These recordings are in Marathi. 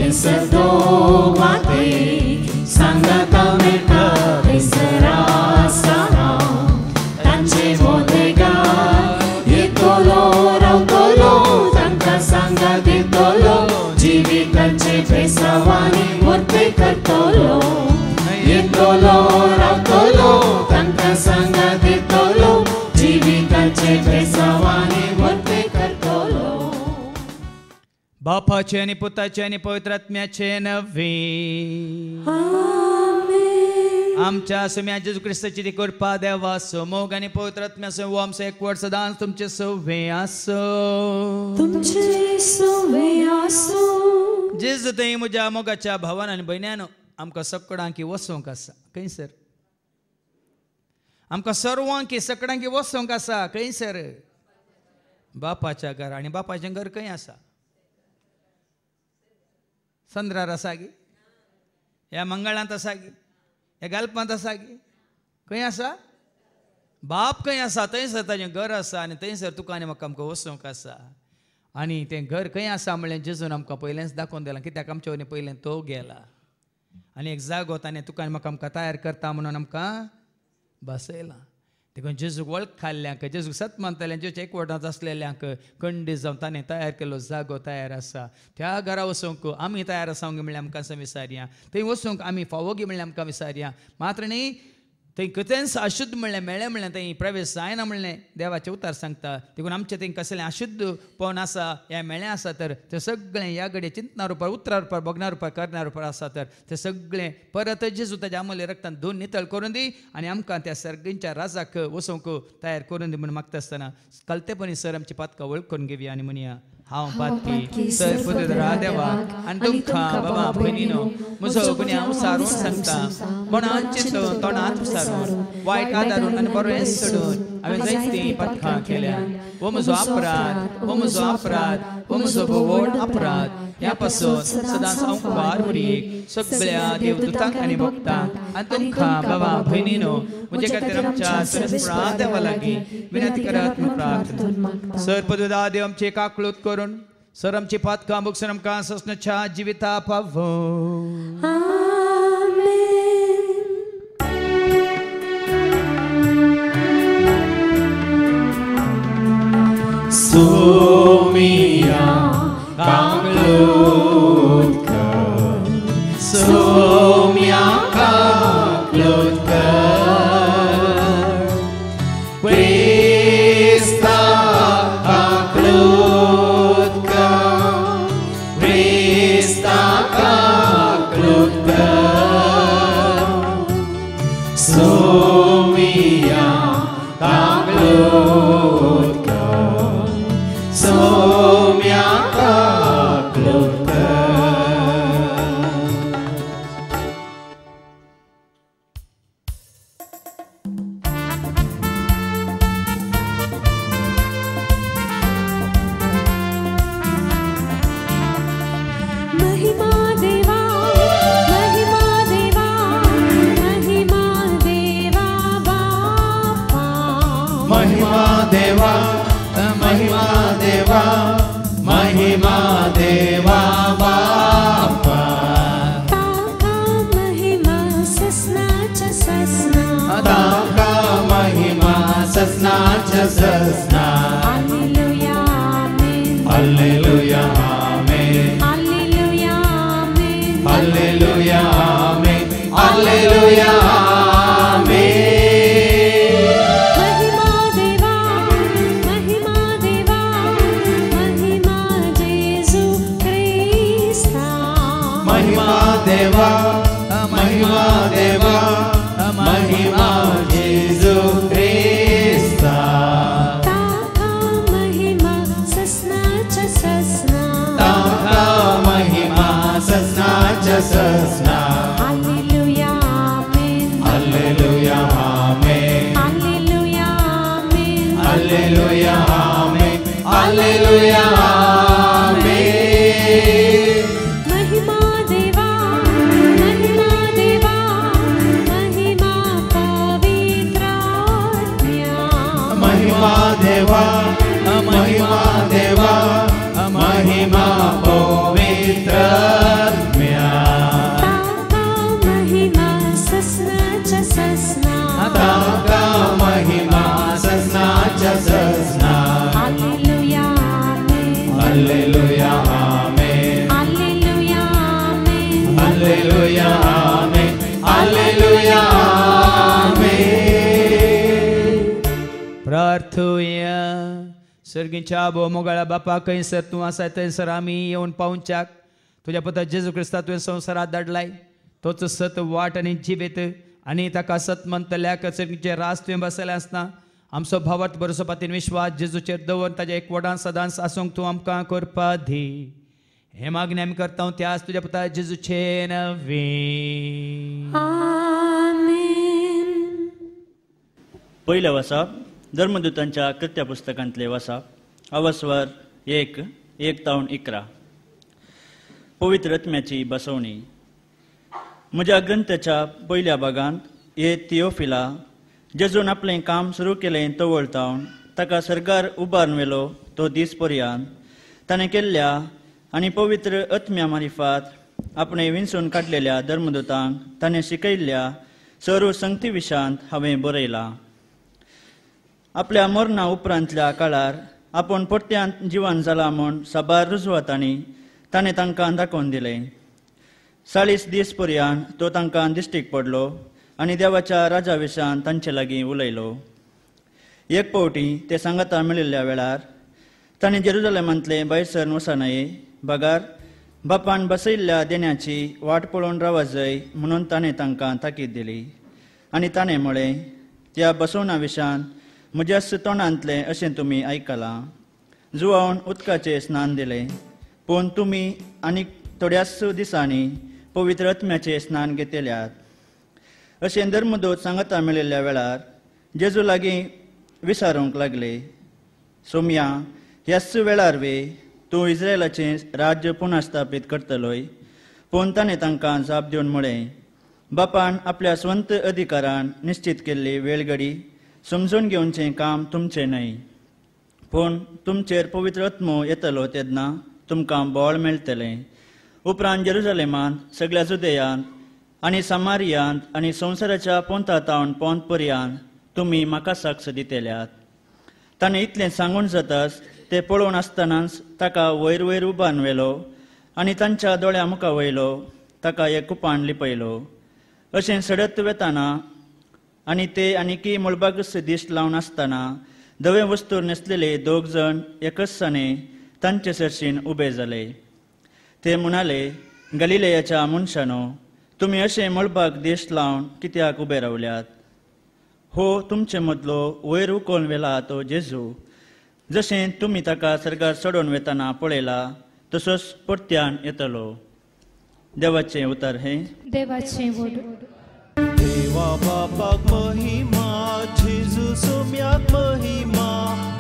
थंयसर दोग वाटे सांगाता मेळटा थंयसर आसा हांव तांचे मोदेगार येतलो रावतलो तांकां सांगा दितलो जिविताचे पेसावांनी वर्ते करतलो येतलो रावतलो तांकां सांगा दितलो जिविताचे पेसावांनी वर्ते करतलो बापाचे आणि पुताचे आणि पवित्र आत्म्याचे नवे आमच्या सुम्या जेजू ख्रिस्ताची ती कृपा देवासो मोग आणि पवित्र आत्म्यासो वो आमचो एकवट सदांच तुमचे सवे आसो तुमचे सवे आसो जेजू थंय म्हज्या मोगाच्या भावान आनी भयण्यानो आमकां सगळ्यांकी वसोंक आसा खंयसर आमकां सर्वांकी सगळ्यांकी वसोंक आसा खंयसर बापाच्या घर आनी बापाचें घर खंय आसा संद्रार आसा गे ह्या मंगळांत आसा गे ह्या गालपांत आसा गे खंय आसा बाप खंय आसा थंयसर ताजें घर आसा आनी थंयसर तुका आनी म्हाका आमकां वसोंक आसा आनी तें घर खंय आसा म्हणलें जेजून आमकां पयलेंच दाखोवन दिलां कित्याक आमचे वनी पयलें तो गेला आनी एक जागो ताणें तुका आनी म्हाका आमकां तयार करता म्हणून आमकां बसयलां देखून जेजूक वळख खाल्ल्यांक जेजूक सत मानतल्यांक जेजूच्या एकवटांत आसलेल्यांक खंडीत जावन ताणें तयार केलो जागो तयार आसा त्या घरा वचूंक आमी तयार आसा म्हणल्यार आमकां विचारया थंय वचूंक आमी फावो गी म्हणल्यार आमकां विचारया मात्र न्ही थंय कितेंच अशुद्ध म्हणलें मेळ्ळें म्हणलें थंय प्रवेश जायना म्हणलें देवाचें उतार सांगता देखून आमचें थंय कसलें अशुद्धपण आसा हें मेळ्ळें आसा तर तें सगळें ह्या घडये चिंतना रुपार उतरा रुपार भोगना रुपार करना रुपार आसा तर तें सगळें परत जेजू ताच्या अमूल्य रक्तान धुवन नितळ करून दी आनी आमकां त्या सर्गींच्या राजाक वचूंक तयार करून दी म्हणून मागता आसतना कलतेपणी सर आमची पातकां वळखून घेवया आनी म्हणया हांव पातकी सर पुतरा देवाक आनी तुमकां बाबा भयणीनो म्हजो गुन्यांव उसारून सांगता मनांत चिंतून तोंडांत उसारून वायट आदारून आनी बरें सोडून हांवें जायतीं पातकां केल्या हो म्हजो अपराध हो म्हजो अपराध हो म्हजो व्हड अपराध ह्या पासून सदांच हांव मुखार उडीक सगळ्या देवदूतांक आनी भक्तांक आनी तुमकां बाबा भयणीनो म्हजे खातीर आमच्या सरस्वता देवा लागीं विनंती करात म्हूण प्रार्थना सर पदवीदार देव आमची काकळूत करून सर आमची पातकां भोगसून आमकां ससनाच्या जिविता पावो सोमिया काकळूत कर सोमिया काकळूत कर क्रिस्ता काकळूत कर क्रिस्ता काकळूत कर सोमिया काकळूत कर सोम्या काकळूत महिमा देवा महिमा देवा महिमा देवा बापा महिमा देवा महिमा देवा महिमा देवा बापा ताका महिमा ससनाच्या ससना ताका महिमा ससनाच्या ससना hallelujah amen hallelujah amen hallelujah amen hallelujah amen hallelujah amen देवा महिमा देवा महिमा जेजू ख्रिस्ता ताका महिमा ससनाच्या ससना ताका महिमा ससनाच्या ससना hallelujah amen hallelujah amen hallelujah amen hallelujah amen hallelujah amen महिमा देवा महिमा देवा महिमा पवित्र आत्म्या महिमा देवा महिमा देवा महिमा पवित्र सर्गीच्या भो मोगाळा बापा खंयसर तूं आसा थंयसर आमी येवन पावच्याक तुज्या पुता जेजू क्रिस्ता तुवें संवसारांत धाडलाय तोच सत वाट आनी जिबेत आनी ताका सत म्हणटल्याक सर्गीचे रास तुवें बसयले आसना आमचो भावार्थ बरोसो पातीन विश्वास जेजूचेर दवर ताच्या एकवटान सदांच आसूंक तूं आमकां करपा दी हे मागणी आमी करता त्याच तुज्या पुता जेजूचे नवे आमेन. पयले वसाप धर्मदूतांच्या कृत्या पुस्तकांतले वसाप अवस्वर 1:1-11. पवित्र आत्म्याची बसवणी. म्हज्या ग्रंथाच्या पयल्या भागांत हे थियोफिला जेजून आपलें काम सुरू केलें तो वळतावन ताका सरकार उबारून व्हेलो तो दीस पर्यंत ताणें केल्ल्या आनी पवित्र आत्म्या मारिफात आपणे विंचून काडलेल्या धर्मदूतांक ताणें शिकयल्ल्या सर्व संगती विशांत हांवें बरयलां. आपल्या मरणा उपरांतल्या काळार आपूण परत्यांत जिवन जाला म्हूण साबार रुजवातांनी ताणें तांकां दाखोवन दिलें. 40 दीस पर्यंत तो तांकां दिश्टीक पडलो आनी देवाच्या राजा विशांत तांचे लागीं उलयलो. एक फावटी ते सांगाता मेळिल्ल्या वेळार ताणें जेरुजलेमांतले भायर सरून वचनाये भागार बापान बसयल्ल्या देण्याची वाट पळोवन रावा जाय म्हणून ताणें तांकां ताकीद दिली. आनी ताणें म्हळें त्या बसवणा विशांत म्हज्या तोंडांतलें अशें तुमी आयकलां. जुवावन उदकाचें स्नान दिलें पूण तुमी आनीक थोड्याच दिसांनी पवित्र आत्म्याचें स्नान घेतल्यात. अशें धर्मदूत सांगता मेळिल्ल्या वेळार जेजू लागीं विचारूंक लागले सोम्या ह्याच वेळार वे तूं इस्रायलाचें राज्य पुनर्स्थापीत करतलोय. पूण ताणें तांकां जाप दिवन म्हळें बापान आपल्या स्वंत अधिकारान निश्चित केल्ली वेळगडी समजून घेवचें काम तुमचें न्हय पूण तुमचेर पवित्र आत्मो येतलो तेन्ना तुमकां बळ मेळटलें. उपरांत जेरुजलेमांत सगळ्या जुदेयांत आनी समारियांत आनी संवसाराच्या पोंतातावन पोंत पर्यंत तुमी म्हाका साक्ष दितल्यात. ताणें इतलें सांगून जाताच ते पळोवन आसतनाच ताका वयर वयर उबारून व्हेलो आनी तांच्या दोळ्या मुखा वयलो ताका एक कुपान लिपयलो. अशें सडत वेताना आनी ते आनीकी मुळबागस दिश्ट लावन आसतना धवे वस्तूर न्हेसलेले 2 जण एकसाने तांचे सरशीन उबे जाले. ते म्हणाले गलिलेयाच्या मनशानो तुमी अशें मळबाग दिश्ट लावन कित्याक उबे रावल्यात. हो तुमचे मदलो वयर उखोवन व्हेला तो जेजू जशें तुमी ताका सरकार चडोवन वेताना पळयला तसोच परत्यान येतलो. देवाचें उतर हे देवाचें वड. देवा बापाक महिमा जेजू सोम्याक महिमा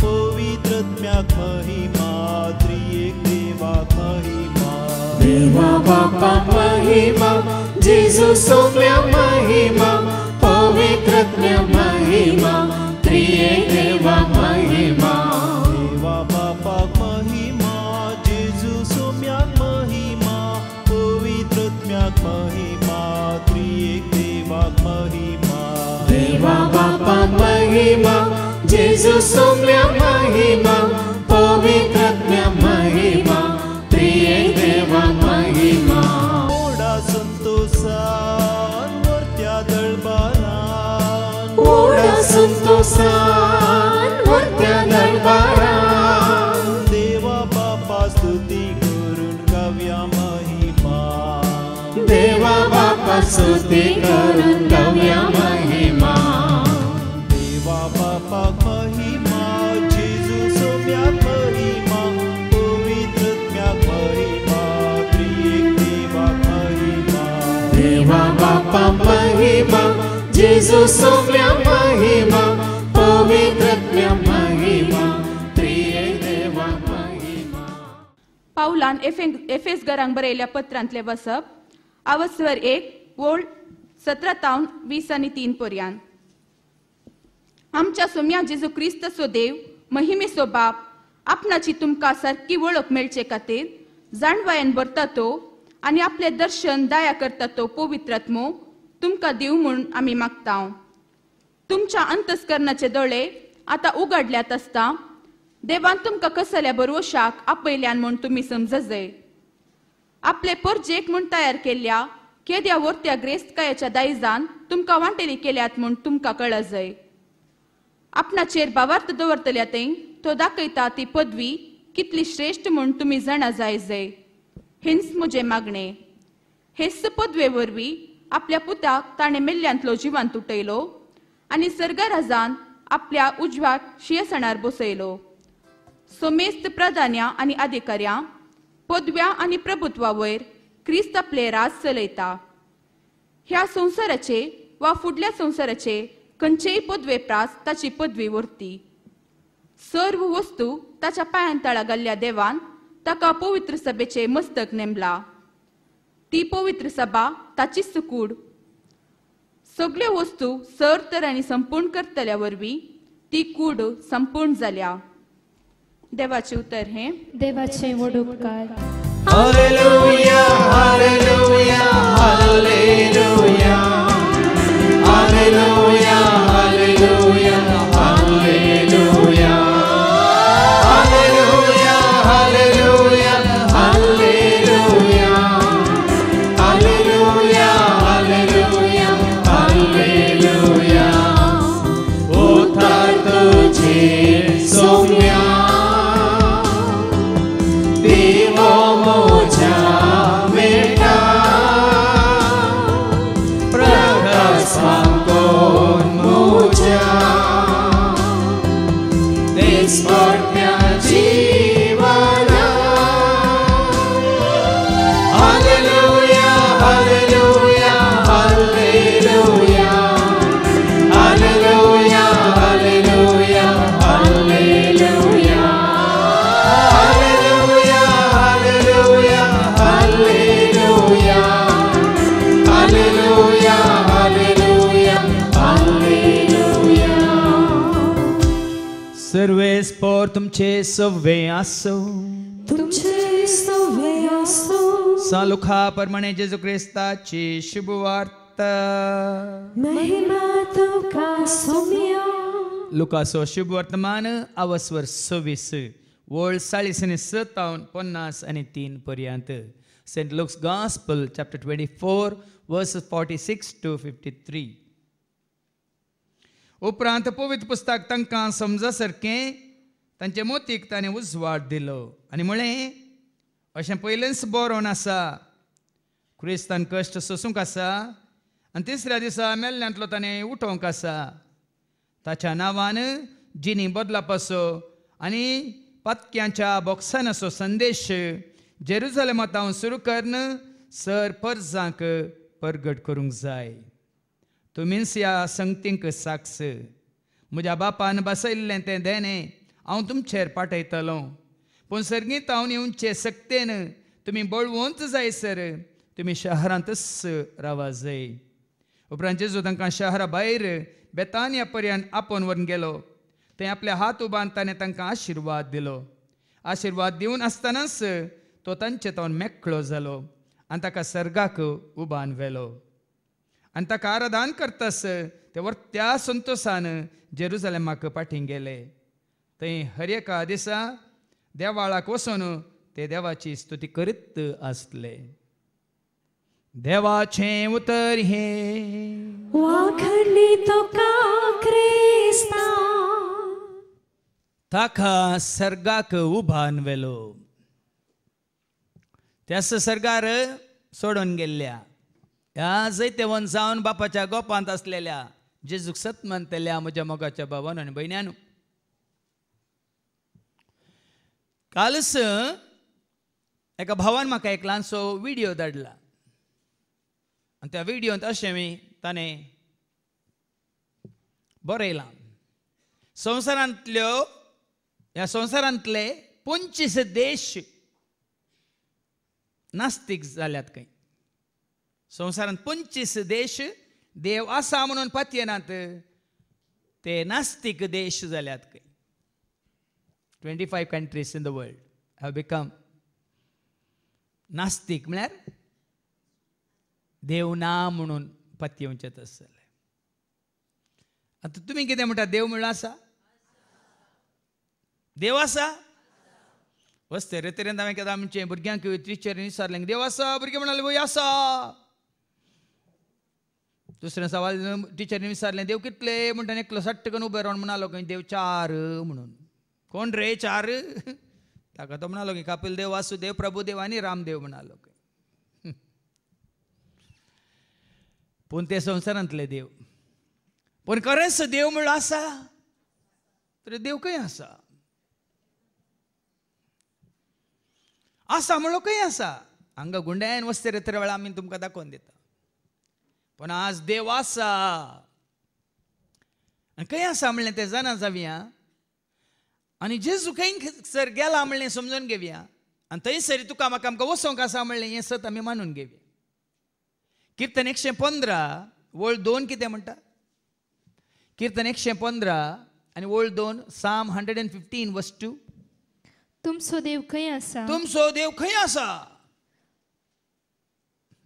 पवित्र आत्म्याक महिमा त्रिएक देवाक महिमा. देवा बापाक महिमा जेजू सोम्याक महिमा पवित्र आत्म्याक महिमा त्रिएक देवाक महिमा. देवा बापाक महिमा जेजू सोम्याक महिमा पवित्र आत्म्याक महिमा त्रिएक देवाक महिमा. देवा बापाक महिमा जेजू सोम्याक महिमा पवित्र आत्म्याक महिमा त्रिएक देवाक महिमा. ओडा संतोषान वरत्या दळबारान ओडा संतोषान वरत्या दरबारान देवा बापा स्तुती करून गावया महिमा. देवा बापा स्तुती करून गावया महिमा. देवा बापाक महिमा जेजू सोम्याक महिमा पवित्र आत्म्याक महिमा त्रिएक देवाक महिमा. देवा बापाक महिमा जेजू सोम्याक महिमा पवित्र आत्म्याक महिमा त्रिएक देवाक महिमा. पावलान एफेसगरांक बरयल्या पत्रांतले वसप अवस्वर 1:17-20 पर्यंत. आमच्या सोम्या जेजू क्रिस्तचो देव महिमेचो बाप आपणाची तुमकां सारकी वळख मेळचे खातीर जाणवायेन भरता तो आनी आपले दर्शन दया करता तो पवित्र आत्मो तुमकां दिव म्हूण आमी मागता. तुमच्या अंतस्करणाचे दोळे आतां उगडल्यात आसता देवान तुमकां कसल्या बरोशाक आपयल्यान म्हूण तुमी समजजय. आपले परजेक म्हूण तयार केल्ल्या केद्या वर्त्या ग्रेस्तकायाच्या दायजान तुमकां वांटेली केल्यात म्हूण तुमकां कळजय. आपणाचेर भावार्थ दवरतल्या थंय तो दाखयता ती पदवी कितली श्रेष्ठ म्हूण तुमी जाणा जाय हेच म्हजे मागणे. हेच पदवे वरवीं आपल्या पुताक ताणें मेल्ल्यांतलो जिवान तुटयलो आनी सर्गराजान आपल्या उजव्या शिंयसणार बसयलो. सोमेस्त प्राधान्या आनी अधिकाऱ्या पदव्या आनी प्रभुत्वा वयर क्रिस्त आपले राज चलयता. ह्या संवसाराचे वा फुडल्या संवसाराचे खंयचेय पदवे प्रास ताची पदवी व्हरती. सर्व वस्तू ताच्या पांयां तळा घाल्ल्या देवान ताका पवित्र सभेचे मस्तक नेमला. ती पवित्र सभा ताचीच कूड. सगळ्यो वस्तू सर तरांनी संपूर्ण करतल्या वरवीं ती कूड संपूर्ण जाल्या. देवाचे उतर हे देवाचे व्हड उपकार. Hallelujah, hallelujah, hallelujah. Hallelujah, hallelujah, hallelujah. Hallelujah, hallelujah, hallelujah. Hallelujah, hallelujah, hallelujah. उतार तुझे सोम्या देवो मोजा बेटा प्रकाश कोण मोजा देशभरत्या जीवाना. Hallelujah hallelujah hallelujah hallelujah hallelujah hallelujah. सर्वे स्पोर तुमचे सव्वे आसो. तुमचे सव्वे आसो. सालुखा परमणे जेजू क्रिस्ताची शुभवार्ता. महिमा तुका सोम्या. लुकासो शुभ वर्तमान आवस्वर 26 वोळ 40:57-50 पर्यंत. Saint Luke's gospel chapter 24 verses 46 to 53. उपरांत पवित्र पुस्तक तांकां समजा सारकें तांचे मोतीक ताणें उजवाड दिलो आनी म्हळें अशें पयलेंच बरोवन आसा. क्रिस्तान कश्ट सोसूंक आसा आनी तिसऱ्या दिसा मेल्ल्यांतलो ताणें उठोवंक आसा. ताच्या नांवान जिनी बदलापाचो आनी पत्क्यांच्या बॉक्सानाचो संदेश जेरुसलेमांत सुरू करन सर पर्जांक परगट करूंक जाय. तुमीच ह्या संगतींक साक्ष. म्हज्या बापान बसयल्लें तें देणें हांव तुमचेर पाठयतलों. पूण सर्गीत हांव येवचे सक्तेन तुमी बळवंत जायसर तुमी शहरांतच रावा जाय. उपरांत जेजू तांकां शहरा भायर बेतानिया पर्यंत आपोवन व्हरून गेलो. थंय आपले हात उबारून ताणें तांकां आशिर्वाद दिलो. आशिर्वाद दिवन आसतनाच तो तांचे तोंड मेकळो जालो आनी ताका सर्गाक उबारून व्हेलो. आनी ताका आराधन करतास ते वर्त्या संतोशान जेरुसलेमाक फाटीं गेले. थंय हर एका दिसा देवाळाक वचून ते देवाची स्तुती करीत आसले. देवाचें उतर हे वाखडली तुका क्रिस्ता. ताका सर्गाक उबारून व्हेलो. त्याच सर्गार सोडून गेल्ल्या ह्या जैतेवन जावन बापाच्या गोपांत असलेल्या जेजूक सत म्हणतल्या म्हज्या मोगाच्या भावान आनी भयण्यान. कालच एका भावान म्हाका एक ल्हानसो व्हिडिओ धाडला आनी त्या व्हिडिओंत अशें ताणें बरयलां. ह्या संवसारांतले 25 देश नास्तीक जाल्यात. खंय संवसारांत 25 देश देव आसा म्हणून पातयेनात ते नास्तीक देश जाल्यात. खंय 25 countries in the world have become नास्तीक म्हळ्यार देव ना म्हणून पातयेवचेत आसले. आतां तुमी कितें म्हणटा? देव म्हणून आसा? देव आसा? वस्ते रे तरेन हांवें केदां आमचे भुरग्यांक टिचरीन विचारलें देव आसा? भुरगे म्हणाले वय आसा. दुसरे सवाल टिचरीने विचारले देव कितले म्हणटा एकलो सट्टकन उबे रावन म्हणालो खंय देव 4 म्हणून. कोण रे 4? ताका तो म्हणालो की कपिल देव, वासुदेव, प्रभुदेव आणि रामदेव म्हणालो. पूण ते संवसारांतले देव. पूण खरेंच देव म्हणलो आसा तर देव खंय आसा? आसा म्हणलो खंय आसा? हांगा गुंड्यान वस्ते रेत्र वेळा आमी तुमकां दाखोवन दिता. पण आज देव आसा आनी खंय आसा म्हणलें तें जाणा जावया. आनी जेजू खंय सर गेला म्हणलें समजून घेवया. आनी थंयसर तुका म्हाका आमकां वसोंक आसा म्हणलें हें सत आमी मानून घेवया. कीर्तन 115 वळ 2 कितें म्हणटा? कीर्तन 115 आनी वळ 2, साम 115 वर्स 2. तुमचो देव खंय आसा? तुमचो देव खंय आसा?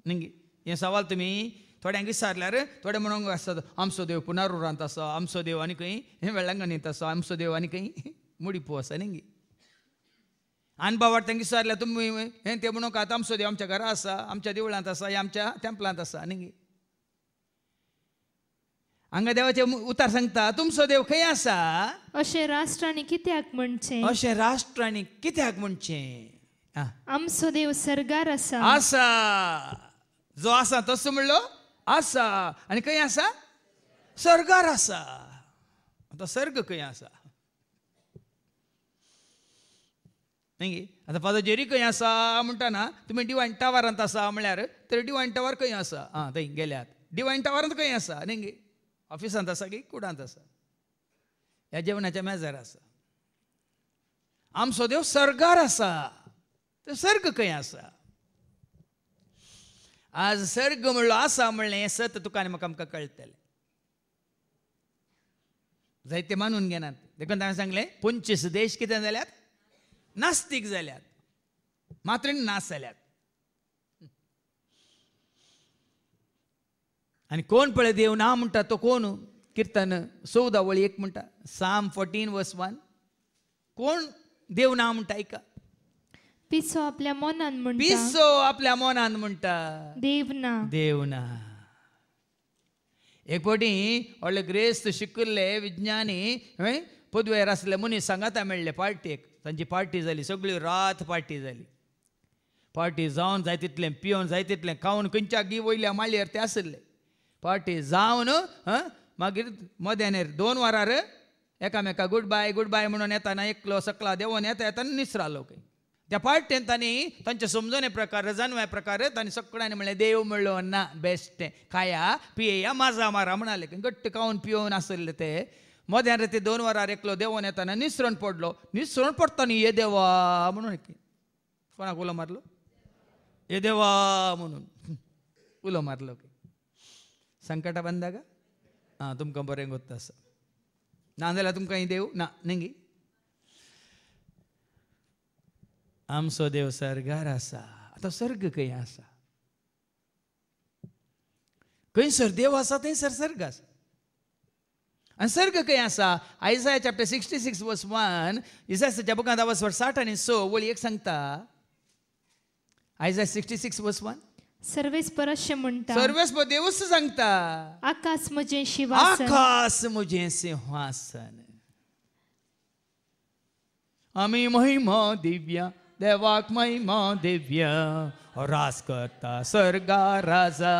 निंगी हे सवाल तुमी थोड्यांक विचारल्यार थोडे म्हणूंक आसता आमचो देव पुनरुरांत आसा, आमचो देव आनी खंय हे वेळांगणीत आसा, आमचो देव आनी खंय मुडीपू आसा. निंगी आनी बाबा तांकां विचारल्यार तुमी हें ते म्हणूंक आतां आमचो देव आमच्या घरा आसा, आमच्या देवळांत आसा, आमच्या टेंपलांत आसा. निंगी हांगा देवाचें उतर सांगता तुमचो देव खंय आसा? अशें राष्ट्रांनी कित्याक म्हणचें? अशें राष्ट्रांनी कित्याक म्हणचें? आमचो देव सर्गार आसा. आसा. जो आसा तसो म्हणलो आसा. आनी खंय आसा? सर्गार आसा. आतां सर्ग खंय आसा? न्ही आतां पादोजेरी खंय आसा म्हणटाना तुमी डिवायन टावरांत आसा म्हळ्यार तर डिवायन टावर खंय आसा? थंय गेल्यात. डिवायन टावरांत खंय आसा? न्ही ऑफिसांत आसा की कुडांत आसा? ह्या जेवणाच्या मेजार आसा. आमचो देव सर्गार आसा. तर सर्ग खंय आसा? आज सर्ग म्हणलो आसा म्हणलें सत तुका आनी म्हाका आमकां कळटलें. जायते मानून घेनात. देखून हांवें सांगलें 25 देश कितें जाल्यात? नास्तीक जाल्यात. मात्र नास जाल्यात. आनी कोण पळय देव ना म्हणटा तो कोण? कीर्तन 14 वळी 1 म्हणटा. साम 14 वर्स 1. कोण देव ना म्हणटा? ऐका. पिसो आपल्या मनान म्हणटा. पिसो आपल्या मनान म्हणटा. देव ना. देव ना. एक फावटी व्हडले ग्रेस्त शिकिल्ले विज्ञानी पदवेर आसले मनीस सांगाता मेळ्ळे पार्टेक. तांची पार्टी जाली. सगळी रात पार्टी जाली. पार्टी जावन जाय तितलें पिवन जाय तितलें खावन खंयच्या गी वयल्या माळयेर ते आसले. पार्टी जावन मागीर मध्यानेर 2 वरार एकामेका गूड बाय म्हणून येताना एकलो सकला देवून येताना निसरालो खंय. त्या पार्टेंत तांणी तांच्या समजणे प्रकार जाणव्या प्रकार तांणी सगळ्यांनी म्हणलें देव म्हणलो ना बेस्ट खाया पियेया माजा मारा म्हणाले. घट्ट खावन पिवून आसले ते. मध्यान ते 2 वरार एकलो देवून येताना निसरण पडलो. निसरण पडताना ये देवा म्हणून कोणाक उलो मारलो? ये देवा म्हणून उलो मारलो. संकटा बंदा का तुमकां बरें गोत्ता आसा. ना जाल्यार तुमकां देव ना न्ही. आमचो देव सर्गार आसा. आतां सर्ग खंय आसा? खंयसर देव आसा थंयसर सर्ग आसा. आनी सर्ग खंय आसा? आयसाया चॅप्टर 66 वर्स 1 इसायाच्या बुकांत वर्स 60 आनी 6 वळी 1 सांगता. आयसाया 66 वर्स 1. सर्वेस्पर अशें म्हणटा. सर्वेस्पर देवच सांगता. आकाश म्हजें शिंवासन. आकाश म्हजें सिंहासन. आमी महिमा दिव्या देवाक महिमा दिव्या. रास करता सर्गा राजा.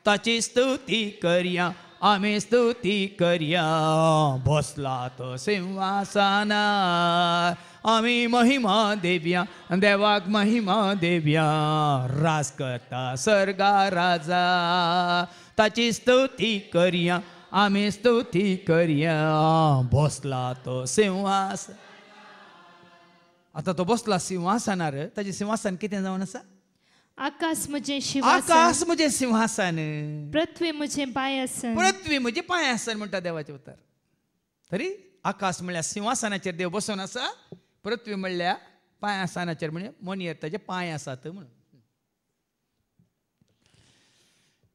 ताची स्तुती करया आमी स्तुती करया. बसला तो सिंहासनार. आमी महिमा देव्या देवाक महिमा देव्या. रास करता सर्गा राजा. ताची स्तुती करया आमी स्तुती करया. बसला तो सिंहासन. आता तो बसला सिंहासनार. ताचें सिंहासन कितें जावन आसा? आकाश म्हजें शिंवासन. आकाश म्हजें सिंहासन. पृथ्वी म्हजें पांयासन. पृथ्वी म्हजें पांयासन म्हणटा देवाचें उतर. तरी आकाश म्हणल्यार सिंहासनाचेर देव बसून आसा. पृथ्वी म्हणल्यार पांयासनाचेर म्हणजे मणयेर ताचे पांय आसात म्हणून.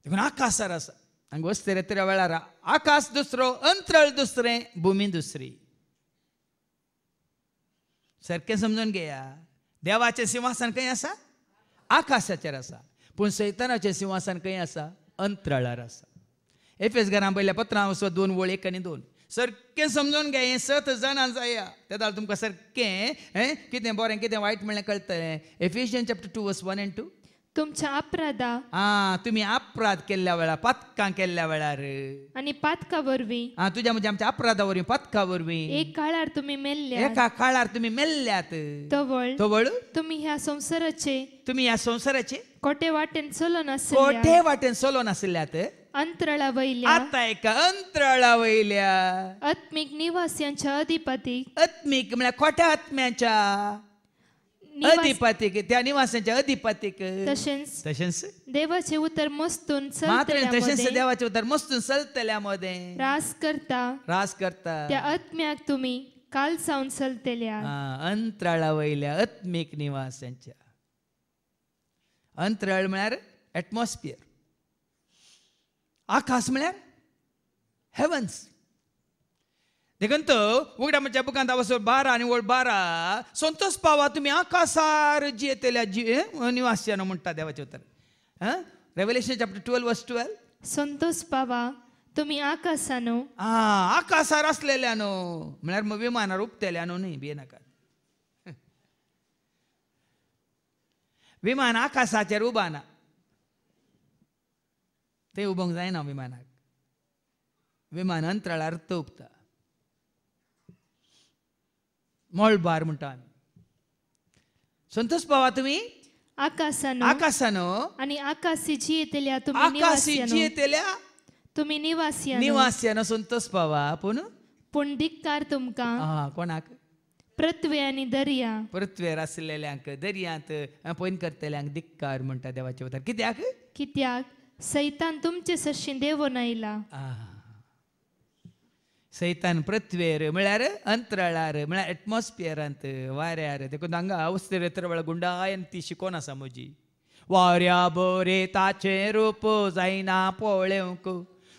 देखून आकाशार आसा. हांगा वस्ते रेत्र्या वेळार आकाश दुसरो अंतराळ दुसरें भुमी दुसरी. सारकें समजून घेया. देवाचें सिंहासन खंय आसा? आकाशाचेर आसा. पूण सैतानाचें सिंहासन खंय आसा? अंतराळार आसा. एफेसकारां पयल्या पत्रां वचो 2 वळ 1 आनी 2. सारकें समजून घे, हें 7 जाणां जाया तेदा तुमकां सारकें कितें बरें कितें वायट म्हणलें कळटलें. एफिशियन्स चॅप्टर 2 वर्स 1 and 2. तुमच्या अपराधा तुम्ही अपराध केल्ल्या वेळार, पातकां केल्ल्या वेळार, आणि पातका वरवीं तुझ्या म्हणजे आमच्या अपराधा वरवीं, पातका वरवीं, एक काळार तुम्ही मेल्ल्या, एका काळार तुम्ही मेल्ल्यात. तवळ तुम्ही ह्या संसाराचे तुम्ही ह्या संसाराचे कोटे वाटेन चलो नासल्या, कोठे वाटेन चलो नासल्यात. अंतराळा वयल्या आता एका अंतराळा वयल्या आत्मिक निवास्यांच्या अधिपतीक, आत्मिक म्हळ्यार खोट्या आत्म्याच्या अधिपतीक, त्या निवासांच्या अधिपतीक, तशेंच देवाचे उतर मस्तून मात्र तशेंच देवाचे उतर मस्तून चलतल्या मध्ये रास करता त्या आत्म्याक तुम्ही काल सावन चलतल्या. अंतराळा वयल्या आत्मिक निवासांच्या. अंतराळ म्हळ्यार एटमॉस्फियर, आकाश म्हळ्यार हेवन्स. देखंत उगड्या म्हणजे बुकांत वचून 12 आणि वळ 12 संतोष पावा तुम्ही आकाशार जियेतल्या निवास्यानो म्हणटा देवाचे उतर. रेव्हलेशन चॅप्टर 12 वर्स 12. संतोष पावा तुम्ही आकाशानो, आकाशार असलेल्यानो म्हळ्यार मग विमानार उपतेल्यानो न्ही, भिये नाका. विमान आकाशाचेर उबाना, ते उबोंक जायना विमानाक. विमान अंतराळार तोपता, मळबार म्हणटा आमी. संतोष पावा तुम्ही आकाशानो आणि आकाशी जियेतल्या आकाशी जियेतल्या तुम्ही निवास्यानो संतोष पावा. पूण धिक्कार तुमकां कोणाक? पृथ्वी आणि दर्या, पृथ्वीर आसलेल्यांक, दर्यांत पयन करतल्यांक धिक्कार म्हणटा देवाचे उतर. कित्याक सैतान तुमचे सशी देवून आयला. सैतान पृथ्वीर म्हळ्यार अंतराळार म्हळ्यार एटमॉस्फियरांत, वाऱ्यार. देखून हांगा अवस्थेर वेळा गुंडायन ती शिकोन आसा म्हजी. वाऱ्या बरे ताचे रूप जायना पळोवंक,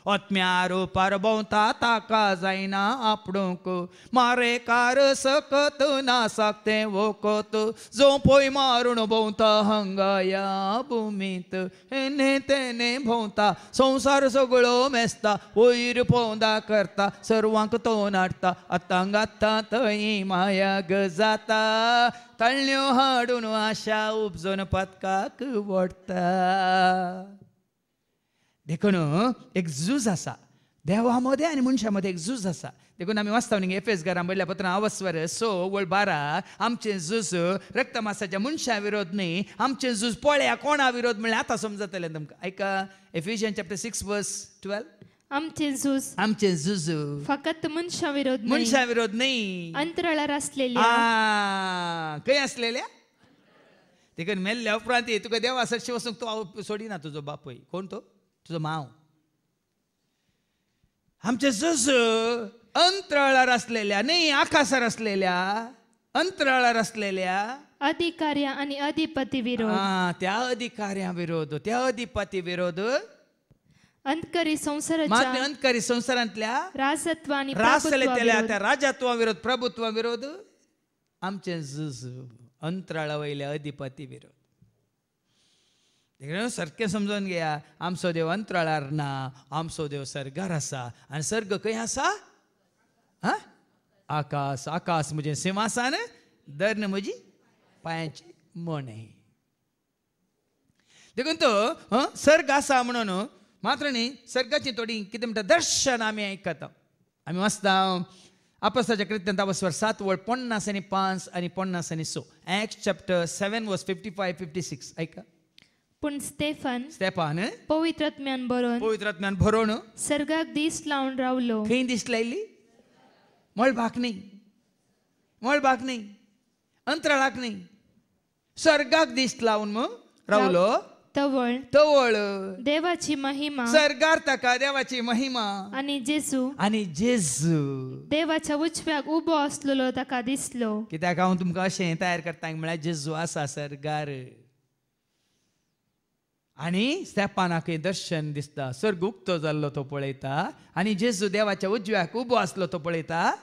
आत्म्या रूपार भोंवता ताका जायना आपणूक. मारे कार सकत नासाक तें वोकत, जो पळय मारून भोंवता हांगा या भुमीत. हेने तेने भोंवता संसार सगळो मेस्ता, वयर पोंदा करता सर्वांक तो नाडटा. आतां गाता थंय मायाग जाता, तळण्यो हाडून आशा उपजोन पदकाक वडटा. देखून एक झूज आसा देवा मध्ये आनी मनशा मध्ये, एक झूज आसा. देखून आमी वाचता न्ही एफेसकारां बयल्या पत्रां अवस्वर 6 वळ 12. आमचें झूज रक्त मासाच्या मनशा विरोध न्ही, आमचें झूज पळया कोणा विरोध म्हणल्यार आतां समजतलें तुमकां. ऐका एफिशियन्स चॅप्टर 6 वर्स 12. आमचें झूज फकत मनशा विरोध न्ही, अंतराळार असलेल्या, खंय असलेल्या. देखून मेल्ल्या उपरांत तुका देवा सरशी वचूंक तो सोडिना. तुजो बापूय कोण? तो तुजो मांव. आमचे झूज अंतराळार असलेल्या न्ही, आकाशार असलेल्या, अंतराळार असलेल्या अधिकाऱ्या आणि अधिपती विरोध. त्या अधिकाऱ्या विरोध, त्या अधिपती विरोध, अंतकरी संसारांतल्या राजत्वा आणि त्या राजत्वा विरोध, प्रभुत्वा विरोध. आमचे झूज अंतराळा वयल्या अधिपती विरोध. सारकें समजून घेया, आमचो देव अंतराळार ना, आमचो देव सर्गार आसा. आनी सर्ग खंय आसा? आकाश. आकाश म्हजें सिंहासन, धर्न म्हजी पांयाची मणे. देखून तो सर्ग आसा म्हणून मात्र न्ही, सर्गाची थोडी कितें म्हणटा दर्शन आमी आयकता. आमी वाचता अपोस्तलाच्या कृत्यांत अवस्वर 7 वळ 50 आनी 5 आनी 50 आनी 6. एक्ट्स चॅप्टर 7 वर्स 55-56. ऐका. पूण स्तेफान पवित्रात्म्यान भरोवन सर्गाक दीस लावन रावलो. खंय दीस लायली? मळबाक न्ही, अंतराळाक न्ही, सर्गाक दीस लावन रावलो. तवळ देवाची महिमा, सर्गार ताका देवाची महिमा आणि जेजू देवाच्या उजव्याक उबो आसलेलो ताका दिसलो. कित्याक हांव तुमकां अशें तयार करता म्हळ्यार जेजू आसा सर्गार. आनी स्तेफानाक दर्शन दिसता, सर्ग उक्तो जाल्लो तो पळयता, आनी जेजू देवाच्या उजव्याक उबो आसलो तो पळयता.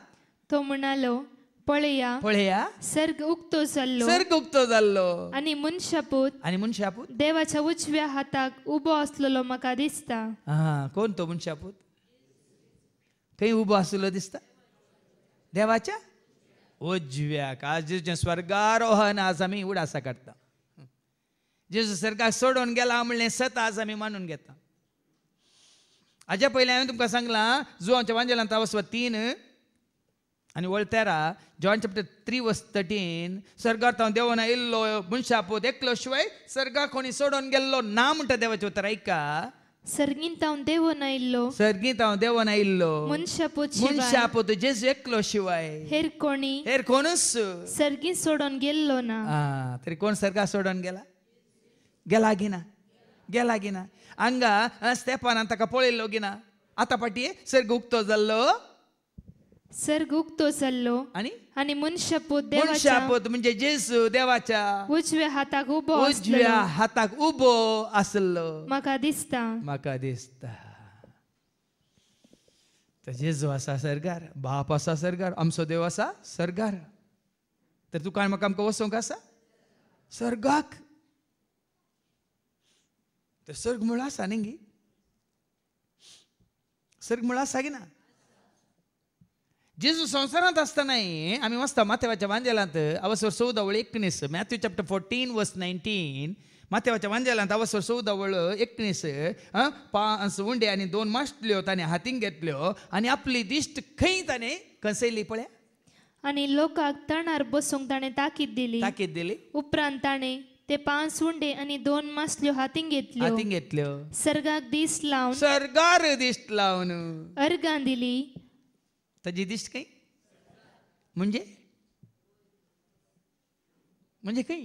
तो म्हणालो, पळया पळया सर्ग उक्तो जाल्लो सर्ग उक्तो जाल्लो आनी मनशापूत आणि मनशापूत देवाच्या उजव्या हाताक उबो असलेलो म्हाका दिसता. हा कोण तो मनशापूत खंय उबो आसलो दिसता देवाच्या उजव्याक. आज जेजू स्वर्गारोहण आज आमी उडासा काडटा. जेजू स्वर्गाक सोडून गेला म्हणलें सत आज आमी मानून घेता. हाज्या पयलीं हांवें तुमकां सांगलां जुवांच्या वांजेलांत वचवा 3 आनी वळ 13 जॉन चॅप्टर 3 वर्स 13 सर्गांत देवान येयल्लो मनशापूत एकलो शिवाय सर्गाक कोणी सोडून गेल्लो ना म्हणटा देवाचें उतर. ऐका सर्गींत हांव देवून आयिल्लो सर्गींत हांव देवान आयिल्लो मनशापूत जेजू एकलो शिवाय हेर कोणी हेर कोणूच सर्गींत सोडून गेल्लो ना. तरी कोण सर्गाक सोडून गेला गेला गिना गेला गिना हांगा स्तेफानान ताका पळयल्लो गिना. आतां पाटी सर्ग उक्तो जाल्लो सर्ग उक्तो जाल्लो आनी मनशापूत मनशापूत म्हणजे जेजू देवाच्या उजव्या हाताक उबो उजव्या हाताक उबो आसलो म्हाका दिसता. म्हाका दिसता. तर जेजू आसा सर्गार बाप आसा सर्गार आमचो देव आसा सर्गार. तर तुका म्हाका आमकां वचोंक आसा सर्गाक. तर सर्ग म्हळ्यार आसा न्ही सर्ग म्हळ्यार आसा की ना. जेजू संवसारांत आसतनाय आमी वाचता माथेवाच्या वांजेलांत अवसर 14:19 मॅथ्यू चॅप्टर 14 वर्स 19 माथेवाच्या वांजेलांत अवसर 14:19 5 उंडे आनी 2 माशल्यो ताणें हातींक घेतल्यो आनी आपली दिश्ट खंय ताणें कसयली पळय आनी लोकांक तणार बसूंक ताणें ताकीद दिली. उपरांत ताणें ते 5 उंडे आनी 2 मासल्यो हातींक घेतल्यो सर्गाक दिश्ट लावन सर्गार दिश्ट लावन अर्गां दिली. ताजी दिश्ट खंय म्हणजे खंय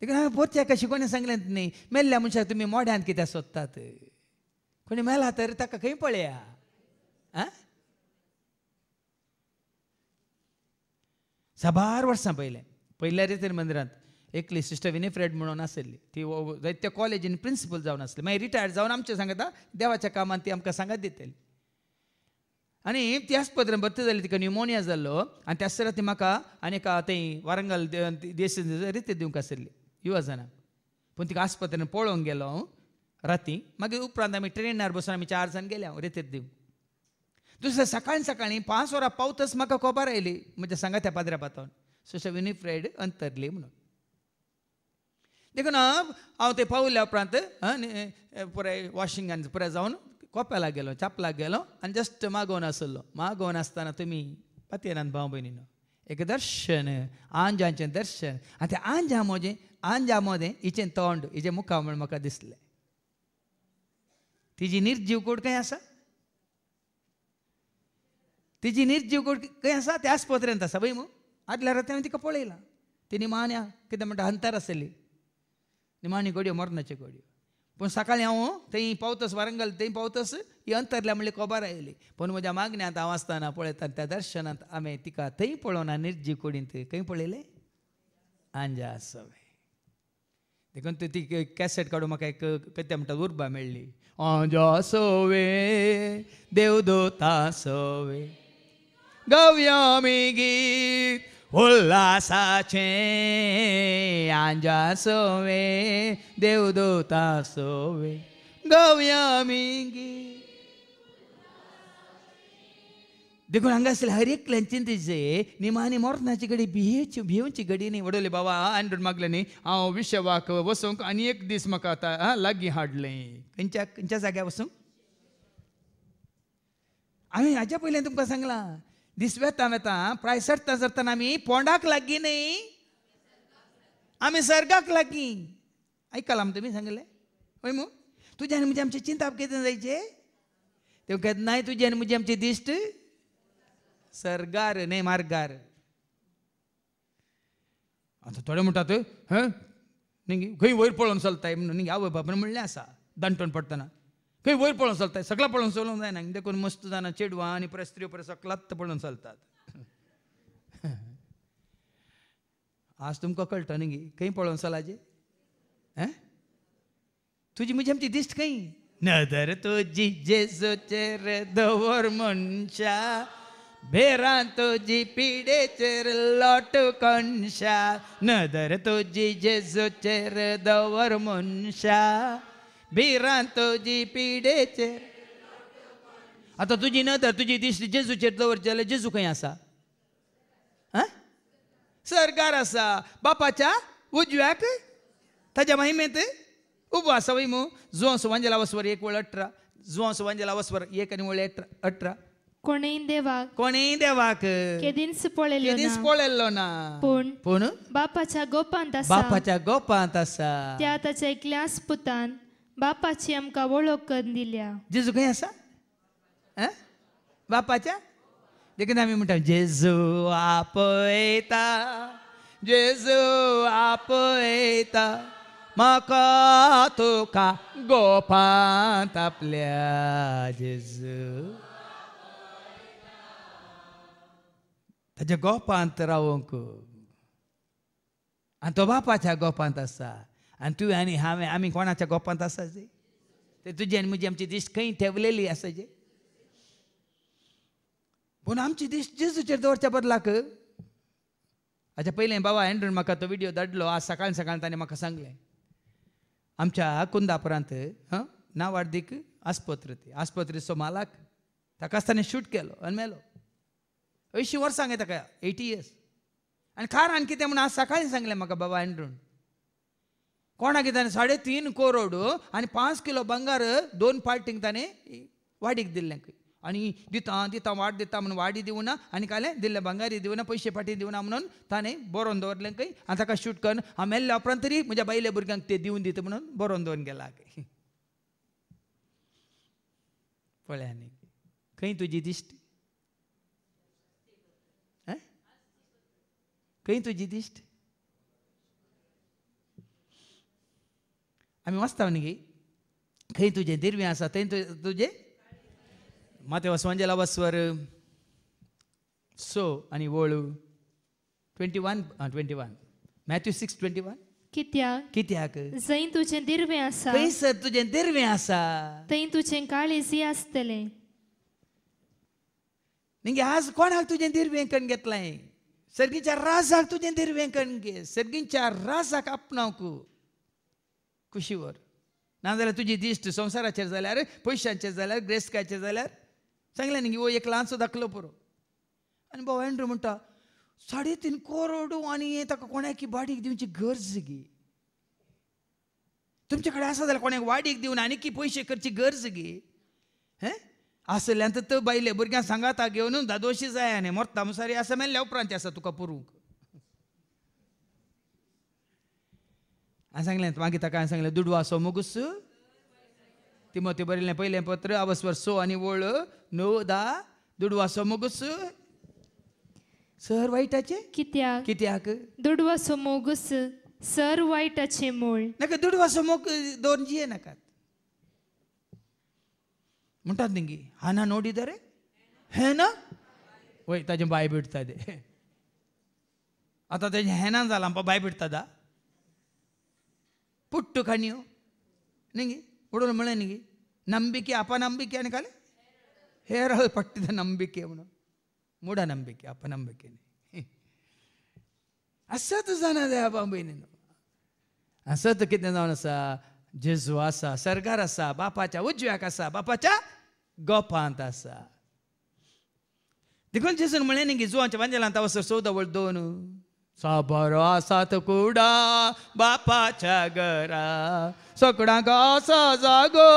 देखून पोरच्या कशी कोणी सांगलें न्ही मेल्ल्या मनशाक तुमी मोड्यांत कित्याक सोदतात. कोणी मेला तर ताका खंय पळया. साबार वर्सां पयल्या रितीन मंदिरांत एकली सिस्टर विनिफ्रेड म्हणून आसली. ती जायत्या कॉलेजीन प्रिंसिपल जावन आसली. मागीर रिटायर्ड जावन आमचे सांगता देवाच्या कामांत ती आमकां सांगत दितली. आनी ती आस्पत्रेन भरती जाली तिका न्युमोनिया जाल्लो आनी त्याच ती म्हाका आनी थंय वारंगल देश रितीत दिवंक आसली युवजनाक. पूण तिका आस्पत्रेन पळोवंक गेलो राती. मागीर उपरांत आमी ट्रेनार बसून आमी 4 जाण गेले रितीत दिवंक. दुसऱ्या सकाळीं 5 वरां पावतच म्हाका खबर आयली म्हज्या सांगात्या पाद्र्या पातोवन सिस्टर विनिफ्रेड अंतरली म्हणून. देखून हांव ते पावल्या उपरांत पुराय वॉशिंगान पुराय जावन कोपेलाक गेलो चापलाक गेलो आनी जस्ट मागोवन आसतना तुमी पातयेनान भाव भयणीनो एक दर्शन आंजाचें दर्शन आनी त्या आंजा मोदें हिचें तोंड हिचें मुखामळ म्हाका दिसलें. तिजी निर्जीव कूड खंय आसा तिजी निर्जीव कूड खंय आसा त्या आस्पत्रेंत आसा पळय मू. आदल्या राती हांवें तिका पळयलां. ती निमाण्या कितें म्हणटा अंतर आसली निमाणी घडयो मरणाच्यो घडयो. पूण सकाळीं हांव थंय पावतस वारंगल थंय पावतस ही अंतरल्या म्हणली खबर आयली. पूण म्हज्या मागण्यांत हांव आसतना पळयता त्या दर्शनांत हांवें तिका थंय पळोवना निर्जीव कुडींत खंय पळयलें आंजा सवे. देखून ती कॅसेट काडून म्हाका एक कथ्या म्हणटा उर्बा मेळ्ळी. आंजा सवे देवदूता सवे गव्या आमी गीत उल्हासाचे आंजा सोवे देवदूता सोवे गव्या आमी गीत. देखून हांगा आसले हर एकल्यांची तिजे निमाणी मोरणाची घडी भिवची घडी न्ही. वडोले बाबा आंडून मागले न्ही हांव विशवाक वचूंक आनी एक दीस म्हाका आतां लागीं हाडलें. खंयच्या जाग्यार वचूंक हांवें हाच्या पयलें तुमकां सांगलां दीस वेता प्राय सरतना आमी पोंडाक लागीं न्ही आमी सर्गाक लागीं. आयकलां तुमी सांगलें हय मू. तुजे आनी म्हजी आमची चिंता कितें जायचे ते कहत नाय तुजी आनी म्हजी आमची दिश्ट सर्गार न्ही मार्गार. आतां थोडे म्हणटात न्ही खंय वयर पळोवन चलताय म्हणून न्ही आवय बापून म्हणलें आसा दांटून पडटना खंय वयर पळोवन चलताय सगळा पळोवन चलोवंक जायना. देखून मस्त जाणां चेडवां आनी परत स्त्रियो परत सकलात पळोवन चलतात. आज तुमकां कळटा न्ही खंय पळोवन चलाचे तुजी म्हजी आमची दिश्ट खंय नदर तुजी जेजूचेर दवर मनशा भेरां तुझी पिडेचेर लोटकोनशा नदर तुझी जेजूचेर दवर मनशा भिरां तुझी पिडेचेर आता तुझी नदर तुझी दिश्टी जेजूचेर दवरची जाल्यार जेजू खंय आसा सरकार आसा बापाच्या उजव्याक ताच्या महिमेंत उबो आसा वय मू जुवांस वांजेला वस्वर 1:18 जुवांस वांजेला वस्वर 1:18 कोणेय देवाक केदींच पळयल्लो ना पूण बापाच्या गोपांत आसा त्या ताच्या एकल्या आस्पुतान बापाची आमकां वळख करून दिल्या जेजू खंय आसा बापाच्या देखून आमी म्हणटा जेजू आपयता म्हाका तुका गोपांत आपल्या जेजू ताच्या गोपांत रावंक आनी तो बापाच्या गोपांत आसा आनी तूं आनी हांवें आमी कोणाच्या गोपांत आसा जे ते तुजी आनी म्हजी आमची दिश्ट खंय ठेवलेली आसा जे पूण आमची दिश्ट जेजूचेर दवरच्या बदलाक हाच्या पयलें बाबा एंड्रून म्हाका तो विडियो धाडलो आज सकाळ ताणें म्हाका सांगलें आमच्या कुंदापुरांत नावार्दीक आस्पत्रेचो मालक ताकाच ताणें शूट केलो आनी मेलो 80 वर्सां ताका 80 years आनी कारण कितें म्हूण आज सकाळीं सांगलें म्हाका बाबा एंड्रून कोणाक कितें 3.5 करोड आनी 5 किलो बंगार 2 पार्टींक ताणें वाडीक दिल्लें आनी दिता वाड दिता म्हणून वाडी दिवना आनी कालें दिल्लें बंगारी दिवना पयशे पाटी दिवना म्हणून ताणें बरोवन दवरलें खंय आनी ताका शूट करून हांव मेल्ल्या उपरांत तरी म्हज्या बायल्या भुरग्यांक ते दिवन दिता म्हणून बरोवन दवरून गेला पळय आनी खंय तुजी दिश्ट खंय तुजी दिश्ट आमी वाचता न्ही खंय तुजें दिरवें आसा थंय तुजें मातेवास वांजेला वस्वर 6 आनी वळू 21 मॅथ्यू 6:21 कित्याक जंय तुजें दिरवें आसा खंयसर तुजें दिरवें आसा थंय तुजें काळीजय आसतलें निंगे आज कोणाक तुजें दिरवें करून घेतलें सर्गीच्या राजाक तुजें दिरवें करून घे सर्गीच्या राजाक आपणावक कुशीवर नाजाल्यार तुजी दिश्ट संवसाराचेर जाल्यार पयशांचेर जाल्यार ग्रेस्काचेर जाल्यार सांगलें न्ही वो एक ल्हानसो दाखलो पुरो आनी भाव एंड्रू म्हणटा 3.5 करोड आनी ताका कोणाक वाडीक दिवची गरज गी तुमचे कडेन आसा जाल्यार कोणाक वाडीक दिवन आनी की पयशे करची गरज गी आसल्यान तर बायले भुरग्यांक सांगाता घेवन दादोशी जाय आनी मोरता मुसारी आसा मेल्ल्या उपरांत आसा तुका पुरूंक हांवें सांगलें मागीर ताका हांवें सांगलें दुडवासो मुगूस तिमोथी बरयलें पयलें पत्र अवस्वर 6 आनी वळ 9-10 दुडवासो मुगूस सर वायटाचे कित्याक दुडवासो मोगूस सर वायटाचें मूळ नाका दुडवासो मोग दोन जिये नाकात म्हणटात न्ही हाना नोडिदरे हे ना वय ताजें बाय बिडटा दे आतां तेजें हेनान जालां बाय बिडटा पुट्ट काणयो न्ही उडोवन म्हळें न्ही ನಂಬಿಕೆ ಅಪನಂಬಿಕೆ ಅನ್ಕಾಲೆ ಹೇರಲ್ ಪಟ್ಟಿದ ನಂಬಿಕೆ ಅವನು ಮೂಢನಂಬಿಕೆ ಅಪನಂಬಿಕೆ असत जाणा बाबी न्हू असत कितें जावन आसा जेजू आसा सरकार आसा बापाच्या उजव्याक आसा बापाच्या गोपांत आसा देखून जेजून म्हळें न्ही जुवांच्या वांजेलांत वसर 14:2 साबरो आसात कुडा बापाच्या घरा सगळ्यांक आसा जागो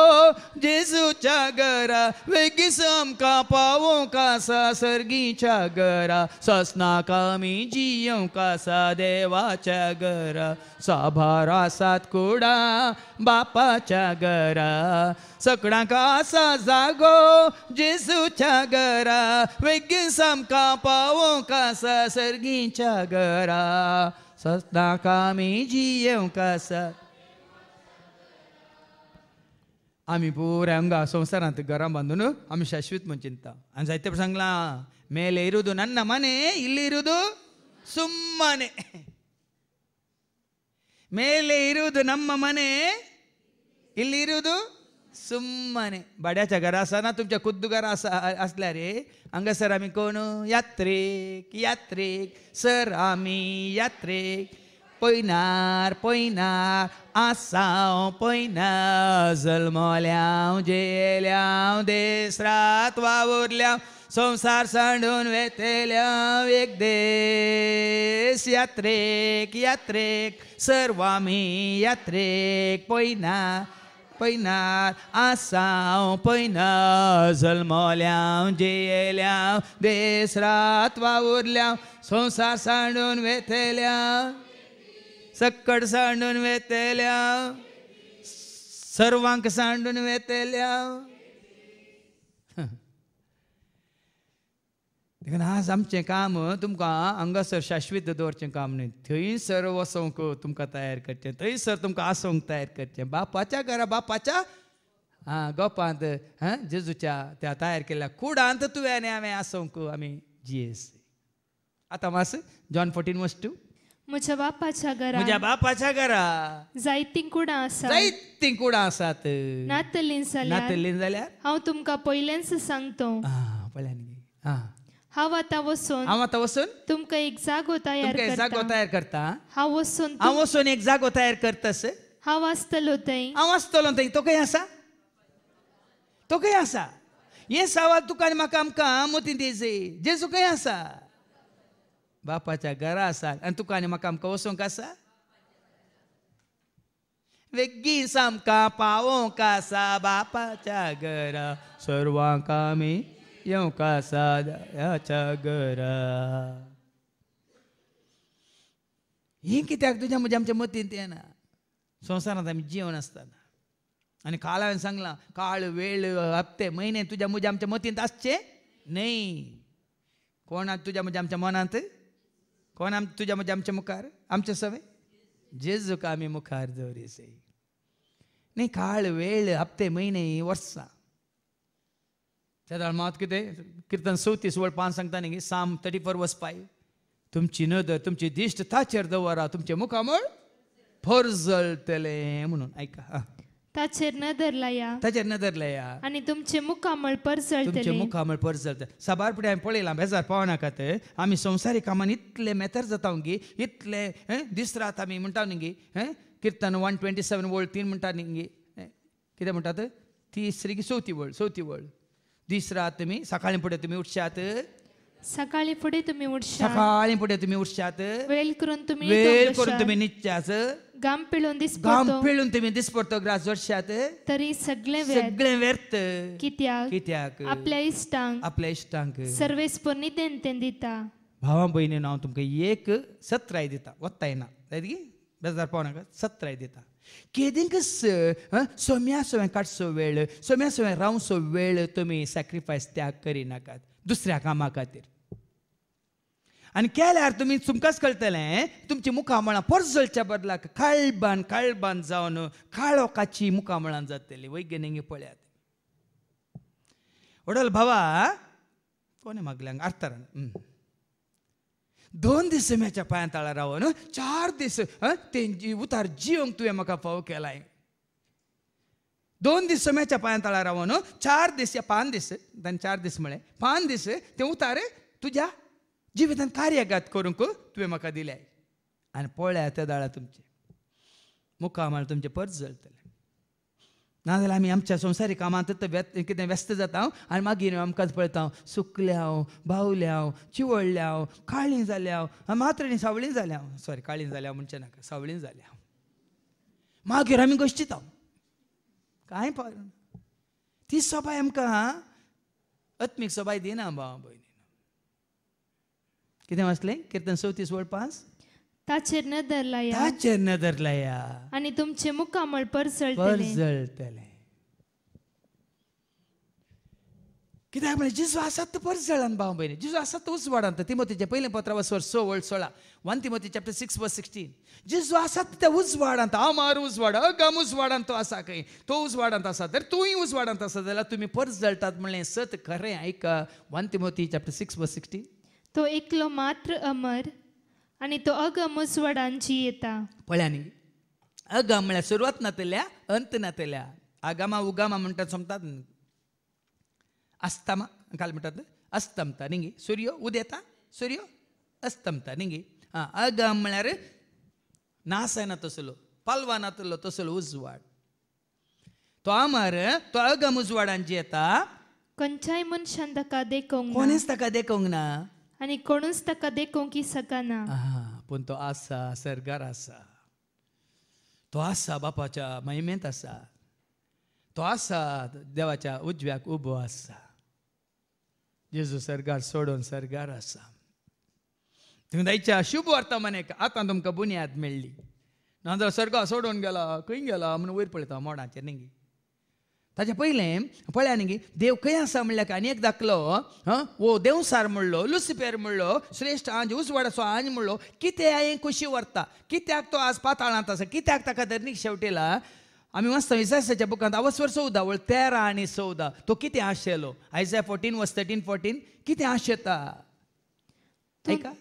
जेजूच्या घरा वेगीस आमकां पावोंक आसा सर्गीच्या घरा ससनाक आमी जियोंक आसा देवाच्या घरा साबार आसात कुडा बापाच्या घरा सगळ्यांक आसा जागो जेजूच्या घरा वेगीस आमकां पावोंक आसा सर्गीच्या घरा ससनाक आमी जियोंक आसा आमी पुऱ्या हंगा संवसारांत घरां बांदून आमी शाश्वत म्हूण चिंता आनी जायते सांगलां मेले इरुदू नन्न मने इल्ली इरुदू सुಮ್ಮನೆ ಮೇಲೆ ಇರುವುದು ನಮ್ಮ ಮನೆ ಇಲ್ಲಿ ಇರುವುದು सुम्माने भाड्याच्या घरा आसा ना तुमच्या खुद्द घरा आसा असल्या रे हांगासर आमी कोण यात्रेक यात्रेक सर आमी यात्रेक पयनार पयनार आसांव पयनार जल्मल्याव जेल्याव देस रात वावुरल्याव संसार सांडून वेतेल्या एक देश यात्रेक यात्रेक सर्व आमी यात्रेक पयनार पयनार आसांव पयनार जल्मल्याव जेल्याव देस रात वावुरल्याव संसार सांडून वेतेल्या सक्कड सांडून वेतेल्या सर्वांक सांडून वेतेल्या. देखून आज आमचें काम तुमकां हांगासर शाश्वीत दवरचें काम न्ही. थंयसर वसोंक तुमकां तयार करचें, थंयसर तुमकां आसोंक तयार करचें. बापाच्या घरा बापाच्या गोपांत जेजूच्या त्या तयार केल्ल्या कुडांत तुवें आनी हांवें आसोंक आमी जियेस. आतां मास जॉन 14:2 म्हज्या बापाच्या घरा म्हज्या बापाच्या घरा जायतीं कुडां आसात जायतीं कुडां आसात. नातलीं जाल्यार हांव तुमकां पयलेंच सांगतो. हांव आतां वचून तुमकां एक जागो तयार करता. हांव वचून एक जागो तयार करतास. हांव आसतलो थंय. तो खंय आसा? तो खंय आसा? हे सवाल तुका आनी म्हाका आमकां मतीन दिजे. जेजू खंय आसा? बापाच्या घरा आसा. आनी तुका आनी म्हाका आमकां वचोंक आसा? वेगीस आमकां पावोंक आसा बापाच्या घरा. सर्वांक आमी येवंक आसा देवाच्या घरा. ही कित्याक तुज्या म्हज्या आमच्या मतीन तें ना. संवसारांत आमी जिवन आसतना आनी काल हांवें सांगलां काळ वेळ हप्ते म्हयने तुज्या म्हज्या आमच्या मतींत आसचे न्हय. कोण तुज्या म्हज्या आमच्या मनांत? कोण तुज्या म्हज्या आमच्या मुखार? आमचे सवय जेजूक आमी मुखार दवरीसे न्ही. काळ वेळ हप्ते म्हयने वर्सां त्या मात कितें किर्तन 34:5 सांगता न्ही. साम 34:5 तुमची नदर तुमची दिश्ट ताचेर दवरा तुमचे मुखामळ फरजळटले म्हणून. ऐका ताचेर नदर लाया आनी तुमचे मुखामळ परजळटले. सबार फुडें हांवें पळयलां बेजार पावनाका ते आमी संवसारीक कामान इतले मेतर जाता गी इतले दीस रात आमी म्हणटा न्ही गी. किर्तन 127:3 म्हणटा न्ही गी. कितें म्हणटात? 3 चवथी वळ दीस रात तुमी सकाळी फुडें तुमी उठशात. सकाळी फुडें तुमी उठशात. वेळ करून तुमी न्हिदच्यात. घाम पिळून तुमी दिसपरतो ग्रास जोडशात. तरी सगळें व्यर्थ. कित्याक आपल्या इश्टांक सर्वेस्पर निदेन तें दिता. भावा भयणीन हांव तुमकां एक सत्राय दिता. वत्ता येना बेजार पावनाका. सत्राय दिता. केदींक सोम्या काडचो वेळ सोम्या रावचो वेळ तुमी सॅक्रिफायस त्याग करिनाकात दुसऱ्या कामा खातीर. आनी केल्यार तुमी तुमकांच कळटलें तुमची मुखामळां परजळच्या बदलाक काळबान जावन काळोखाची मुखामळां जातली. वैज्ञानीक पळयात. वडल भावा कोणे मागल्यांक आर्थरान 2 दीस सोम्याच्या पांया तळार रावन 4 दीस तेंची उतार जिवंक तुवें म्हाका फाव केलाय. 2 दीस सोम्याच्या पांया तळार रावन 4 दीस या 5 दीस 4 दीस म्हळें 5 दीस तें उतार तुज्या जिवितांत कार्यघात करूंक तुवें म्हाका दिल्याय. आनी पळया त्या दाळा तुमचे मुखामळ तुमचे परत जळटले. नाजाल्यार आमी आमच्या संवसारीक कामांत कितें व्यस्त जाता आनी मागीर आमकांच पळयता सुकल्याव भावल्याव चिवळल्याव काळीं जाल्याव मात्र सावळीं जाल्याव काळीं जाल्याव म्हणचे नाका सावळीं जाल्याव मागीर आमी गोश्टीता कांय ती सबाय आमकां आत्मीक सबाय दिना भावा भयणी. कितें वाचलें? किर्तन 34:5 ताचेर नदर लाया आनी तुमचे मुखामळ परजळटले. कित्याक म्हळ्यार जेजू आसात परजळान भाव भयणी. जेजू आसात उजवाडांत. तिमोथीचें पयलें पत्र 6:16 1 Timothy 6:16 जेजू आसात त्या उजवाडांत. आमार उजवाड अगम उजवाडांत तो आसा खंय. तो उजवाडांत आसा तर तूंय उजवाडांत आसा जाल्यार तुमी परजळटात म्हणलें सत खरें. ऐका 1 Timothy 6:16 तो एकलो मात्र अमर आनी तो अगम उजवाडांची येता. पळया न्ही अगम म्हळ्यार सुरवात नातल्या अंत नातल्या. आगामा उगामा म्हणटात समतात अस्तमा काल म्हणटात अस्तमता निंगी सूर्य उदेता सूर्य अस्तमता निंगी अगम म्हळ्यार नासायना तसलो पल्वानातलो तसलो उजवाड तो आमार तो अगम उजवाडांची येता खंयच्याय मनशान ताका देखोंक कोणीच ताका देखोंक ना आनी कोणूच ताका देखोंक सकना पूण तो आसा सर्गार आसा तो आसा बापाच्या महिमेंत आसा तो आसा देवाच्या उजव्याक उबो आसा जेजू सर्गार सोडून सर्गार आसा थंय दायच्या शुभ वर्तमानाक आतां तुमकां बुन्याद मेळ्ळी नाजाल्यार सर्गा सोडून गेला खंय गेला म्हणून वयर पळयता मोडाचेर न्ही ताचे पयलें पळया न्ही देव खंय आसा म्हणल्यार आनी एक दाखलो वो देवसार म्हणलो लुसिफेर म्हणलो श्रेश्ठ आंज उजवाडाचो आंज म्हणलो कितें हांवें कुशी व्हरता कित्याक तो आज पाताळांत आसा कित्याक ताका धरणीक शेवटेला आमी वाचता इसायाच्या बुकांत अवस्वर 14 वळ 13 आनी 14 तो कितें आशेलो आयझाया 14:13-14 कितें आशेता ऐका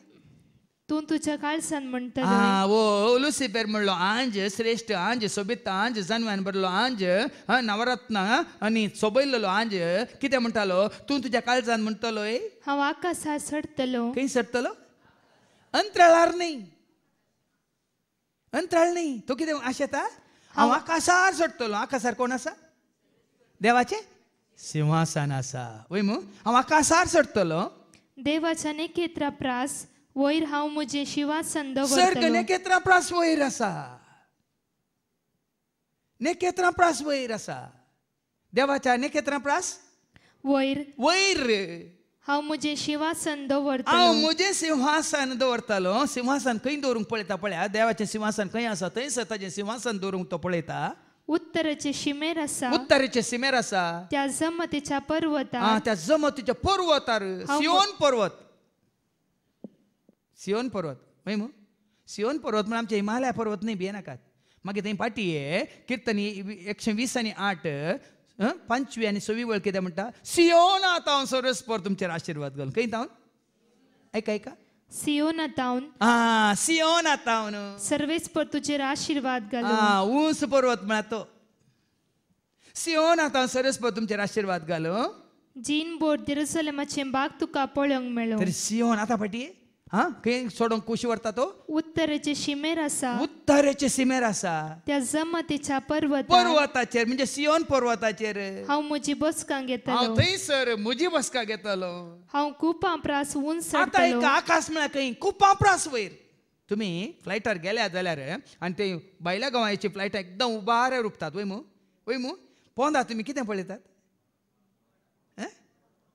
तूं तुज्या काळजान म्हणटा वो लुसिफेर म्हणलो आंज श्रेश्ठ आंज सोबित आंज जानवान बरलो आंज नवरत्न आनी सोबयल्लो आंज कितें म्हणटालो तूं तुज्या काळजान म्हणटलो हांव आकाशार सडटलो खंय सडटलो अंतराळार न्ही अंतराळ न्ही तो कितें आशेता हांव आकाशार सडटलो आकाशार कोण आसा देवाचें सिंहासन आसा वय मू हांव आकाशार सडटलो देवाच्या नेकेत्रा प्रास वयर हांव म्हजें सिंहासन सर्ग दवरतलो नेकेत्रा प्रास वयर आसा नेकेत्रा प्रास वयर आसा देवाच्या नेकेत्रा प्रास वयर वयर हांव म्हजें सिंहासन हांव दवरतलो म्हजें सिंहासन दवरतालो सिंहासन खंय दवरूंक पळयता पळया देवाचें सिंहासन खंय आसा थंयसर ताचें सिंहासन दवरूंक तो पळयता उत्तरेचे शिमेर आसा उत्तरेचे सीमेर आसा त्या जमतेच्या पर्वतार त्या जमतीच्या पर्वतार सियोन पर्वत सियोन पर्वत हय मू सियोन पर्वत म्हण आमचे हिमालय पर्वत न्ही भिये नाकात मागीर थंय पाटये किर्तनी 120 आनी 8 5वी आनी 6वी वळ कितें म्हणटा सियोन आतां हांव सरस्पर तुमचेर आशिर्वाद घालून खंय तावन ऐका ऐका सियोन तावन सियोन आतां सर्वेस्पर तुजेर आशिर्वाद घालून उंच पर्वत म्हळ्यार तो सियोन आतां सरस्पर तुमचेर आशिर्वाद घालून जीन बोर जेरुसलेमाचें बाग तुका पळोवंक मेळो तरी सियोन आतां पाटये खंय सोडूंक कुशी व्हरता तो उत्तरेचे शिमेर आसा उत्तरेचे सीमेर आसा त्या जमतेच्या पर्वताचेर म्हणजे सियोन पर्वताचेर हांव म्हजी बसका घेतलो हांव थंयसर म्हजी बसका घेतलो हांव कुपां प्रास उंच आतां एक सडटलो आकाश म्हळ्यार खंय कुपां प्रास वयर तुमी फ्लायटार गेल्या जाल्यार आनी ते भायल्या गांवांची फ्लायटां एकदम उबारे रुपतात वय मू पोंदा तुमी कितें पळयतात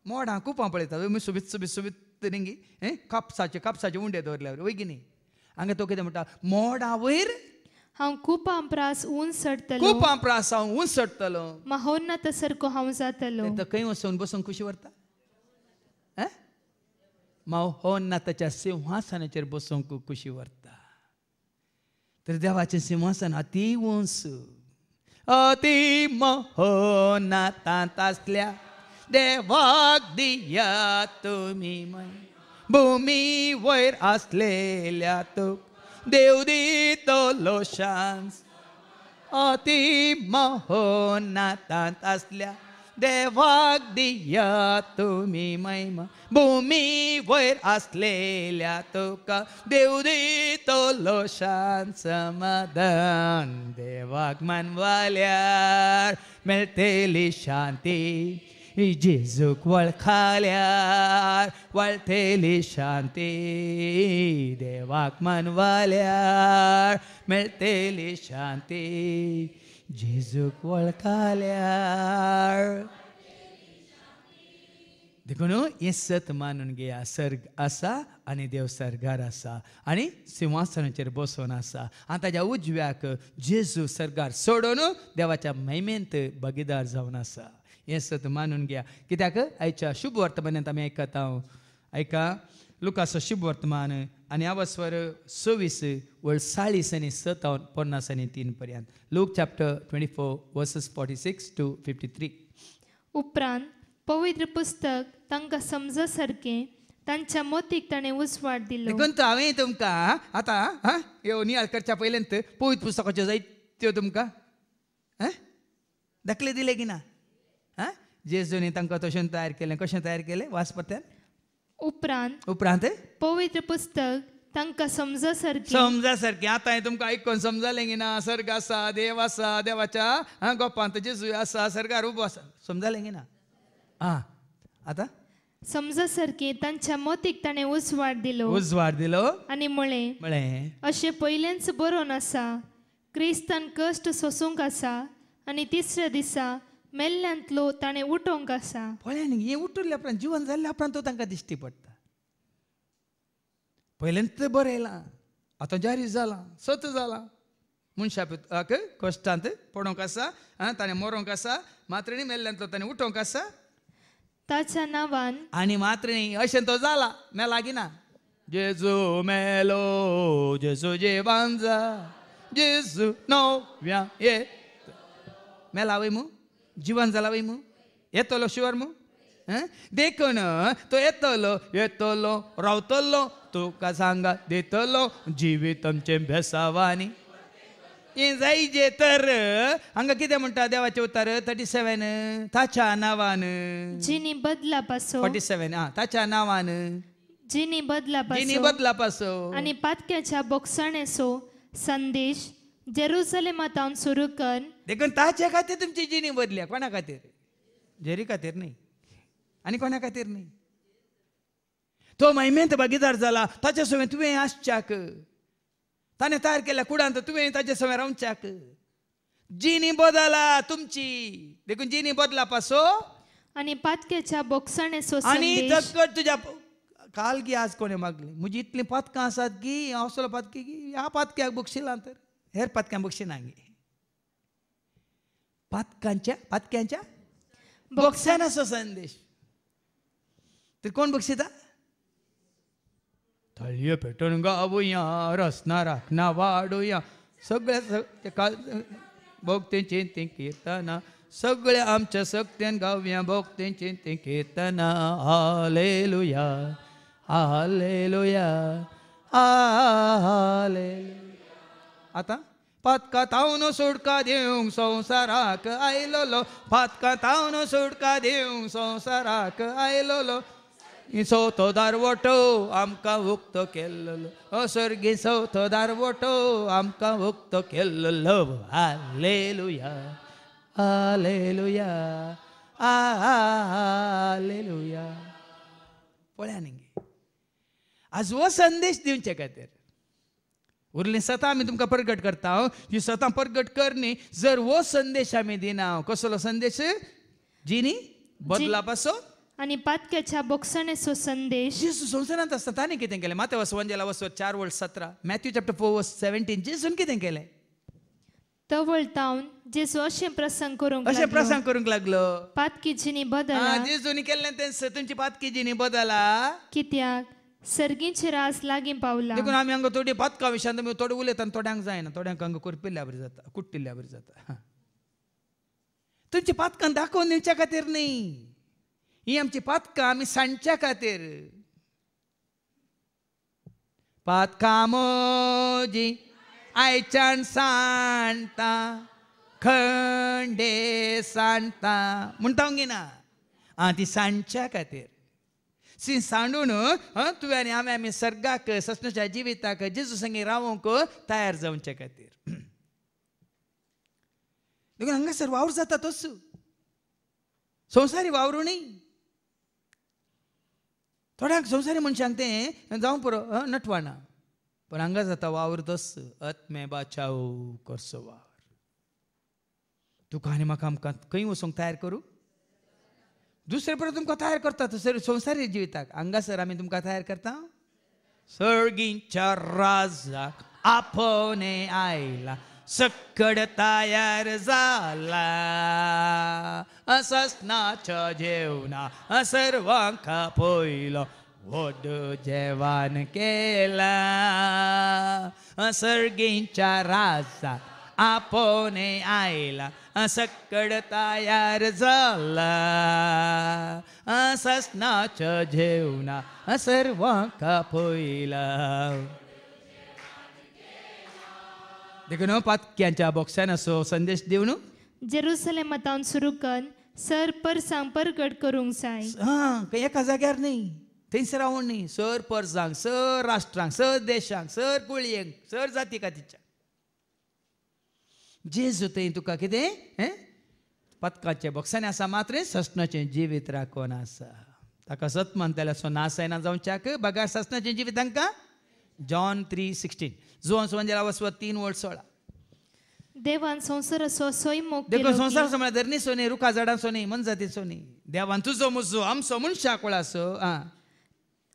मोडां कुपां पळयतात वय सुबीत सुबीत सुबीत रिंगी कापसाचे उंडे दवरल्यावर वय की न्ही हांगा तो कितें म्हणटा मोडा वयर हांव कुपां प्रास उंच सडटलो कुपां प्रास हांव उंच सडटलो महोन्नत सारको हांव जातलो खंय वचून बसून कुशी व्हरता महोन्नताच्या सिंहासनाचेर बसूंक कुशी व्हरता तर देवाचें सिंहासन अति उंच अति महोन्नतांत आसल्या देवाक दिया तुमी भूमी वयर आसलेल्या तुक देव दितलो शांस अति महोन्नतांत आसल्या देवाक दिया तुमी महिमा भूमी वयर आसलेल्या तुका देव दितलो शांत समाधान देवाक मानवाल्यार मेळटली शांती जेजूक वळखाल्यार वळटली शांती देवाक मानवाल्यार मेळटली शांती जेजूक वळखाल्यार देखून हें सत मानून घेया सर्ग आसा आनी देव सर्गार आसा आनी सिंहासनाचेर बसून आसा आनी ताच्या उजव्याक जेजू सर्गार सोडून देवाच्या महिमेंत भागीदार जावन आसा हें सत मानून घेया कित्याक आयच्या शुभ वर्तमानांत आमी आयकता ऐका लुकाचो शुभ वर्तमान आनी अवस्वर 26 वळ 40 आनी 50 आनी 3 पर्यंत लूक चॅप्टर 24 वर्सेस 46 to 53 उपरांत पवित्र पुस्तक तांकां समज सारकें तांच्या मोतीक ताणें उजवाड दिलो देखून हांवें तुमकां आतां नियाळ करच्या पयलेंत पवित्र पुस्तकाच्यो जायत्यो तुमकां दाखले दिले की ना जेजूनी तांकां तशें तयार केलें कशें तयार केलें वाचपत्यान उपरांत पवित्र पुस्तक तांकां समजा सारकी आतां हें तुमकां आयकून समजलें की ना सर्ग आसा देवाच्या गोपांत जेजू आसा सर्गार उबो आसा समजलें की ना आतां समजा सारकी तांच्या मोतीक ताणें उजवाड दिलो आनी म्हळें अशें पयलेंच बरोवन आसा क्रिस्तान कश्ट सोसूंक आसा आनी तिसऱ्या दिसा मेल्ल्यांतलो ताणें उठोवंक आसा. पळय न्ही हें उठुल्ल्या उपरांत जिवन जाल्ल्या उपरांत तो तांकां दिश्टी पडटा. पयलेंच तें बरें येयलां आतां जारी जालां सत जालां मनशा पिताक कश्टांत पडोवंक आसा ताणें मरोंक आसा मात्र न्ही मेल्ल्यांतलो ताणें उठोवंक आसा ताच्या नांवान आनी मात्र न्ही अशें तो जाला मेला की ना जेजू मेलो जेजू जिवान जा जेजू नव्या येत मेला वय मू जिवन जाला वय मू येतलो शुअर मू देखून तो येतलो रावतलो तुका सांगा दितलो जिवीत आमचें भेसावानी हें जायजे तर हांगा कितें म्हणटा देवाचें उतर 37 ताच्या नांवान जिनी बदला पासो 47 ताच्या नांवान जिनी बदला पासो आनी पातक्याच्या बोक्साणेचो संदेश जेरुसलेमांत सुरू कर देखून ताचे खातीर तुमची जिणी बदल्या कोणा खातीर जेरी खातीर न्ही आनी कोणा खातीर न्ही तो महिमेंत भागीदार जाला ताचे सवय तुवें आसच्याक ताणें तयार केल्या कुडांत तुवें ताचे सवय रावच्याक जिणी बदला तुमची देखून जिणी बदला पासो आनी पातकेच्या बोक्साणेचो आनी तकट तुज्या काल की आज कोणें मागली म्हजी इतलीं पातकां आसात की हांव असलो पातकी की ह्या पातक्याक बक्षिलां तर हेर पातक्यांक बक्षिना गे पातक्यांच्या बोक्सानाचो संदेश तर कोण बक्षिता थळयो पेटोवन गावुया रसना राखना वाडुया सगळ्या भोगतेंचें तें कीर्तना सगळ्या आमच्या सक्त्यान गावया भोगतेंचें तें कीर्तना हालेलुया हालेलुया हालेलुया. आतां पातका तावन सुटका दिवंक संवसाराक आयलोलो पातका तावन सुटका दिवंक संवसाराक आयलोलो सवतो दारवटो आमकां उक्तो केल्लो सर्गी सवतो दारवटो आमकां उक्तो केल्लो हालेलुया हालेलुया हालेलुया. पळया न्ही आज हो संदेश दिवचे खातीर उरलीं सतां आमी तुमकां प्रगट करता ही सतां प्रगट कर न्ही जर हो संदेश आमी दिना कसलो संदेश जिणी बदला पासो आनी पातक्याच्या बोक्साणेचो संदेश जेजू संवसारांत आसता ताणें कितें केलें माते वचवंजेला वचो 4:17 मॅथ्यू चॅप्टर 4:17 जेजून कितें केलें तो वळतावन जेजू अशें प्रसंग करूंक लागलो पातकी जिणी बदला जेजूनी केल्लें तें तुमची पातकी जिणी बदला कित्याक सर्गींचे रास लागीं पावला. देखून आमी हांगा थोडी पातकां विशयान आमी थोडे उलयता आनी थोड्यांक जायना थोड्यांक हांगा करपिल्ल्या बरी जाता कुट्टिल्ल्या बरी जाता. तुमची पातकां दाखोवन दिवच्या खातीर न्ही ही आमची पातकां आमी सांडच्या खातीर पातकां मोजी आयच्यान सांडटा खंडे सांडटा म्हणटा ना ती सांडच्या खातीर सी सांडून तुवें आनी आमी सर्गाक ससणाच्या जिविताक जेजू संगे रावूंक तयार जावचे खातीर. देखून हांगासर वावर जाता तोच संवसारी वावरू न्ही थोड्यांक संवसारी मनशांक तें जावं पुरो नटवाना पण हांगा जाता वावर तस आत्मे बाचाव करचो वावर. तुका आनी म्हाका आमकां खंय वचूंक तयार करूं दुसरे परत तुमकां तयार करता संवसारी जिविताक हांगासर आमी तुमकां तयार करता सर्गींच्या राजाक आपोवने आयला सक्कड तयार जाला ससनाच्या जेवणा सर्वांक पयलो व्हड जेवण केला सर्गींच्या राजाक आपोवने आयला सक्कड तयार जाला ससनाच्या जेवणा सर्वांक पयला. देखून पातक्यांच्या बोक्सान असो संदेश दिवन जेरुसलेमांतावन सुरू करून सर परसांग परगट करूंक जाय. एका जाग्यार न्ही, थंयसर रावून न्ही, सर परसांग, सर राष्ट्रांक, सर देशांक, सर कुळयेक, सर जाती कातीच्या. जेजू थंय तुका कितें पदकाचे बॉक्सांनी आसा, मात्र ससनाचें जिवीत राखून आसा. ताका सत म्हणटाले सो नासायना जावच्याक बगार ससनाचें जिवीत तांकां. जॉन 3:16 जुआन सुवांजेला वसवत 3:16. देवान संसार सोय मोग देखो केलो संसार की समळा धरणी सोनी, रुखा झाडां सोनी, मन जाती सोनी. देवान तुजो मुजो आमचो मनशा कुळासो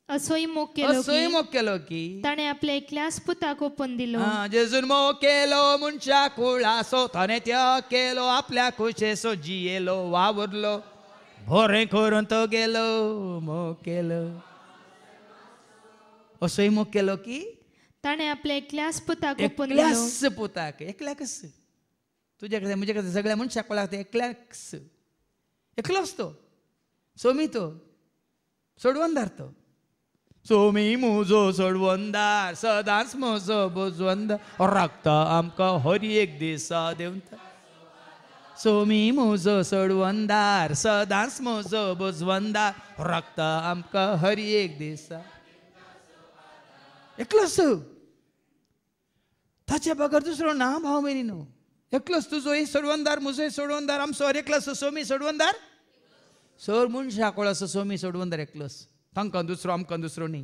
असोय मोग केलो असोय की मोग केलो की ताणे आपल्या एकल्याच पुताक ओपून दिलो. जेजून मोग केलो मनशा कुळासो, ताणे त्या केलो आपल्या कुशेसो, जियेलो वावरलो भोरे करून तो गेलो. मोग केलो असोय मोग केलो की ताणे आपल्या एकल्याच पुताक ओपून दिलो. एकल्याच पुताक, एकल्याकच. तुझ्या कडेन म्हजे कडेन सगळ्या मनशाक कोणाक एकल्याकच, एकलोच तो. सोमी तो सोडवंदार तो. सोमी मुजो सोडवंदार, सदांच म्हजो बोजवंदार, राखता आमकां हर एक दिसा देंवता. सोमी म्हजो सोडवंदार, सदांच म्हजो बोजवंदार, राखता आमकां हर एक दिसा. एकलोच ताचे बगर दुसरो ना भाव भयणीनो. एकलोच तुजोय सोडवंदार, म्हजोय सोडवंदार, आमचो हर एकलोच सोमी सोडवंदार. सर मनशा कोळासो सोमी सोडवंदार एकलोच. तांकां दुसरो, आमकां दुसरो न्ही.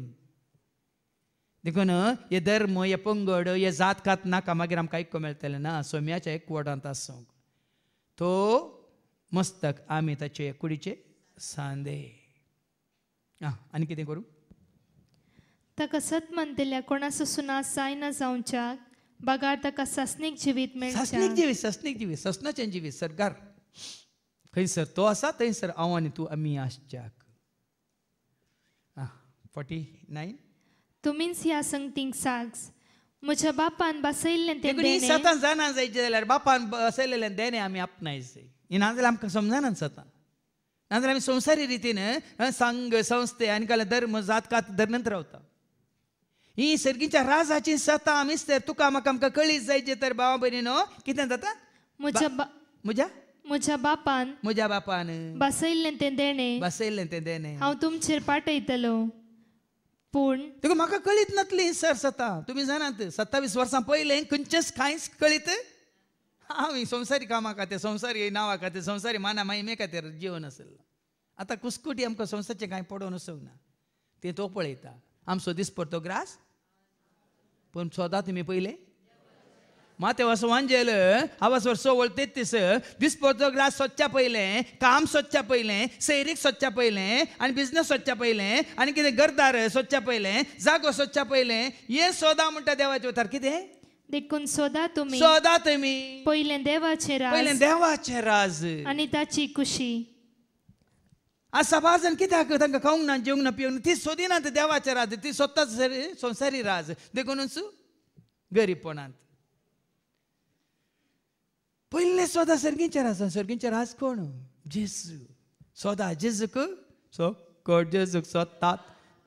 देखून हे धर्म, हे पंगड, हे जात कात नाका, मागीर आमकां आयको मेळटलें ना. सोम्याच्या एकवटांत आसूंक तो मस्तक, आमी ताचे कुडीचे सांदे. आनी कितें करूं? ताका सत म्हणटल्या कोणाचो सुनास जायना जावच्याक बगार ताका ससनीक जिवीत मेळच्या. ससनीक जिवीत, ससनाचें जिवीत सरकार. खंयसर तो आसा थंयसर हांव आनी तूं आमी आसच्याक. 49 तुमीच ह्या संगतींक साक्ष. म्हज्या बापान बसयल्लें तें देणे. सतां जाणा जायचें जाल्यार बापान बसयलेलें देणे आमी आपणायचें. नाजाल्यार आमकां समजना सतां. नाजाल्यार आमी संवसारी रितीन संघ, संस्थे आनी काय धर्म, जात कात धर्नंत रावता. ही सर्गीच्या राजाची सतां आमीच तर तुका म्हाका आमकां कळीत जायचें तर भावा भयणीनो कितें जाता? म्हज्या बापान बसयल्लें तें देणे हांव तुमचेर पाठयतलो. पूण तुका म्हाका कळीत नातली सर सतां. तुमी जाणात 27 वर्सां पयलें खंयचेच कांयच कळीत हांव संवसारी कामां खातीर, संवसारी नांवा खातीर, संवसारी माना मायमे खातीर जिवन आसलो. आतां कुस्कुटी आमकां संवसारचें कांय पडोवन वचूंक ना. तें तो पळयता. आमचो दिसपडतो ग्रास पूण सोदा तुमी पयले मातेव सुवांजेल आवासवर 16:33 दिसपडतो ग्रास सोदच्या पयलें, काम सोदच्या पयलें, सैरीक सोदच्या पयलें, आनी बिझनस सोदच्या पयलें, आनी कितें घरदार सोदच्या पयलें, जागो सोदच्या पयलें, हे सोदा म्हणटा देवाचे उतार. कितें देखून सोदा तुमी पयलें देवाचें राज आनी ताची खुशी. आज सभाजन कित्याक तांकां खावंक ना, जेवंक ना, पिवंक ना, ती सोदिनात देवाचें राज. ती सोदतात संवसारी राज. देखूनच गरीबपणांत पयले सोदा सर्गींचे राज. सर्गींचे राज कोण? जेजू. सोदा जेजूक कोण जेजूक सोदतात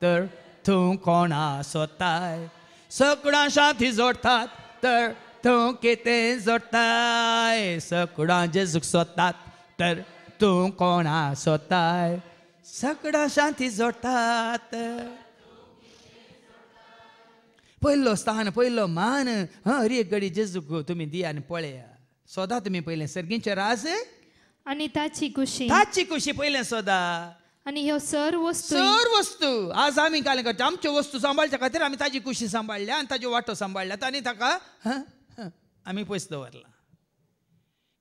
तर तूं कोणा सोदताय? सगळां शांती जोडतात तर तूं कितें जोडताय? सगळां जेजूक सोदतात तर तूं कोणा सोदताय? सगळां शांती जोडतात. पयलो स्थान, पयलो मान हर एक घडी जेजूक तुमी दिया आनी पळया. सोदा तुमी पयलें सर्गींचे राज आनी ताची खुशी. पयलें सोदा. आनी ह्यो सर वस्तू आज आमी कालें करता. आमच्यो वस्तू सांबाळच्या खातीर आमी ताजी खुशी सांबाळल्या आनी ताज्यो वाटो सांबाळल्यात आनी ताका आमी पयस दवरला.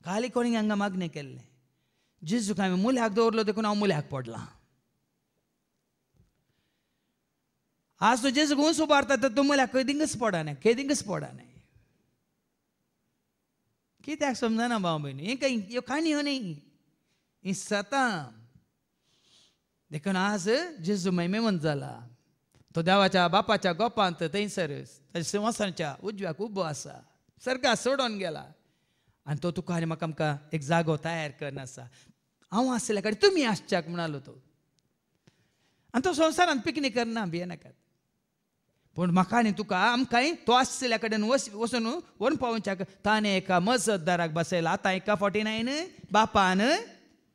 खाली कोणी हांगा मागणें केल्लें. जेजूक हांवें मुल्याक दवरलो देखून हांव मुल्याक पडलां. आज तूं जेजूक उंच उबारता तर तूं मुल्याक केदींगच पडना. कित्याक समजना भाव भयणी? ह्यो काणयो न्ही, ही सतां. देखून आज जेजू महिमेवंत जाला. तो देवाच्या बापाच्या गोपांत थंयसर ताच्या सिंहासनाच्या उजव्याक उबो आसा. सर्गाक सोडून गेला आनी तो तुका आनी म्हाका आमकां एक जागो तयार करन आसा. हांव आसल्या कडेन तुमी आसच्याक म्हणालो तो. आनी तो संवसारांत पिकनीक करना, भियेनाकात. पूण म्हाका आनी तुका आमकांय तो आसलेल्या कडेन वचून व्हरून पावोवच्याक ताणें एका मजतदाराक बसयला. आतां एका 49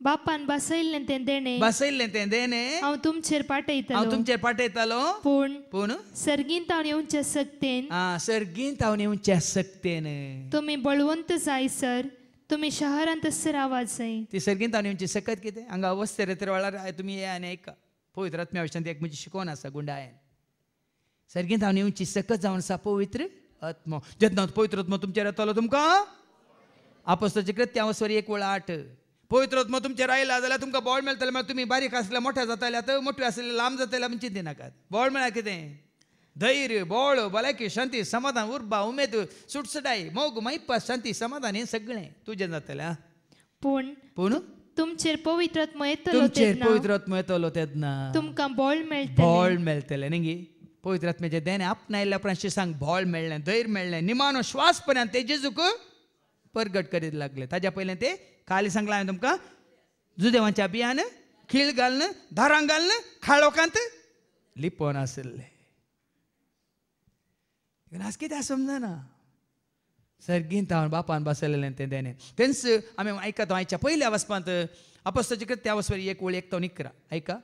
बापान बसयल्लें तें देणे बसयल्लें तें देणे हांव तुमचेर हांव पाठयतलो. तुमचेर पाठयतालो. पूण पूण सर्गींत हांव येवचे सक्तेन सर्गींत हांव येवचे सक्तेन तुम्ही बळवंत जाय सर. तुम्ही शहरांत रावात जाय. ती सर्गींत हांव येवची सकत कितें हांगा अवस्थे रेतर वेळार तुमी ये आनी ऐका. पवित्र आत्म्या विशयान एक म्हणजे शिकोवन आसा गुंडायन. सर्गींत हांव येवची सकत जावन आसा पवित्र आत्मो. जेन्ना पवित्र आत्मो तुमचेर येतलो तुमकां आपोस्तलाचें कृत्यां वचोरी 1:8 पवित्र आत्मो तुमचेर आयला जाल्यार तुमकां बळ मेळटलें. मागीर तुमी बारीक आसले मोठे जाताले आतां मोठे आसले लांब जाताले आमी चिंती नाकात. बळ म्हळ्यार कितें धैर्य बळ भलायकी शांती समाधान उर्बा उमेद सुटसुटाई मोग मैप्पा शांती समाधान हें सगळें तुजें जातलें. पूण तुमचेर पवित्र आत्मो येतलो तुमचेर पवित्र आत्मो येतलो तेन्ना तुमकां बळ मेळटलें. बळ मेळटलें न्ही. पवित्र आत्म्याचे देणे आपणायल्ल्या उपरांत सांग बळ मेळ्ळें धैर्य मेळ्ळें निमाणो श्वास पर्यंत ते जेजूक परगट करीत लागले. ताज्या पयलें ते खाली सांगलां हांवें तुमकां जुदेवांच्या बियान खीळ घालन दारांक घालन खाळोकांत लिपोवन आसले. आज कितें समजना सर्गींत हांव बापान बसयलेलें तें देणे. तेंच आमी आयकता आयच्या पयल्या वचपांत अपोस्तलाचें कृत्यां वचपारी 1:1-11 ऐका.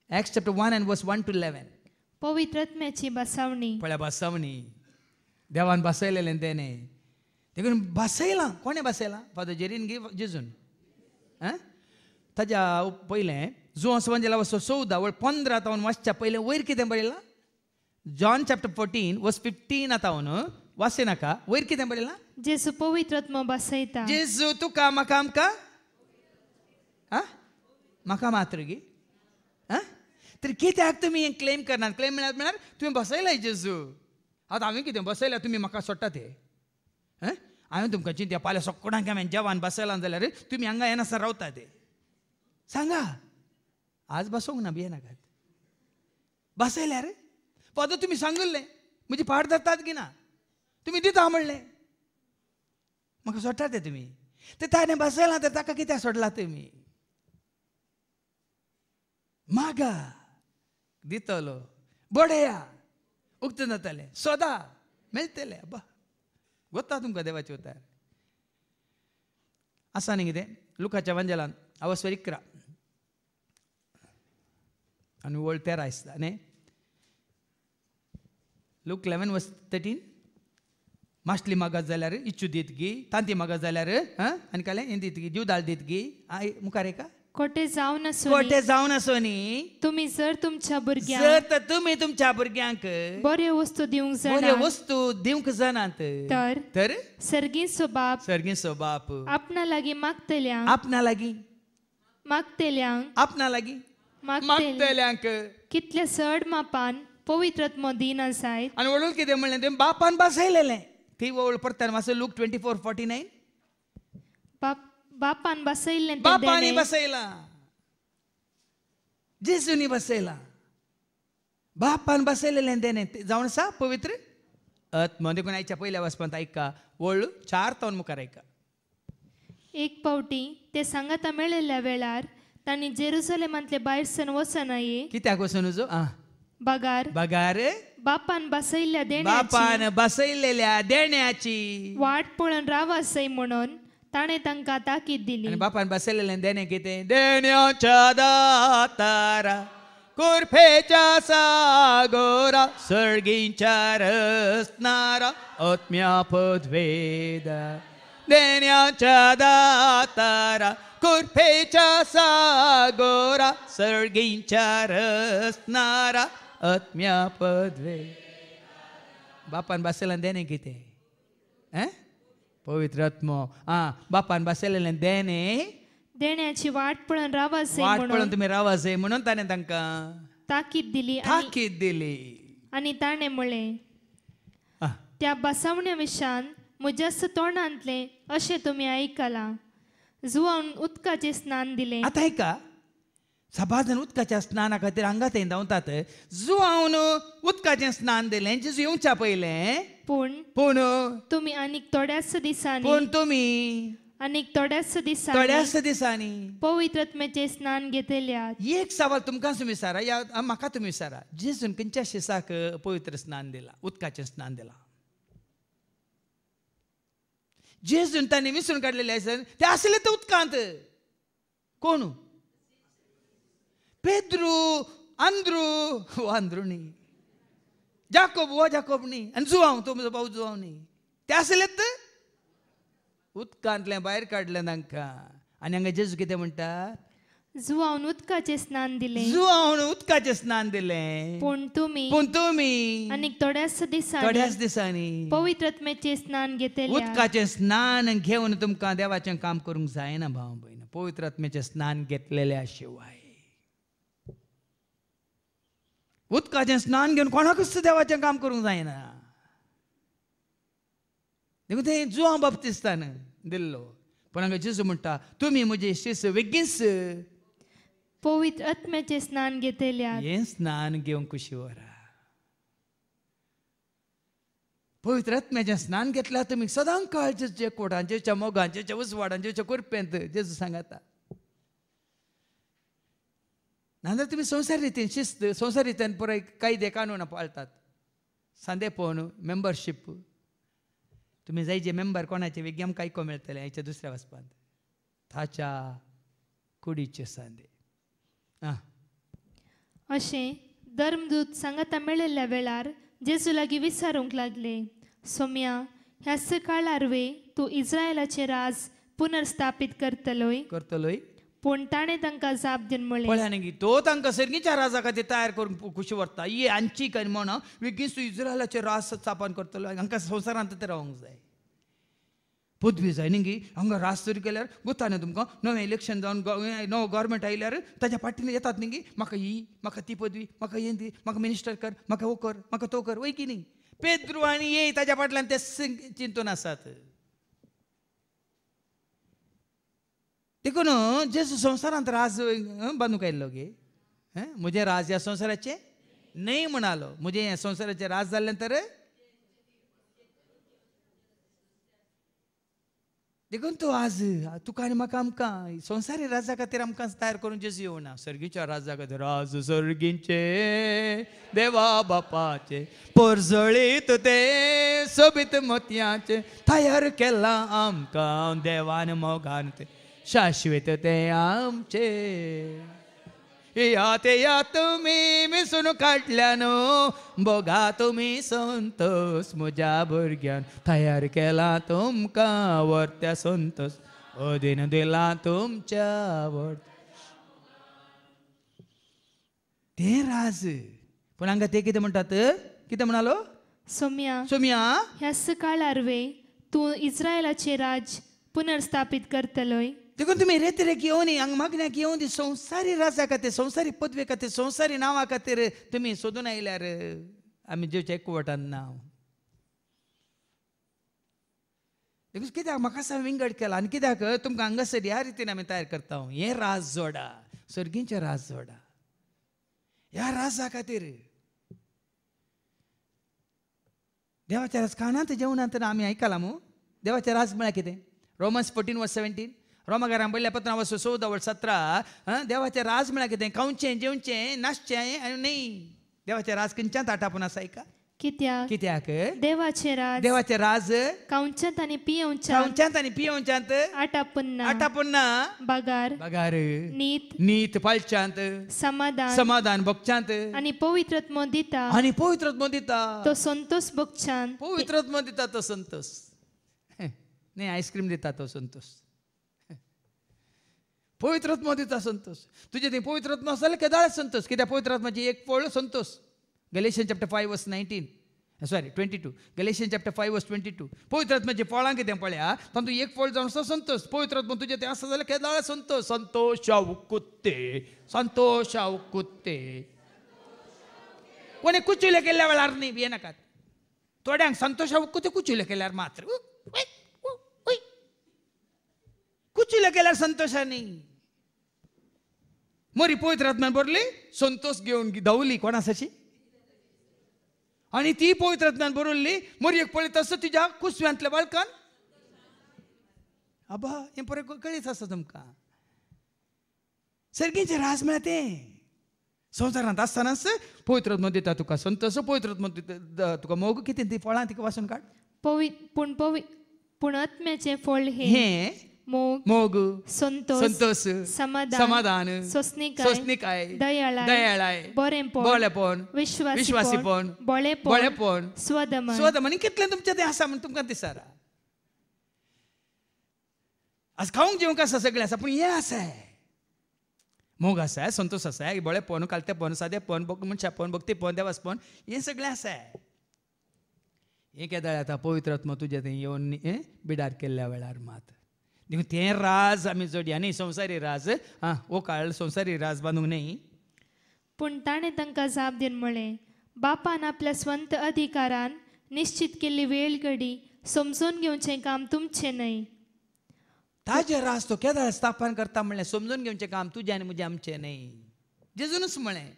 Acts chapter 1 and verse 1 to 11. पवित्र आत्म्याची बसावणी. पळय बसावणी देवान बसयलेलें देणे. देखून बसयलां कोणें बसयलां फादर जेरीन जेजून. ताज्या पयलें जो वचपांचेला वचो 14:15 वाचच्या पयलें वयर कितें बरयलां. जॉन चॅप्टर 14 वर्स 15 तावन वाचय नाका. वयर कितें बरयलां. जेजू पवित्र आत्मो बसयता. जेजू तुका म्हाका आमकां म्हाका मात्र गी तर कित्याक तुमी हें क्लेम करनात. क्लेम म्हळ्यार तुमी बसयलाय जेजू. आतां हांवें कितें बसयल्या तुमी म्हाका सोडटा ते. हांवें तुमकां चिंत्या फाल्यां सकोडांक हांवें जेवान बसयलां जाल्यार तुमी हांगा येनासर रावता ते सांगा. आज बसोंक ना भियेनाकात. बसयल्यार फादर तुमी सांगलें म्हजी पाड धरतात की ना तुमी दिता म्हणलें म्हाका सोडटा ते तुमी. ते ताणें बसयलां तर ताका कित्याक सोडला तुमी. मागा दितलो बडया उक्तें जातालें सोदा मेळटलें. अब्बा गोता तुमकां देवाचे उतार आसा न्ही कितें. लुकाच्या वंजलान अवस्वर 11 आनी वळ 13 आसता न्ही. लूक 11:13 मासली मागत जाल्यार इच्छु दीत गी तांती मागत जाल्यार आनी काले हें दीत गी दिवदाळ दीत गी. मुखार एका खोटे जावन आसो न्ही. तुम्ही जर तुमच्या भुरग्यांक जर तर तुमी तुमच्या भुरग्यांक बऱ्यो वस्तू दिवंक बऱ्यो वस्तू दिवंक जाणात तर सर्गीचो बाप आपणा लागीं मागतल्यांक कितल्या चड मापान पवित्र आत्मो दिना जायत. आनी वडूल कितें म्हणलें तें बापान बसयलेलें. ती वळ परतान वाचो लूक 24:49 बापान बसयल्लें बापानी बसयलां जेजूनी बसयलां. बापान बसयलेलें देणे जावन आसा पवित्र आत्मो. देखून आयच्या पयल्या वचपांत ऐका वळ 4 तावन मुखार ऐका. एक पावटी ते सांगाता मेळिल्ल्या वेळार तांणी जेरुसलेमांतले भायर सन वचनाये. कित्याक वचून उजो बगार बापान बसयलेल्या देण्याची वाट पळोवन रावासय म्हणून ताणें तांकां ताकीद दिली. बापान बसयलेलें देणे कितें. देण्याच्या दातारा कुर्फेच्या सागोरा सर्गींच्या रसनारा आत्म्या पदवेदा. देण्याच्या दातारा कुर्फेच्या सागोरा सर्गींच्या रसनारा आत्म्या पदवे. बापान बसयलेलें देणे कितें पवित्र आत्मो. बापान बसयलेलें देण्याची वाट पळोवन रावासय तुमी रावासय म्हणून ताणें तांकां ताकीद दिली. आनी ताणें म्हळें त्या बसवण्या विशान म्हज्या तोंडांतलें अशें तुमी आयकलां. जुवान उदकाचें स्नान दिलें. आतां ऐका सबाजन उदकाच्या स्नाना खातीर हांगात धांवतात. जुवान उदकाचें स्नान दिलें जेजू येवच्या पयलें. पूण तुमी आनीक थोड्याच दिसांनी आणि थोड्याच दिसांनी पवित्र आत्म्याचे स्नान घेतल्यात. एक सवाल तुमकां विचारा या म्हाका तुम्ही विचारा, जेजून खंयच्या शिसाक पवित्र स्नान दिला, उदकाचें स्नान दिला. जेजून तांणी विसरून काडलेले आसन ते आसले ते उदकांत. कोण? पेद्रू, आंद्रू वो आंद्रू न्ही, जाकोब वो जाकोब न्ही, आनी जुवांव तुमचो भाऊ जुवांव न्ही, ते आसलेत उदकांतले भायर काडले तांकां. आनी हांगा जेजू कितें म्हणटा? जुवावन उदकाचे स्नान दिले, जुवावन उदकाचें स्नान दिलें. पूण तुम्ही आणि थोड्याच दिसांनी पवित्र आत्म्याचे स्नान घेतल्यात. उदकाचें स्नान घेवन तुमकां देवाचें काम करूंक जायना भाव भयण. पवित्र आत्म्याचें स्नान घेतलेल्या शिवाय उदकाचें स्नान घेवन कोणाकूच देवाचें काम करूंक जायना. देखून ते जुवां बाप्तिस्तान दिल्लो. पण हांगा जेजू म्हणटा तुमी म्हजे शिष्य बेगीनच पवित्र आत्म्याचे स्नान घेतल्यात. हें स्नान घेवंक कशी वरा. पवित्र आत्म्याचें स्नान घेतल्यार तुमी सदां काळजेच्या कोटांचेच्या मोगांचेच्या उसवाडांचेच्या कुरपेंत जेजू सांगता. नाजाल्यार तुमी संवसार रितीन शिस्त, संवसार रितीन पुराय कायदे कानून पाळटात. सांदेपण, मेंबरशीप, तुम्ही जायचे मेंबर कोणाचे वेगळे आमकां आयको मेळटले हाच्या दुसऱ्या वचपांत. ताच्या कुडीचे सांदे अशें धर्मदूत सांगता मेळिल्ल्या वेळार जेजू लागीं विचारूंक लागले, सोम्या, ह्या सकाळार वे तूं इस्रायलाचे राज पुनर्स्थापीत करतलोय. पूण ताणें तांकां जाप दिवन म्हळें, पळया न्ही तो तांकां सर्गीच्या राजा खातीर तयार करून खुशी व्हरता. ही आमची काय म्हणा बेगीन तूं इस्रायलाचे राज स्थापन करतलो. हांकां संवसारांत ते रावंक जाय, पदवी जाय न्ही. हांगा राज सुरू केल्यार गुता न्ही तुमकां. नवें इलेक्शन जावन नवो गव्हर्मेंट आयल्यार ताच्या फाटीन येतात न्ही, म्हाका ही, म्हाका ती पदवी, म्हाका हें दी, म्हाका मिनिस्टर कर, म्हाका हो कर, म्हाका तो कर, वय की न्ही. पेद्रू आनी ये ताच्या फाटल्यान ते चिंतून आसात. देखून जेजू संवसारांत राज बांदूंक आयल्लो गे. म्हजें राज ह्या संवसाराचें न्ही म्हणालो. म्हजें ह्या संवसाराचें राज जाल्लें तर देखून तूं आज तुका आनी म्हाका आमकां संवसारी राजा खातीर आमकां तयार करून जेजू येवना. सर्गीच्या राजा खातीर राज सर्गींचे देवा बापाचे परजळीत ते सोबीत मोतयाचे तयार केला आमकां देवान मोगान ते शाश्वत ते आमचे. या तुमी मिसून काडल्यानो बोगा तुमी संतोष म्हज्या भुरग्यान तयार केला तुमकां वर्त्या संतोष अधीन दिला तुमच्या वर्त. ते राज. पण हांगा ते कितें म्हणटात? कितें म्हणालो? सोम्या, ह्या सकाळार वे तूं इस्रायलाचे राज पुनर्स्थापीत करतलोय. देखून तुम्ही रेतरेक येवन हांगा मागण्याक येवन ती संवसारी राजा खातीर, संवसारी पदवे खातीर, संवसारी नांवा खातीर तुमी सोदून आयल्यार आमी जेवचे एकवटान नांव. देखून कित्याक म्हाका सा विंगड केला आनी कित्याक तुमकां हांगासर ह्या रितीन आमी तयार करता. हें राज जोडा, सर्गींचें राज जोडा. ह्या राजा खातीर देवाच्या राजकारणांत जेवणांत आमी आयकलां मू. देवाचें राज म्हळ्यार कितें? रोमन्स 14:17, रोमाकारांक पयल्या पत्रां 14:17. देवाचें राज म्हळ्यार कितें? खावचें, जेवचें, नाचचें आनी न्ही. देवाचें राज खंयच्यात आटापून आसा का? कित्याक देवाचें राज खावच्यांत आनी पियोवच्यांत आटापून ना. बागार नीत पाळच्यांत समाधान भोगच्यांत आनी पवित्र आत्मो दिता. तो संतोष भोगच्यांत. पवित्र आत्मो दिता तो संतोष न्ही. आयस्क्रीम दिता तो संतोष. पवित्र आत्मो दिता संतोष. तुजे थंय पवित्र आत्मो आसल्यार केदाळ संतोष. कित्याक पवित्र आत्म्याची एक फळ संतोष. गलेशियन चॅप्टर 5:19 22. गलेशियन चॅप्टर 5:22. पवित्र आत्म्याची फळां कितें पळया. तातूंत एक फळ जावन आसा संतोष. पवित्र आत्मो तुजे थंय आसा जाल्यार केदाळ संतोष. संतोषाव कुत्ते. कोणी कुचिले केल्ल्या वेळार न्ही भिये नाकात. थोड्यांक संतोषाव कुत्ते कुचिले केल्यार मात्र कुचिले केल्यार संतोषांनी. मोरी पवित्र आत्म्यान भरली, संतोष घेवन धांवली कोणासाची. आनी ती पवित्र आत्म्यान भरल्ली मोरयेक पळयत आसता तिच्या कुसव्यांतल्या बाळकान आबा हें पळय कळीत आसा तुमकां सर्गीचें राज म्हळ्यार तें संवसारांत आसतनाच पवित्र आत्मो दिता तुका संतोश पवित्र आत्मो दिता तुका मोग कितें ती फळां तिका वाचून काड पूण आत्म्याचें फळ हें मोग संतोष समाधान सोंसणीकाय दयाळाय बरेंपण विश्वासीपण भोळेपण स्वदमन कितलें तुमचें तें आसा म्हण तुमकां दिसता आज खावंक जेवंक आसा सगळें आसा पूण हें आसा मोग आसा संतोष आसा बळेपण कालतेपण सादेपण मनशापण भक्तीपण देवासपण हें सगळें आसा हें केदाळ आतां पवित्र आत्मा तुजें थंय येवन बिडार केल्ल्या वेळार मात देखून तें राज आमी जोडया न्ही संवसारी राज हो काळ संवसारी राज बांदूंक न्ही पूण ताणें तांकां जाप दिवन म्हळें बापान आपल्या स्वंत अधिकारान निश्चित केल्ली वेळ घडी समजून घेवचें काम तुमचें न्हय ताजे राज तो केदाळ स्थापन करता म्हणलें समजून घेवचें काम तुजें आनी म्हजें आमचें न्हय जेजूनच म्हळें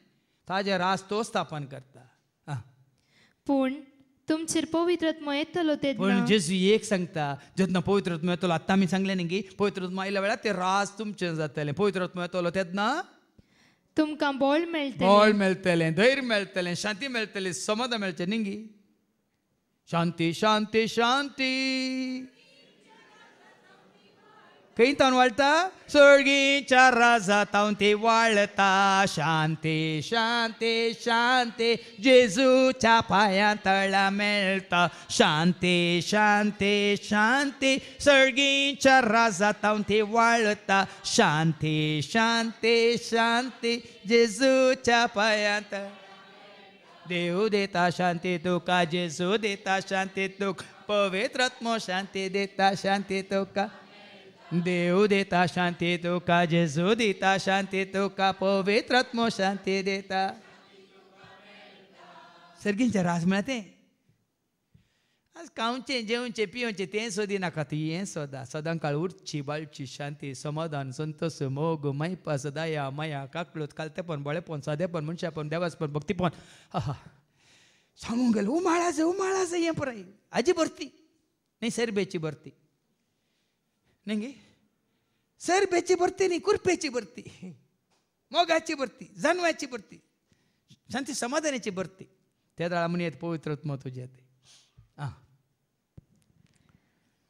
ताजे राज तो स्थापन करता पूण तुमचेर पवित्र आत्मो येतलो तेन्ना पण जेजू एक सांगता जेन्ना पवित्र आत्मो येतलो आतां आमी सांगलें न्ही की पवित्र आत्मो आयल्या वेळार तें राज तुमचें जातलें पवित्र आत्मो येतलो तेन्ना तुमकां बळ मेळटलें धैर्य मेळटलें शांती मेळटली समाधान मेळचें न्ही शांती शांती शांती खंय तावन वाळटा सर्गीच्या राजांत हांव ती वाळटा शांती शांती शांती जेजूच्या पांया तळा मेळटा शांती शांती शांती सर्गीच्या राजांत हांव ती वाळटा शांती शांती शांती जेजूच्या पांया देव देता शांती तुका जेजू देता शांती तुका पवित्र आत्मो शांती देता शांती तुका देव देता शांती तुका जेजू दिता शांती तुका पवित्र आत्मो शांती देता सर्गींचें राज म्हळ्यार तें आज खावचें जेवचें पिवचें तें सोदी नाका ती हें सदां काळ उरची बाळची शांती समाधान संतोष मोग मैपास दया माया काकळूत कालतेपण बळेपण सादेपण मनशापण देवासपण भक्तीपण सांगूंक गेलो उमाळाचं हें पळय हाजी भरती न्ही सेरबेची भरती न्ही सेरबेची भरती न्ही कुरपेची भरती मोगाची भरती जानवाची भरती शांती समाधानाची भरती त्या दाळा म्हण येत पवित्र आत्मा तुजें तें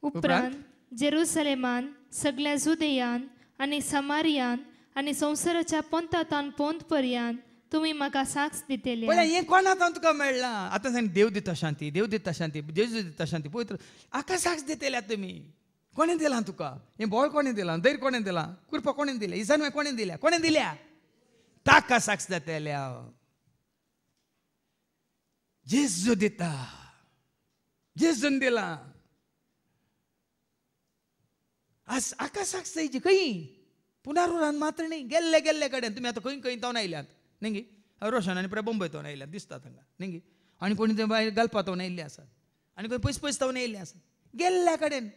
उपरांत जेरुसलेमान सगळ्या जुदेयान आनी समारियान आनी संवसाराच्या पंथातान पोंत पर्यंत तुमी म्हाका साक्ष दितेले पळय हें कोणाक तुका मेळ्ळां आतां सांग देव दिता शांती जेजू दिता शांती पवित्र हाका साक्ष दितेल्या तुमी कोणें दिलां तुका हें बळ कोणें दिलां धैर्य कोणें दिलां कृपा कोणें दिल्या इजानवाय कोणें दिल्या ताका साक्ष दितेल्या जेजू दिता जेजून दिलां आज हाका साक्ष जायची खंय पुनरुरान मात्र न्ही गेल्ले कडेन तुमी आतां खंय तावन आयल्यात न्ही रोशन आनी मुंबय तावन आयल्यात दिसता तांकां न्ही आनी कोणी भायर घालपा तावन आयिल्ले आसात आनी खंय पयस तावन आयिल्ले आसात गेल्ल्या कडेन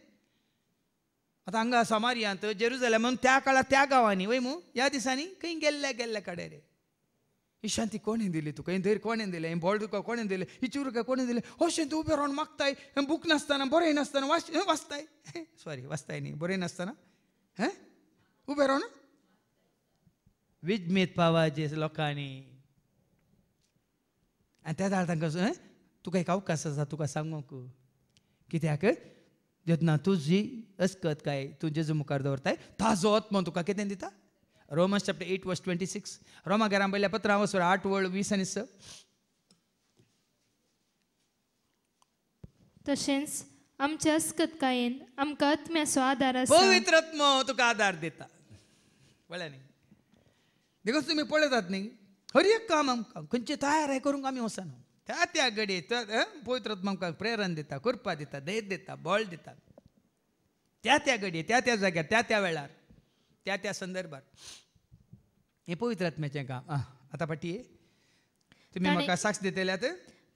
आतां हांगा समारियांत जेरुसलेमान त्या काळार त्या गांवांनी वय मू ह्या दिसांनी खंय गेल्ल्या कडेन रे ही शांती कोणें दिली तुका हें धैर्य कोणें दिलें हें बळ तुका कोणें दिलें ही चुरकाय कोणें दिलें अशें तूं उबें रावन मागताय हें बूक नासतना बरें नासतना वाचताय सॉरी वाचताय न्ही बरें नासतना हें उबें रावन विजमेत पावाचे लोकांनी आनी त्या दाळ तांकां तुका एक अवकाश आसा तुका सांगूंक कित्याक जेन्ना तुजी अस्कत काय तूं जेजू मुखार दवरताय ताजो आत्मो तुका कितें दिता रोमन्स चॅप्टर 8 वर्स 26 रोमा घरां पयल्या पत्रां वचून 8 वळ 20 आनी 6 तशेंच आमच्या अस्कतकायेन आमकां आत्म्याचो आदार आसा पवित्र आत्मो तुका आदार दिता कळ्ळें न्ही देखून तुमी पळयतात न्ही हर एक काम आमकां खंयची तयारी करूंक आमी वचना त्या घडयेत पवित्र आत्मा आमकां प्रेरण दिता कृपा दिता धैर्य दिता बळ दिता त्या घडये त्या जाग्यार त्या वेळार त्या संदर्भात हे पवित्र आत्म्याचें काम आतां पाटी तुमी म्हाका साक्ष दितेल्यात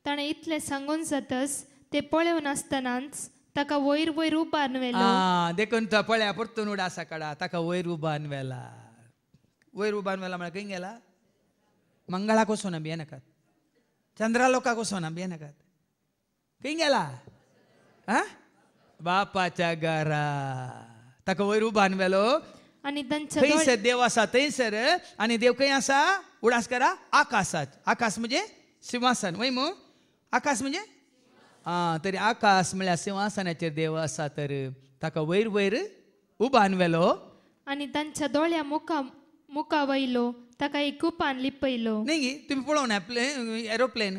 ताणें इतलें सांगून जातच ते पळोवन आसतनाच ताका वयर उबारून व्हेलो देखून तो पळया परतून उडा सकाळा ताका वयर उबारून व्हेला म्हळ्यार खंय गेला मंगळाक वचून भिये नाकात चंद्रालोकाक वचून भिये नाकात खंय गेला बापाच्या घरा ताका वयर उबो आनवेलो आणि त्यांच्या थंयसर देव आसा थंयसर आनी देव खंय आसा उडास करा आकाशात आकाश म्हणजे सिंहासन वय मू आकाश म्हणजे तरी आकाश म्हळ्यार सिंहासनाचेर देव आसा तर ताका वयर वयर उबो आनवेलो आणि त्यांच्या दोळ्या मुका वयलो ताका एक कुपान लिपयलो न्ही तुम्ही पळोवना एरोप्लेन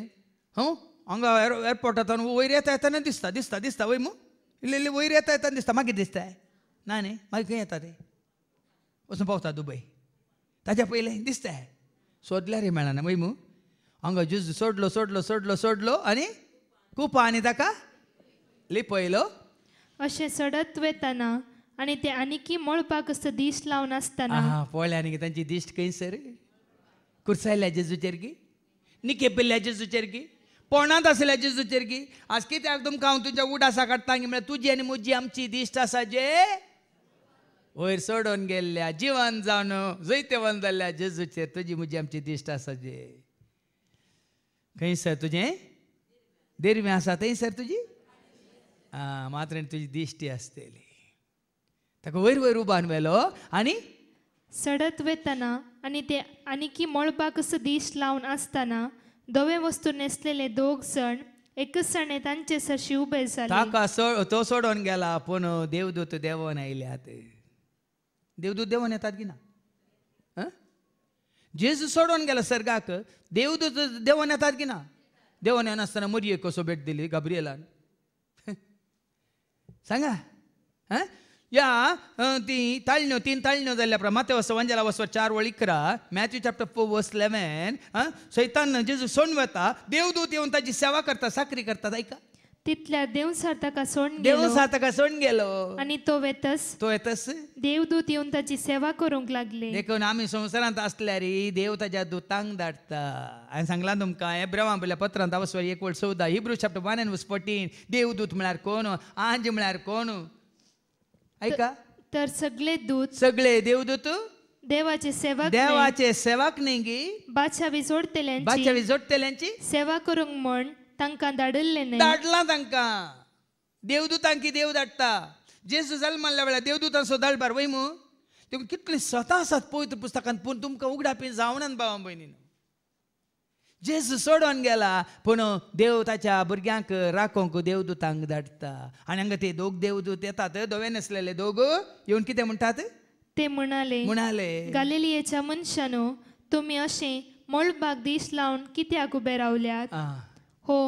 हो हांगा एअरपोर्टांत वयर येता येताना दिसता दिसता दिसता वय मू इल्ले इल्ले वयर येता येताना दिसता मागीर दिसता ना न्ही मागीर खंय येता ते वचून पावता दुबय ताच्या पयलें दिसता सोदल्यार मेळना वय मू हांगा जुज सोडलो सोडलो सोडलो सोडलो आनी कुपा आनी ताका लिपयलो अशें सडत वेताना आणि ते आनीकी मळपाक असो दिश लावन आसतना पळय आनी तांची दिश्ट खंयसर कुर्सायल्या जेजूचेर गी निकेपिल्ल्या जेजूचेर गी पोणांत आसल्या जेजूचेर गी आज कित्याक तुमकां हांव तुज्या उडासा काडटा म्हळ्यार तुजी आनी म्हजी आमची दिश्ट आसा जे वयर सोडून गेल्ल्या जिवन जावन जैतवन जाल्ल्या जेजूचेर तुजी म्हजी आमची दिश्ट आसा जे खंयसर तुजें देरवें आसा थंयसर तुजी मात्र तुजी दिश्टी आसतली ताका वयर वयर उबो आनवेलो आनी सडत वेताना आणि ते आनीकी मळपाक असो दिश लावन आसतना धवे वस्तू नेसलेले दोग जण एकच सणे तांचे सरशी उबे जाले ताका तो सोडून गेला पूण देवदूत देवोन आयल्यात देवदूत देवोन येतात की ना जेजू सोडून गेला सर्गाक देवदूत देवोन येतात की ना देवोन येनासतना मरयेक कसो भेट दिली गाब्रिएलान सांगा या ती ताळण्यो 3 ताळण्यो जाल्ल्या प्रमाण मातेवस वंजला वसवर 4:11 मॅथ्यू चॅप्टर 4:11 सैतान जेजू सोडून वता देवदूत येवन ताची सेवा करता साकरी करतात ऐका तितल्या देवसार ताका सोडून देवसार ताका सोडून गेलो आणि तो येतस देवदूत येवन ताची सेवा करूंक लागले देखून आमी संवसारांत आसल्यार देव ताच्या दुतांक धाडटा हांवें सांगलां तुमकां हेब्रेवां बरयल्ल्या पत्रांत वसवर 1:14 हिब्रू चॅप्टर 1:14 देवदूत म्हळ्यार कोण आंज म्हळ्यार कोण ऐका तर सगळे देवदूत देवाचे सेवक न्ही गी बादशावी जोडतेल्यांची सेवा करूंक म्हण तांकां धाडले न्ही धाडला तांकां देवदूतांकी देव धाडटा जेजू जल्माल्या वेळार देवदूतांचो धाडपार वय मू देखून कितले स्वता आसात पवित्र पुस्तकांत पूण तुमकां उगडापी जावनात भावां भयणीन जेजू सोडून गेला पूण देव ताच्या भुरग्यांक राखोंक देवदूतांक धाडटा आनी हांगा ते दोग देवदूत येतात धवे नासलेले दोग येवन कितें म्हणटात ते म्हणाले गलिलियेच्या मनशानो तुमी अशें मळबाक दिश लावन कित्याक उबे रावल्यात हो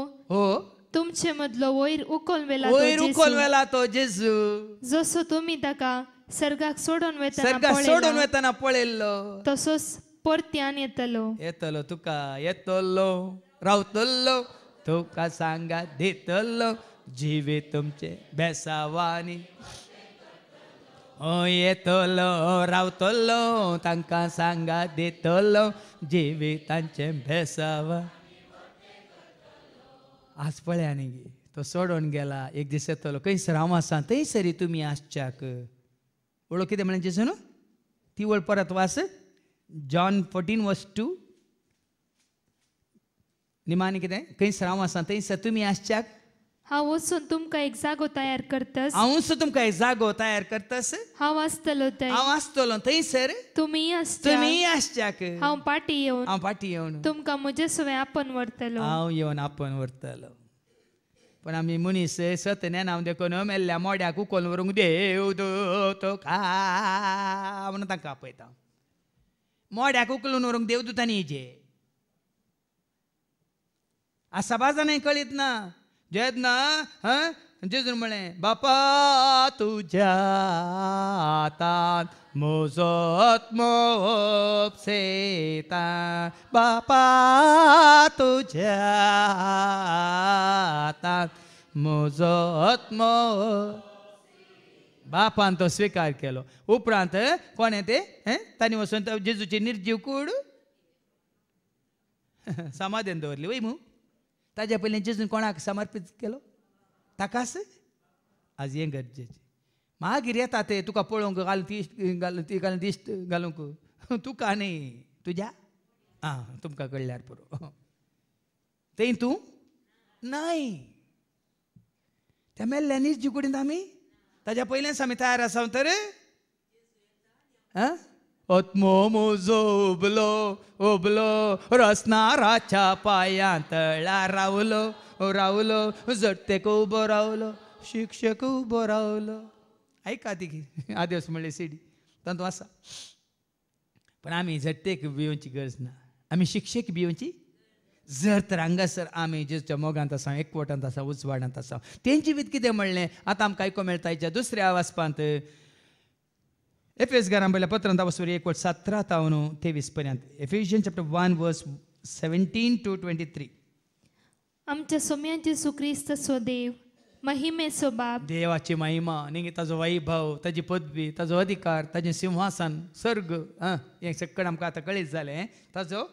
तुमचे मदलो वयर उखोल वेला तो जेजू जसो तुमी ताका सर्गाक सोडून वेतना पळयल्लो तसोच परत्यान येतलो तुका येतलो रावतलो तुका सांगा दितलो जिवीत तुमचे बेसावानी येतलो रावतलो तांकां सांगा दितलो जिवितांचे बेसावा आज पळया न्ही तो सोडून गेला एक दीस येतलो खंयसर हांव आसा थंयसरी तुमी आसच्याक वळो कितें म्हळें जेजू न्हू ती वळ परत वास जॉन 14:2 निमाणी कितें खंयसर हांव आसा थंयसर तुमी आसच्याक हांव वचून तुमकां एक जागो तयार करतस हांव आसतलो थंयसर तुमी आसच्याक हांव पाटी येवन तुमकां म्हजे सवे आपन व्हरतलो हांव येवन आपन व्हरतलो पण आमी मनीस सतने नांव देखून मेल्ल्या मोड्याक उखोल व्हरूंक देव तुका म्हणून तांकां आपयता मोड्याक उखलून व्हरूंक देवदूतांनी येजे आज सभाजांनी कळीत ना जेन्ना जेजून म्हळें बापा तुज्या हातांत म्हजो आत्मो उपसेता बापा तुज्या हातांत म्हजो आत्मो बापान तो स्विकार केलो उपरांत कोणें ते तांणी वचून जेजूची निर्जीव कूड समाधीन दवरली वय मू ताज्या पयलीं जेजून कोणाक समर्पीत केलो ताकाच आज हें गरजेचें मागीर येता ते तुका पळोवंक घालून दिश्ट घालूंक तुका न्ही तुज्या तुमकां कळल्यार पुरो थंय तूं नाय त्या मेल्ल्या निर्जीव कुडींत आमी ताच्या पयलेच आमी तयार आसा तर आत्मो म्हजो ओबलो रसनाराच्या पांयां तळ्यार रावलो जट्टेक उबो रावलो शिक्षक उबो रावलो. ऐका ती आदेस म्हणले सीडी तातूंत आसा. पण आमी जट्टेक भिवची गरज ना, आमी शिक्षक भिवची. जर तर हांगासर आमी जेच्या मोगांत आसा, एकवटांत आसा, उजवाडांत आसा. तेंचे वीत कितें म्हणलें आतां आमकां आयको मेळटा हेच्या दुसऱ्या वाचपांत. एफेसकारांक पयल्या पत्रांत वाचून 1:17-23 पर्यंत. एफिशियन्स चॅप्टर 1 वर्स 17 to 23. आमच्या सोम्यांचे सुक्रिस्त देव, महिमेचो बाप, देवाची महिमा न्ही, ताजो वैभव, ताजी पदवी, ताजो अधिकार, ताजें सिंहासन, सर्ग हें सकट आमकां आतां कळीत जालें. ताजो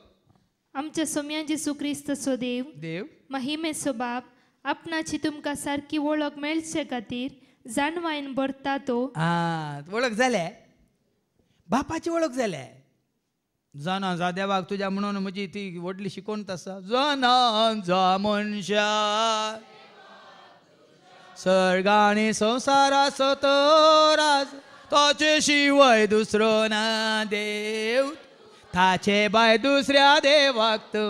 आमच्या सोम्यांचे सुक्रिस्त देव, महिमेचो बाप, आपणाची तुमकां सारकी वळख मेळचे खातीर जाणवायन भरता तो. वळख जाल्या, बापाची वळख जाल्या. जाणा जा देवाक तुज्या म्हणून म्हजी ती व्हडली शिकोवण आसा. जाणा जा मनशा सर्ग आनी संवसाराचो तो राज, ताचे शिवाय दुसरो ना देव, ताचे भायर दुसऱ्या देवाक तो.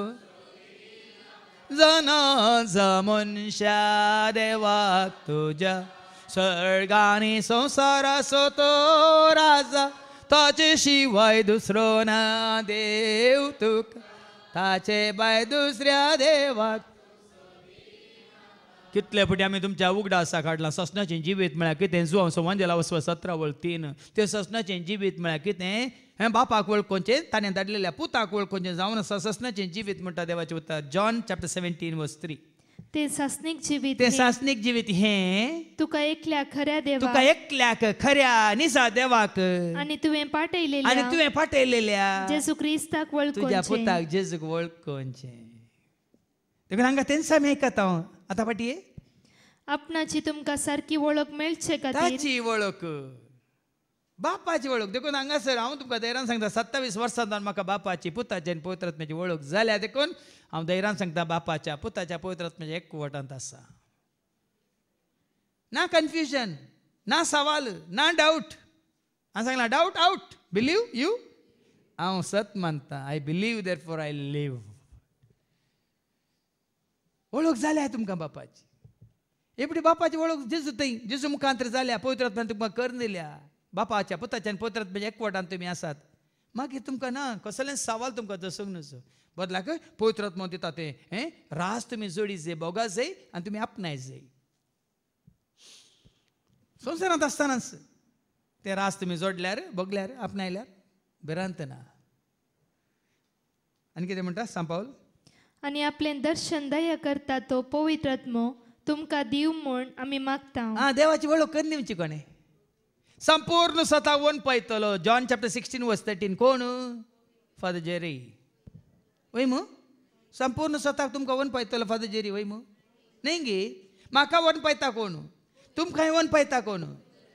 जाणा जा मनशा देवाक तुज्या सर्ग आनी संवसाराचो तो राजा, ताचे शिवाय दुसरो ना देव तुका, ताचे भायर दुसऱ्या देवाक. कितले फावटी आमी तुमच्या उगडा आसा काडला. ससनाचें जिवीत म्हळ्यार कितें? जुवांव संवांजेला वचप 17:3. ते ससनाचें जिवीत म्हळ्यार कितें? हें बापाक वळखोवचें, ताणें धाडलेल्या पुताक वळखोवचें जावन आसा. ससनाचें जिवीत म्हणटा देवाचें उतर. जॉन चॅप्टर 17 वर्स 3. ते सासनीक जिवीत, ते सासनीक जिवीत हें तुका एकल्या खऱ्या देवाक, तुका एकल्याक खऱ्या निजा देवाक आनी तुवें पाठयलेल्या जेजू क्रिस्ताक तुज्या वळखोवचें. पुताक जेजूक वळखोवचें. देखून हांगा तेंच आमी आयकता. आतां फाटी आपणाची तुमकां सारकी वळख मेळचे खातीर ताची वळख, बापाची वळख. देखून हांगासर हांव तुमकां धैर्यान सांगता, 27 वर्सांतल्यान म्हाका बापाची, पुताची आनी पवित्र आत्म्याची वळख जाल्या. देखून हांव धैर्यान सांगता, बापाच्या, पुताच्या, पवित्र आत्म्याच्या एकवटांत आसा. ना कन्फ्युजन, ना सवाल, ना डाऊट. हांवें सांगलां डाऊट आउट, बिलीव यू. हांव सत मानता. I believe therefore I live. वळख जाल्या तुमकां बापाची. एपडी बापाची वळख जेजू थंय, जेजू मुखांतर जाल्या, पवित्र आत्म्यान तुमकां करून दिल्या. बापाच्या, पुताच्या आनी पवित्र आत्म्याच्या एकवटान तुमी आसात. मागीर तुमकां ना कसलें सवाल तुमकां दसूंक नजो. बदलाक पवित्र आत्मा दिता तें रास तुमी जोडी जाय, बोगा जाय आनी तुमी आपणाय जाय. संवसारांत आसतनाच ते रास तुमी जोडल्यार, बोगल्यार, आपणायल्यार भिरांत ना. आनी कितें म्हणटा सांग पावल? आनी आपलें दर्शन दया करता तो पवित्र आत्मो तुमकां दिव म्हूण आमी मागता. देवाची वळख करून दिवची कोणें? संपूर्ण स्वता वन पळयतलो. जॉन चॅप्टर 16 वर्स 13. कोण? Father Jerry. वय संपूर्ण स्वताक तुमकां वन पळयतलो फादर जेरी. वय न्ही गे. म्हाका वन पळयता कोण? तुमकां वन पळयता कोण?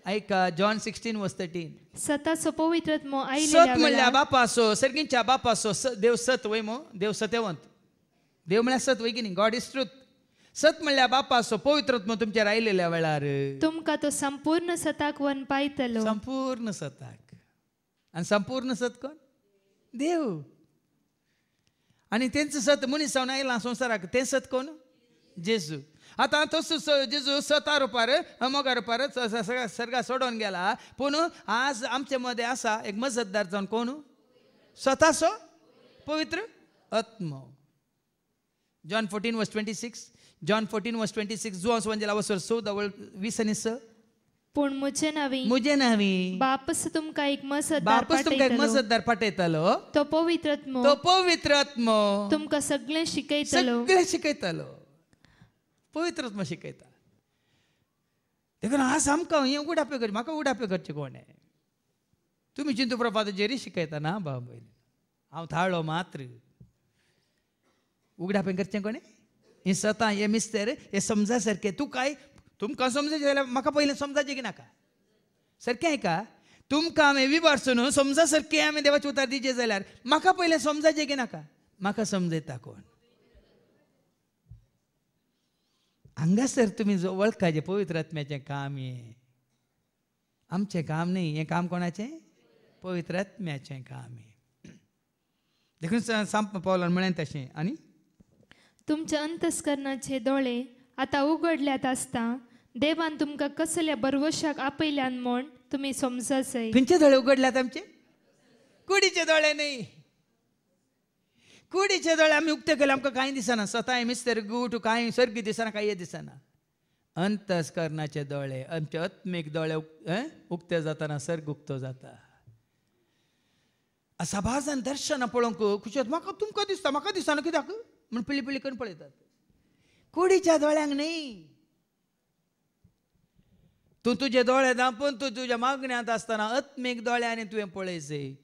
ऐका जॉन 16 वर्स 13. सताचो पवित्र आत्मो सत म्हणल्यार बापा आसो, सर्गींच्या बापा आसो. देव सत. वय देव सत्यवंत. देव म्हळ्यार सत. वय की न्ही. God is truth. सत म्हणल्यार बापा आसो. पवित्र आत्मा तुमचेर आयलेल्या वेळार तुमकां तो संपूर्ण सताक वन पायतलो. संपूर्ण सताक. आनी संपूर्ण सत कोण? देव. आनी तेंचो सत मनीस जावन आयला संवसाराक. तें सत कोण? जेजू. आतां तसो जेजू सता रुपार, मोगा रुपार सर्गा सोडून गेला. पूण आज आमचे मदें आसा एक मजतदार जावन. कोण? स्वताचो पवित्र आत्मो. जॉन 14 वर्स 26. जॉन 14 वर्स 26. जुवांव संवांजेला वचोर 14:20. पूण म्हजे नांवी बापस तुमकां एक मजतदार पाठयतलो. तो पवित्र आत्मो तुमकां सगळें शिकयतलो. पवित्र आत्मा शिकयता. देखून आज आमकां हें उगडापे करचें. म्हाका उगडापे करचें कोणें? तुमी चिंतू प्रभात जेरी शिकयता ना बाब. हांव थाळो मात्र. उगडापे करचें कोणें? हें स्वता हें मिस्तर हें समजा सारकें. तूं काय तुमकां समजायचें जाल्यार म्हाका पयलें समजाचें की नाका. सारकें ऐका. तुमकां हांवें विबारसून समजा सारकें हांवें देवाचें उतर दिचें जाल्यार म्हाका पयलें समजाचें की नाका. म्हाका समजयता कोण? हांगासर तुमी जो वळखाचें पवित्र आत्म्याचें काम हें. आमचें काम न्ही, हें काम कोणाचें? पवित्र आत्म्याचें काम हें. देखून सांत पावलान म्हळें तशें. आनी तुमच्या अंतस्करणाचे दोळे आतां उगडल्यात आसता देवान तुमकां कसल्या बरवशाक आपयल्यान म्हूण तुमी समजसय. खंयचे दोळे उगडल्यात आमचे? कुडीचे दोळे न्ही. कुडीचे दोळे आमी उक्ते केले आमकां कांय दिसना. स्वता मिस्तर गूट कांय सर्गी दिसना, कांय दिसना. अंतस्करणाचे दोळे, आमचे आत्मीक दोळे उक्ते जातना सर्ग उक्तो जाता. सभाजान दर्शनां पळोवंक खुशी म्हाका तुमकां दिसता, म्हाका दिसना कित्याक म्हण पिळी पिळी करून पळयतात. कुडीच्या दोळ्यांक न्ही. तूं तुजे दोळे धांपून तूं तुज्या मागण्यांत आसतना आत्मीक दोळ्यांनी तुवें पळयचें.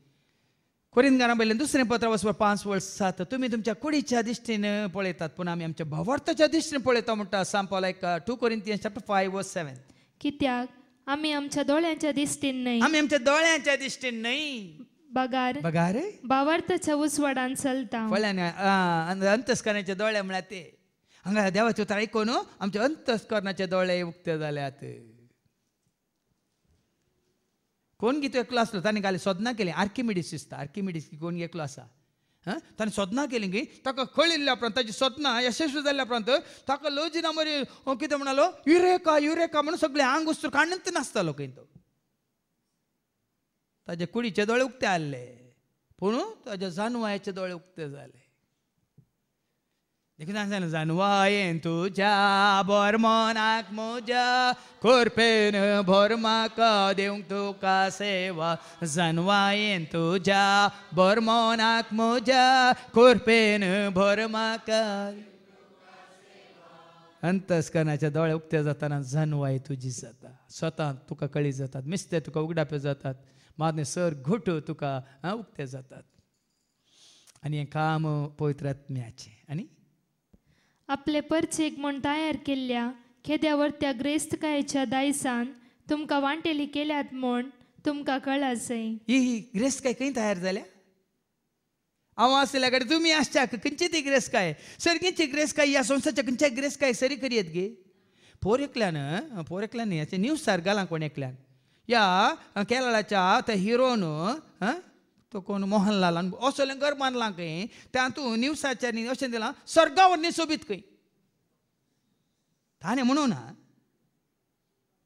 कोरिंथांकारां बरयलें 2 पत्र 5:7 तुमी तुमच्या कुडीच्या दिश्टीन पळयतात पूण आमी आमच्या भावार्थाच्या दिश्टीन पळयता म्हणटा सांत पावल 2 Corinthians 5:7. कित्याक आमी आमच्या दोळ्यांच्या दिश्टीन न्हय, आमी आमच्या दोळ्यांच्या दिश्टीन न्हय, बगार बगार भावार्थाच्या उसवाडान चलता. फळ्यान अंतस्करणाचे दोळे म्हळ्यार ते हांगा देवाचें उतर आयकून आमचे अंतस्करणाचे दोळे उक्ते जाल्यात. कोण गी तो एकलो आसलो ताणें घाली सोदना केली. आर्किमिडीस दिसता. आर्किमिडीस कोण एकलो आसा. ताणें सोदना केली की ताका कळिल्ल्या उपरांत ताची सोदना यशस्वी जाल्ल्या उपरांत ताका लजिना मरी कितें म्हणलो युरेका युरेका म्हणून सगळें आंग उस्तूर काडून नासतालो खंय तो. ताजे कुडीचे दोळे उक्ते आसले पूण ताज्या जानवायाचे दोळे उक्ते जाले. देखून सांगलें जानवायेन तुज्या बोरमोनाक म्हज्या खोरपेन भर म्हाका देवंक तुका सेवा. जानवायेन तुज्या बोरमोनाक म्हज्या खोरपेन भर म्हाका. अंतस्करणाचे दोळे उक्ते जाताना जानवाय तुजी जाता. स्वता तुका कळी जातात. मिस्ते तुका उगडापे जातात. मागणे सर घुट तुका उक्ते जातात. आनी हें काम पवित्र आत्म्याचें. आनी आपले परचेक म्हूण तयार केल्ल्या खेद्यावरत्या ग्रेस्तकायेच्या दायसान तुमकां वांटेली केल्यात म्हूण तुमकां कळासय. ही ग्रेस काय खंय तयार जाल्या? हांव आसल्या कडेन तुमी आसच्याक खंयची ती ग्रेस काय? सर्गीची ग्रेस काय ह्या संवसाराच्या खंयच्या ग्रेस काय सरी करी येत गे. पोरेकल्यान न्ही हाचे न्यूजार घालां कोण एकल्यान या केरळाच्या त्या हिरोन तो कोण मोहनलालान असलें घर बांदलां खंय तातूंत न्यूजाच्या न्ही अशें दिलां सर्गावर न्ही सोबीत खंय. ताणें म्हणूं ना,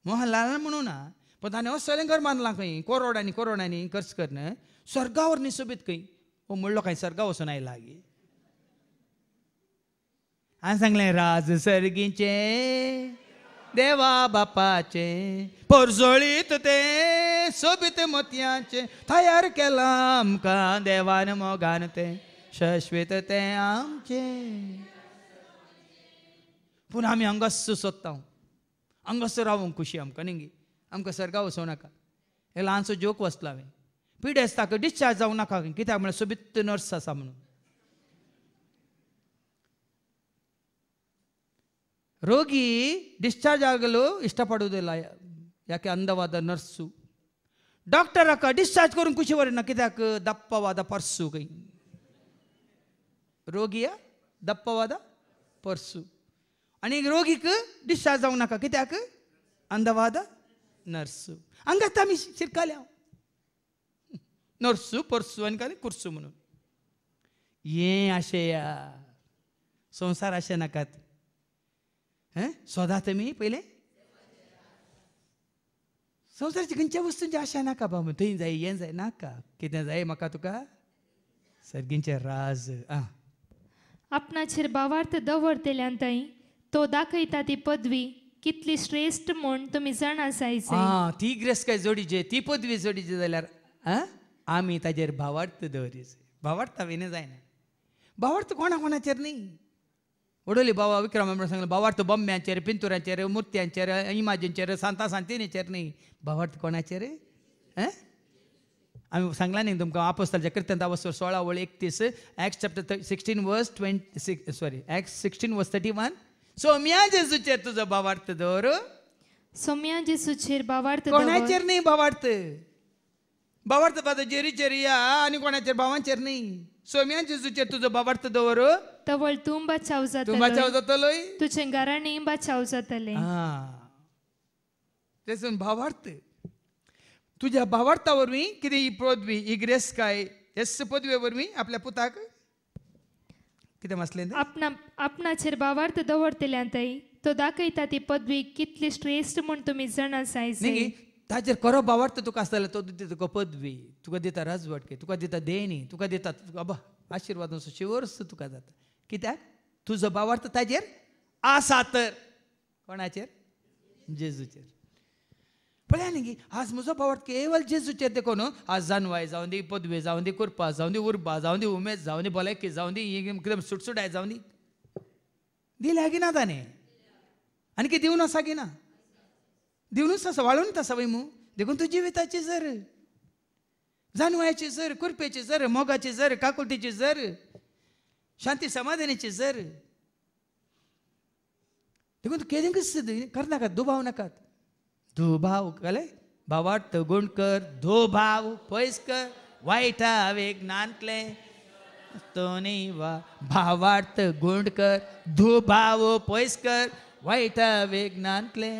मोहनलालान म्हणूं ना, पण ताणें असलें घर बांदलां खंय करोडांनी करोडांनी खर्च करून सर्गावर न्ही सोबीत खंय. हो म्हणलो कांय सर्गा वचून आयला गे. हांवें सांगलें राज सर्गीचे देवा बापाचे पोरजोळीत ते सोबीत मोतयाचे तयार केला आमकां देवान मोगान ते शाश्वत ते आमचे. पूण आमी हांगास सोदता हांगास रावूंक खुशी आमकां न्ही. आमकां सर्गा वचूं नाका. हे ल्हानसो जोक वाचलो हांवें. पिडेस्ताक डिस्चार्ज जावं नाका कित्याक म्हळ्यार सोबीत नर्स आसा म्हणून. ರೋಗಿ ಡಿಸ್ಚಾರ್ಜ್ ಆಗಲು ಇಷ್ಟಪಡುವುದಿಲ್ಲ ಯಾಕೆ ಅಂದವಾದ ನರ್ಸು. ಡಾಕ್ಟರ್ ಅಕ್ಕ ಡಿಸ್ಚಾರ್ಜ್ ಕरून ಖುಷಿ ಬರೋಣ ಕಿತ್ಯಾಕ ದಪ್ಪವಾದ ಪರ್ಸು ಕೈ. ರೋಗಿಯ ದಪ್ಪವಾದ ಪರ್ಸು आणि रोगीक डिस्चार्ज जावंक नाका कित्याक अंदवाद नर्सू. हांगाच आमी शिरकाल्या नर्सू पर्सू आनी काय कुर्सू म्हणून. हें आशेया संवसार अशें नाकात. सोदा तुमी पयलें संवसाराची खंयच्या वस्तूंची आशा नाका बाबा थंय जाय हें जाय नाका. कितें जाय म्हाका तुका सर्गींचे राज. आपणाचेर भावार्थ दवरतेल्यान थंय तो दाखयता ती पदवी कितली श्रेष्ठ म्हूण तुमी जाणा जायचे. ती ग्रेस काय जोडीचे ती पदवी जोडीचे जाल्यार आमी ताजेर भावार्थ दवरीचे. भावार्थ हांवें जायना. भावार्थ कोणा कोणाचेर न्ही. वडोली बाबा विक्रम सांगलें भावार्थ बोम्ब्यांचेर पिंतुरांचेर मुर्त्यांचेर इमाजींचेर सांता सांतिनीचेर न्ही. भावार्थ कोणाचेर आमी सांगला न्ही तुमकां आपोस्तलाच्या कृत्यांत 16:31 Acts chapter 16 verse 26 sorry Acts 16 verse 31. Saumya जेजूचेर तुजो भावार्थ दवर. सोम्या जेजूचेर भावार्थ कोणाचेर न्ही. भावार्थ भावार्थ पाद जेरीचेर या आनी कोणाचेर भावांचेर न्ही. सोम्या जेजूचेर तुजो भावार्थ दवर. तवळ तूं बचाव तूं बचाव जातलोय. तुजें घराणें बचाव जातलें. तेसून भावार्थ तुझ्या भावार्था वरवीं कितें ही पदवी ही ग्रेस काय येस पदवे वरवीं आपल्या पुताक कितें मासलें तें? आपणाचेर भावार्थ दवरतल्यांतय तो दाखयता ती पदवी कितली श्रेष्ठ म्हूण तुमी जाणा सायज. न्ही ताजेर खरो भावार्थ तुका आसतलो तो दिता तुका पदवी, तुका दिता राजवटके, तुका दिता देणी, तुका दिता बाबा आशिर्वाद असो शिवर्स तुका जाता. कित्याक तुजो भावार्थ ताजेर आसा तर. कोणाचेर? जेजूचेर. पळया न्ही आज म्हजो भावार्थ केवळ जेजूचेर देखून आज जानवाय जावं दी, पदवे जावं दी, कुरपा जावं दी, उर्बा जावं दी, उमेद जावं दी, भलायकी जावं दी, एकदम सुटसुटाय जावं दी, दिल्या की ना ताणें आनी कितें दिवन आसा की ना? दिवनूच आसा, वाळूनच आसा वय मू. देखून तूं जिविताची जर, जानवायाची जर, कुरपेची जर, मोगाची जर, काकुटीची जर, शांती समाधानाची जर, देखून तूं केदें कशें करनाकात, दुबाव नाकात. दुबाव कळ्ळें? भावार्थ गूण कर, दुबाव पयस कर, वायटा वेगनांतले तोनी वा. भावार्थ गूण कर, दुबाव पयस कर, वायटा वेगनांतले.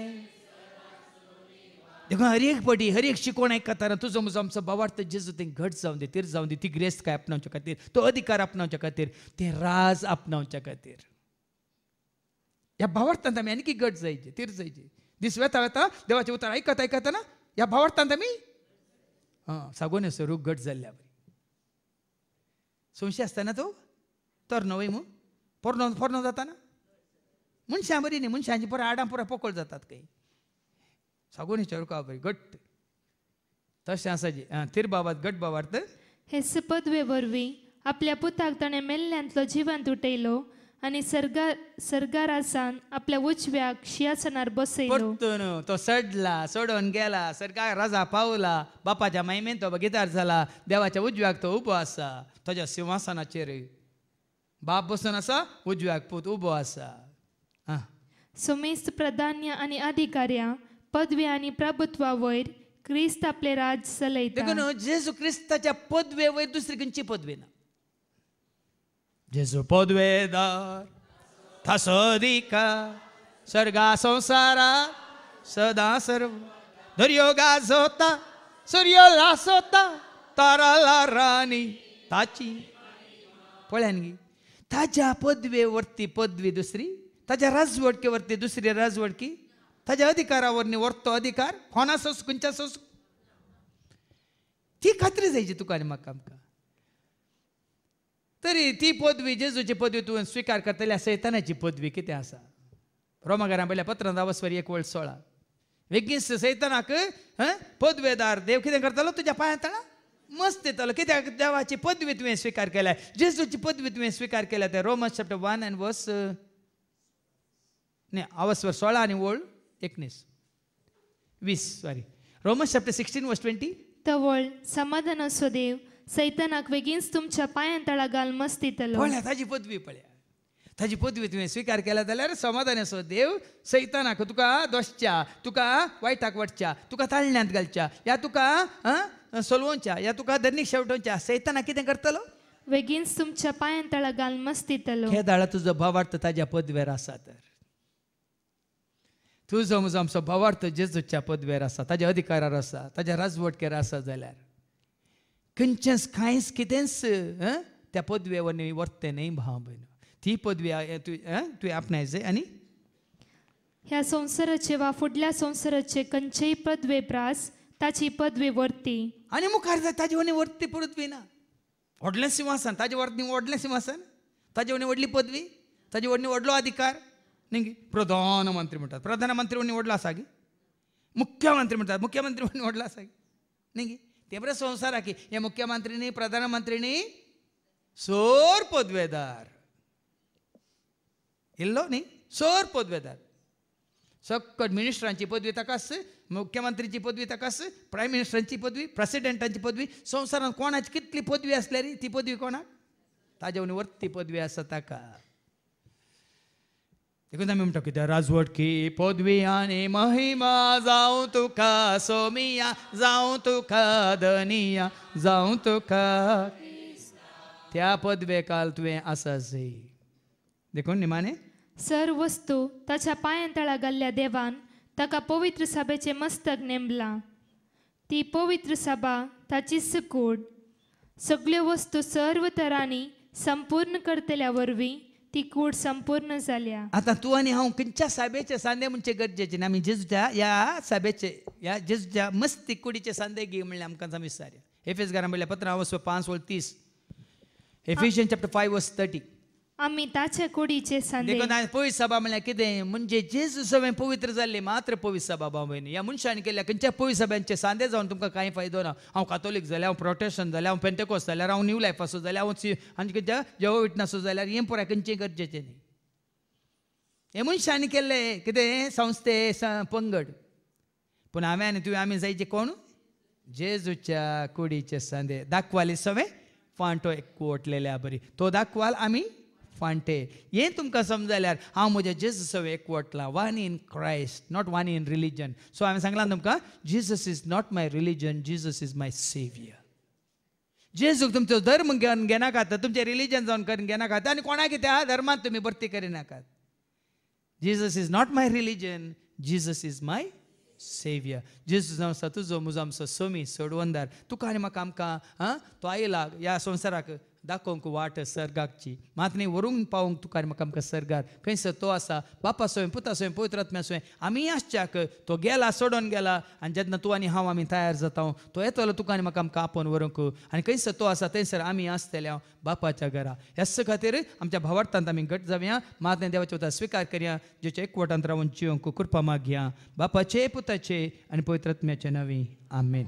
देखून हर एक पटी हर एक शिकोवण आयकताना तुजो म्हजो आमचो भावार्थ जेजू तें घट जावं दी, तिर जावं दी, ती ग्रेस्त काय आपणावच्या खातीर, तो अधिकार आपणावच्या खातीर, तें राज आपणावच्या खातीर. ह्या भावार्थांत आमी आनी की घट जायचे, तिर जायचे. दीस वेता वेता देवाचें उतर आयकत आयकतना ह्या भावार्थांत आमी सागोन रूख घट जाल्ल्या बरी. संशय आसतना तो तरनो वय मू पोरनो जाताना मनशां बरी न्ही, मनशांची पुरा आडां पुरा पोकळ जातात खंय. सागोनीच्या रुखा बरी घट्ट तशें आसा जी तिर बाबात घट भावार्थ. हेच पदवे वरवीं आपल्या पुताक ताणें मेल्ल्यांतलो जिवंत उठयलो आनी सरगार आसान आपल्या उजव्याक सिंहासनार बसयलो. परतून तो सडला, सोडून गेला, सरकार राजा पावला, बापाच्या महिमेन तो गितार जाला, देवाच्या उजव्याक तो उबो आसा. ताच्या सिंहासनाचेर बाप बसून आसा, उजव्याक पूत उबो आसा. सोमेस्त प्राधान्य आनी अधिकार्या पदवी आनी प्रभुत्वा वयर क्रिस्त आपले राज चलयता. देखून जेजू क्रिस्ताच्या पदवे वयर दुसरी खंयची पदवी ना. जेजू पदवेदार थासो अधिकार सर्गा संसारा सदा सर्व दर्यो गाजोता सूर्य लासोता ताराला राणी ताची. पळयान गी ताज्या पदवे वरती पदवी दुसरी, ताज्या राजवटके वरती दुसरी राजवटकी, ताज्या अधिकारावरनी वरतो अधिकार कोणा सोस खंयच्या सोस ती खात्री जायची तुका आनी म्हाका आमकां. तरी ती पदवी जेजूची पदवी तुवें स्विकार करतल्या सैतानाची पदवी कितें आसा? रोमाकारां पयल्या 15:1-16 वेगीस सैतानाक पदवेदार देव कितें करतलो? तुज्या पांयां तळा मस्त येतलो. कित्याक देवाची पदवी तुवें स्विकार केल्या, जेजूची पदवी तुवें स्विकार केल्या. ते रोमन्स चॅप्टर 1 and verse 16 आनी 19-20 रोमन्स चॅप्टर 16 verse 20. तवळ समाधान असो देव सैतानाक बेगीनच तुमच्या पांयां तळा घाल मस्त येतलो. पळया ताजी पदवी, पळया ताजी पदवी तुवें स्विकार केल्या जाल्यार समाधान असो देव सैतानाक तुका दोसच्या, तुका वायटाक वटच्या, तुका ताळण्यांत घालच्या, या तुका सोलवोवच्या, या तुका धर्नीक शेवटोवच्या, सैतानाक कितें करतलो? बेगीनच तुमच्या पांयां तळा घाल मस्त येतलो. हे दाळा तुजो भावार्थ ताज्या पदवेर आसा तर तुजो म्हजो आमचो भावार्थ जेजूच्या पदवेर आसा, ताज्या अधिकारार आसा, ताज्या राजवटकेर आसा जाल्यार खंयचेंच कांयच कितेंच त्या पदवे वरवीं वर्तें न्ही भाव भयण. ती पदवी तुवें आपणाय जाय. आनी ह्या संवसाराचे वा फुडल्या संवसाराचे खंयचेय पदवे प्रास ताची पदवी वर्ती आनी मुखार जाय ताजे वरवीं वर्ती पदवी ना. व्हडलें सिंहासन, ताजे वरवीं व्हडलें सिंहासन, ताजे वरवीं व्हडली पदवी, ताजे वरवीं व्हडलो अधिकार न्ही. प्रधानमंत्री म्हणटात, प्रधानमंत्री वरवीं व्हडलो आसा गी. मुख्यमंत्री म्हणटात, मुख्यमंत्री वरवीं व्हडलो आसा न्ही. ते बरें संवसाराक हे मुख्यमंत्रीनी प्रधानमंत्रीनी सोर पदवेदार इल्लो न्ही, सोर पदवेदार. सकट मिनिस्टरांची पदवी ताकाच, मुख्यमंत्रीची पदवी ताकाच, प्रायम मिनिस्टरांची पदवी, प्रेसिडेंटांची पदवी. संवसारांत कोणाची कितली पदवी आसल्या ती पदवी कोणाक? ताजे वरवीं वर्ती पदवी आसा ताका. देखून आमी म्हणटा कितें? राजवटकी पदवी आनी महिमा जावं तुका सोमिया, जावं तुका धनिया, जावं तुका त्या पदवे काल तुवें आसा जाय. देखून निमाणे सर वस्तू ताच्या पांयां तळा घाल्ल्या देवान ताका पवित्र सभेचे मस्तक नेमला. ती पवित्र सभा ताचीच कूड सगळ्यो वस्तू सर्व तरांनी संपूर्ण करतल्या वरवीं ती कूड संपूर्ण जाल्या. आता तू आणि हांव खंयच्या सभेचे सांदे म्हणजे गरजेचे ना. आमी जेजूच्या या सभेचे या जेजूच्या मस्ती कुडीचे सांदे घे म्हणले आमकां विचारया. एफेसकारां म्हणल्या पत्र 5:30 एफिशियन चॅप्टर 5:30 आम्ही ताच्या कुडीचे सांदे. देखो पवित्र सभा म्हणल्यार कितें म्हणजे जेजू सभेन पवित्र जाल्ले मात्र पवित्र सभा भाव भयणी. ह्या मनशांनी केल्या खंयच्या पवित्र सभ्यांचे सांदे जावन तुमकां कांय फायदो ना. हांव कातोलीक जाल्यार हांव प्रोटेस्टंट जाल्यार हांव पेंटेकोस्ट जाल्यार हांव न्यू लायफ असो जाल्यार हांव आनी खंयच्या जेहो विटनस जाल्यार हें पुराय खंयचें गरजेचें न्ही. हे मनशांनी केल्ले कितें संस्थे पंगड. पूण हांवें आनी तुवें आमी जायचे कोण जेजूच्या कुडीचे सांदे दाखवाली सवे फांटो एकवटलेल्या बरी तो दाखवाल आमी फांटे. हें तुमकां समजल्यार हांव म्हज्या जेजू सवे एकवटलां. One in Christ not one in religion. So हांवें सांगलां तुमकां Jesus is not my religion Jesus is my saviour. जेजूक तुमचो धर्म घेवन घेनाकात तुमचें रिलीजन जावन करून घेनाकात आनी कोणाक त्या धर्मांत तुमी भरती करिनाकात. Jesus is not my religion Jesus is my saviour. जेजू जावन आसा तुजो म्हजो आमचो सोमी सोडवंदार. तुका आनी म्हाका आमकां तो आयला ह्या संवसाराक दाखोवंक वाट सर्गाकची मात न्ही व्हरूंक पावोवंक तुका आनी म्हाका आमकां सर्गार खंयसर तो आसा बापा सोय पुता सोय पवित्र आत्म्या सोय आमी आसच्याक तो गेला सोडून गेला आनी जेन्ना तूं आनी हांव आमी तयार जाता तो येतलो तुका आनी म्हाका आमकां आपोवन व्हरूंक आनी खंयसर तो आसा थंयसर आमी आसतले बापाच्या घरा. ह्याच खातीर आमच्या भावार्थांत आमी घट जावया मात देवाचे उतर स्विकार करया जेचे एकवटांत रावून जिवंक कृपा मागया बापाचे पुताचे आनी पवित्र आत्म्याचे नवी आमेन.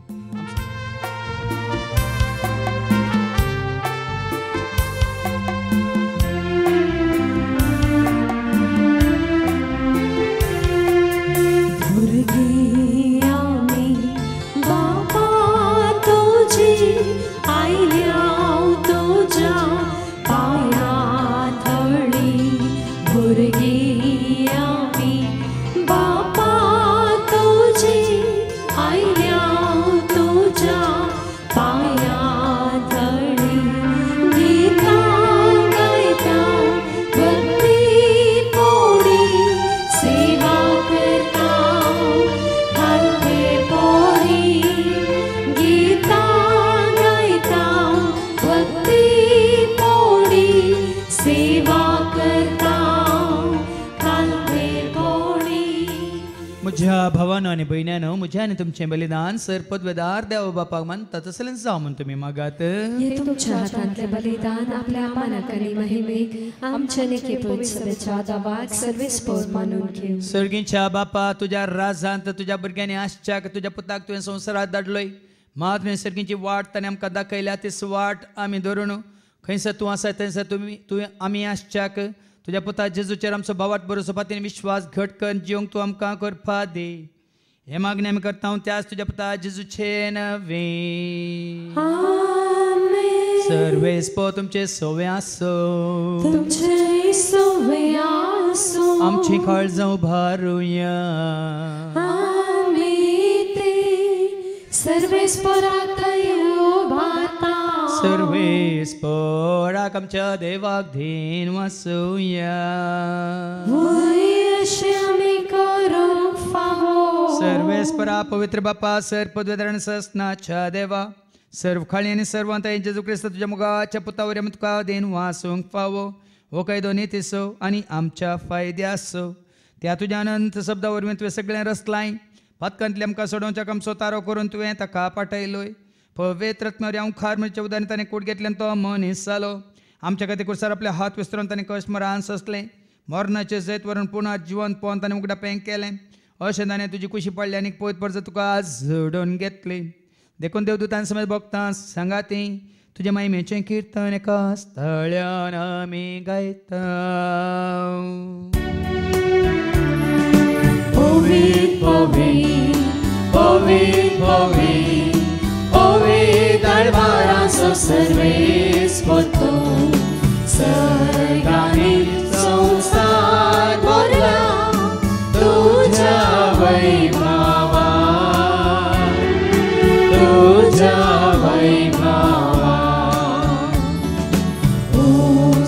म्हज्या भावानो आनी भयण्यानो म्हज्या आनी तुमचें बलिदान सर पदवेदार देव बापाक मानता तसलें जावं म्हण तुमी मागात. हे तुमच्या हातांतलें बलिदान आपल्या मानाक आनी महिमेक आमच्या नेके पवित्र सभेच्या दावाक सर्वेस्पर मानून घेव. सर्गीच्या बापा तुज्या राजांत तुज्या भुरग्यांनी आसच्याक तुज्या पुताक तुवें संवसारांत धाडलोय मात सर्गीची वाट ताणें आमकां दाखयल्या ती वाट आमी धरून खंयसर तूं आसा थंयसर तुवें आमी आसच्याक तुज्या पुता जेजूचेर आमचो भावाट भरोसो पातीन विश्वास घट कर जिवंक तूं आमकां करपा दे. हे मागणी आमी करता हांव त्याच तुज्या पुता जेजूचे नवे. सर्वेस्पो तुमचे सोवे आसो आमची काळजां उबारुया सर्वेस्पराक आमच्या देवाक धीन वासुया. सर्वेस्परा पवित्र बापा सर पदवेदार सस्नाच्या देवा सर्व खाळी आनी सर्वांत जेजू क्रिस्त तुज्या मुगाच्या पुतावरी आमी तुका देन वासूंक फावो हो कायदो नितीसो आनी आमच्या फायद्यासो. त्या तुज्या अनंत शब्दा वरवीं तुवें सगळें रचलाय पातकांतले आमकां सोडोवच्याक आमचो तारो करून तुवें ताका पाठयलोय. पवित्र आत्म्यावरी हांव खार म्हणच्या उदारण ताणें कूड घेतल्यान तो मनीस जालो आमच्या खातीर कुर्सार आपले हात विस्तरून ताणें कश्ट मरान ससलें मरणाचें जैत व्हरून पुना जिवंत पोवन ताणें उगडा पेंग केलें. अशें ताणें तुजी कुशी पडली आनी पयत परत तुका झडोवन घेतली. देखून देवदूतान समज भोगतां सांगाती तुजे महिमेचें किर्तन एका स्थळ्यान आमी गायता. पवित्र पवित्र पवित्र पवित्र दरबाराचो सर्वेस्पर तूं सर्गांनी संवसार भरला तुज्या वैभवान तुज्या वैभवान. ओ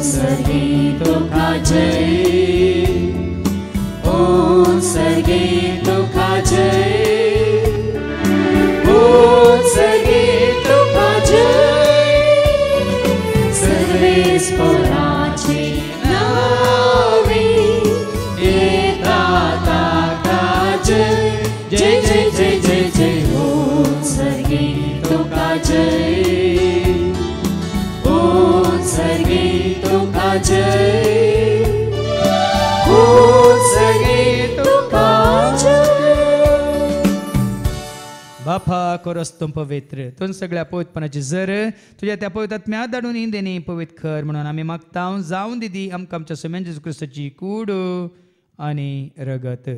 सर्गी तुका जय ओ सर्गी तुका जय ओ सर्गे तुका जय हो सर्गे तुका जय बापा कोरस तुम पवित्र तुन सगळ्या पवित्रपणाची जर तुझ्या त्या पवित्रात्म्या धाडून इंदेनी पवित्र कर म्हणून आम्ही मागता जाऊन दिदी आमकां आमच्या सोम्यान जेजू क्रिस्ताची कूड आनी रगत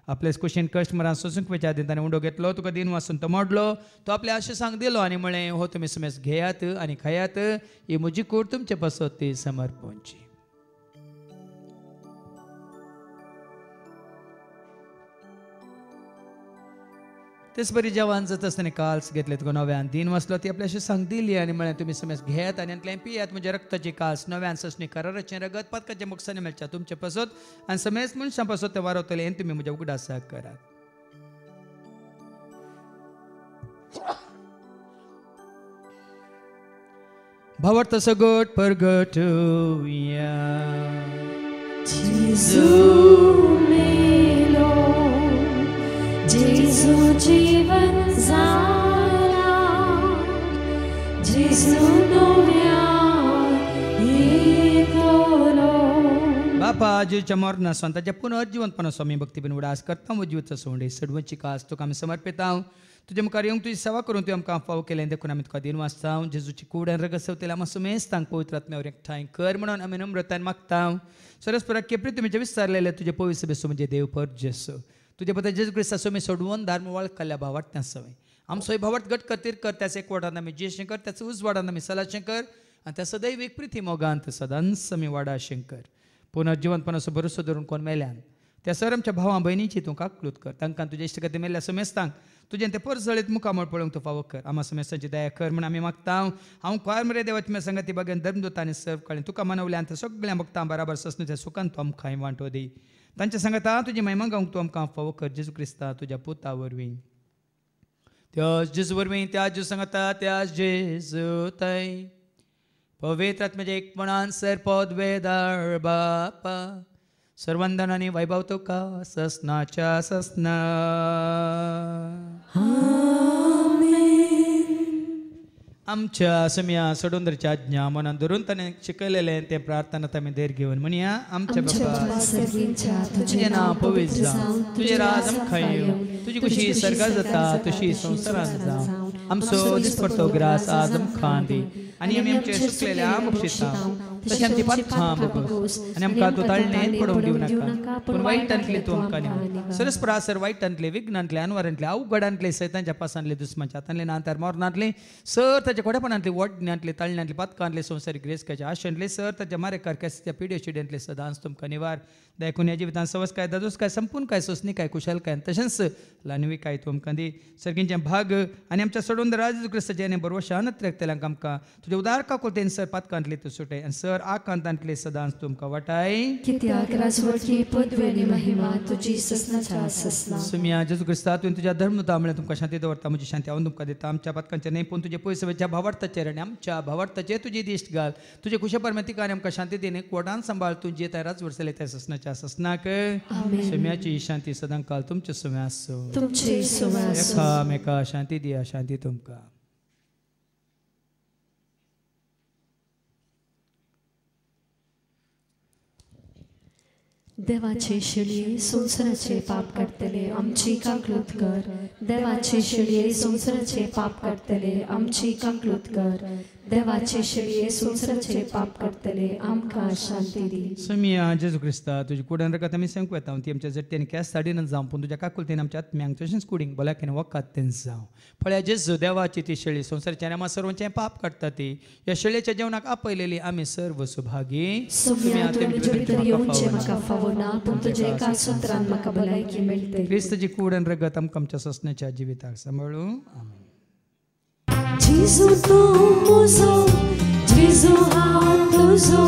आपले कुशीन कस्टमरां सोसूंक विचार ताणें उंडो घेतलो तुका दिन वाचून तो मोडलो तो आपल्या आशिसांक दिलो आनी म्हळें हो तुमी समेस घेयात आनी खायात ही म्हजी कूड तुमचे पासत ती समर्पणची तेच बरी जेवण जात आसतना काल्स घेतले तुका नव्यान दिन वाचलो ती आपल्या आशिसांक दिली आनी म्हळें तुमी समेस घेयात आनी अंतल्यान पियात म्हणजे रक्ताची काल्स नव्यान ससणी कराराचें रगत पदकाचे मोक्षाने मेळच्या तुमचे पासत आनी समेस मनशां पासत ते वारवतले आनी तुमी म्हज्या उगडासाक करात भावार्थ सगट परगटुया जेजू जीवन जाला जेजू नव्या येतलो बापा जेजूच्या मरना स्वताच्या पुनर्जीवनपणा स्वामी भक्ती बिन उडास करता जीवचा सोंडे सडवची कास तुका आमी समर्पिता तुझे मुखार येवंक तुजी सेवा करून तुवें आमकां फाव केलें देखून आमी तुका दिन वाचता जेजूची कूड आनी रगत सेवतले आमी सुमेज तांक पवित्र आत्म्यावर एकठांय कर म्हणून आमी नम्रतान मागता सरस्परा केप्री तुमचे विस्तारलेले तुजे पवित्र बेसो म्हणजे देव पर जेसो तुझे पता जेजू क्रिस्ता सोमी सोडवून धर्म वळ कल्ल्या भावाट त्या सवय आमचो भावाट गट करतीर कर त्याच एक वाटान आमी जेशें कर त्याचं उजवाडान आमी सलाशें कर आनी त्या सदैव एक प्रिती मोगांत सदांच आमी वाडाशें कर पुनर्जीवनपणाचो भरोसो धरून कोण मेल्यान त्या सर आमच्या भावां भयणीची तूं काकलूत कर तांकां तुजे इश्टगती मेल्ल्या समेस्तांक तुजें ते परजळीत मुखामळ पळोवंक तूं फावो कर आमा समेस्तांची दया कर म्हण आमी मागता हांव कोयर मरे देवाची मे संगती बागेन धर्मदूतांनी सर्व कळ्ळें तुका मनवल्यान त्या सगळ्या भक्तां बराबर ससणुच्या सुखान तूं आमकां वांटो दी तांच्या सांगता तुजी महिमा गावंक तूं आमकां फावो कर जेजू क्रिस्ता तुज्या पुता वरवीं त्याच जेजू वरवीं त्या जेजू सांगता त्या जेजू थंय पवित्र आत्म्याच्या एकपणान सरपद वेदाळ बापा सर्वंदन आनी वैभव तुका ससनाच्या ससना आमच्या सम्या सोडूंदरच्या आज्ञा मनान धरून ताणें शिकयलेलें तें प्रार्थना आमी देर घेवन म्हणया आमच्या बापा तुजें नांव पवित्र जावं तुजें राज आमकां येवं तुजी खुशी सर्गार जाता तशी संवसारांत जावं आमचो दिसपडटो ग्रास आज आमकां दी आनी आमी आमचे सुकलेल्या मुक्षिता तशें आमची पातखां बगोस आनी आमकां तूं ताळणेन पडोवंक दिवं नाका पूण वायटांतली तूं आमकां निवड सरस्परासर वायटांतले विघ्नांतले अनवरांतले अवघडांतले सैतांच्या पासांतले दुस्माच्या हातांतले नांतार मोरनांतले सर ताच्या कोडेपणांतले वडण्यांतले ताळण्यांतले पातकांतले संवसारीक ग्रेसकाच्या आशेंतले सर ताच्या मारेकार केसाच्या पिड्यो शिड्यांतले सदांच तुमकां निवार देखून ह्या जिवितांत सवस काय दादूस काय संपूर्ण काय सोसणी काय कुशल काय तशेंच लानवी काय तुमकां दी सर्गींचे भाग आनी आमच्या सोडून राजू क्रिस्ताचे आनी बरोवशानत रेखतल्यांक आमकां तुजे उदार काकुलतेन सर पातकांतले तूं सुटय आनी सर आकांतांतले सदांच तुमकां वाटाय कित्याक राजवटी पदवेनी महिमा तुजी ससनाच्या ससना सुम्या जेजू क्रिस्ता तुवें तुज्या धर्मता म्हळ्यार तुमकां शांती दवरता म्हजी शांती हांव तुमकां दिता आमच्या पातकांचे न्हय पूण तुजे पयसवेच्या भावार्थाचेर आनी आमच्या भावार्थाचेर तुजी दिश्ट घाल तुजे खुशे परमेतिका आनी आमकां शांती दी कोटान सांबाळ तूं जे राज वर्सले त्या ससनाच्या ससनाक सुम्याची शांती सदां काल तुमचे सुम्या आसूं तुमचे सुम्या आसूं एकामेका शांती दिया शांती तुमकां देवाचे शिळये संसाराचे पाप करतले आमची काकलूत कर देवाचे शिळये संसाराचे पाप करतले आमची काकलूत कर देवाचे शिळये संसाराचे पाप करतले आमकां शांती दी सुम्या जेजू क्रिस्ता तुजी कुडान रगत आमी सांगूंक येता ती आमच्या जट्टेन केस साडीन जावं पूण तुज्या काकुलतेन आमच्या आत्म्यांक तशेंच कुडींक बोलाकेन वकात तें जावं फळ्या जेजू देवाची ती शेळी संसाराच्या आमा सर्वांचें पाप काडटा ती ह्या शेळयेच्या जेवणाक आपयलेली आमी सर्व सुभागी सुम्या तुजे भितर येवंचे म्हाका फावो ना पूण तुजे एका सुत्रान म्हाका भलायकी मेळटली क्रिस्ताची कुडान रगत आमकां आमच्या ससण्याच्या जिविताक सांबाळूं आमीन जेजू तूं म्हजो जेजू हांव तुजो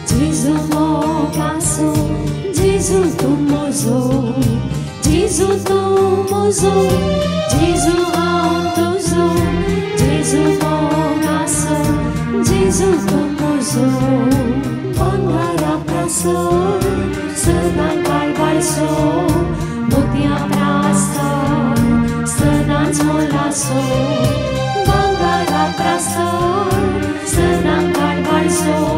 जेजू मोगाचो जेजू तूं म्हजो जेजू तूं म्हजो जेजू हांव तुजो जेजू मोगाचो जेजू तूं म्हजो पंगरा प्रसर सदां काळबाळसो मोतयां प्रास्तार सदांच मोलाचो Prasad, Sadam Kalbalso,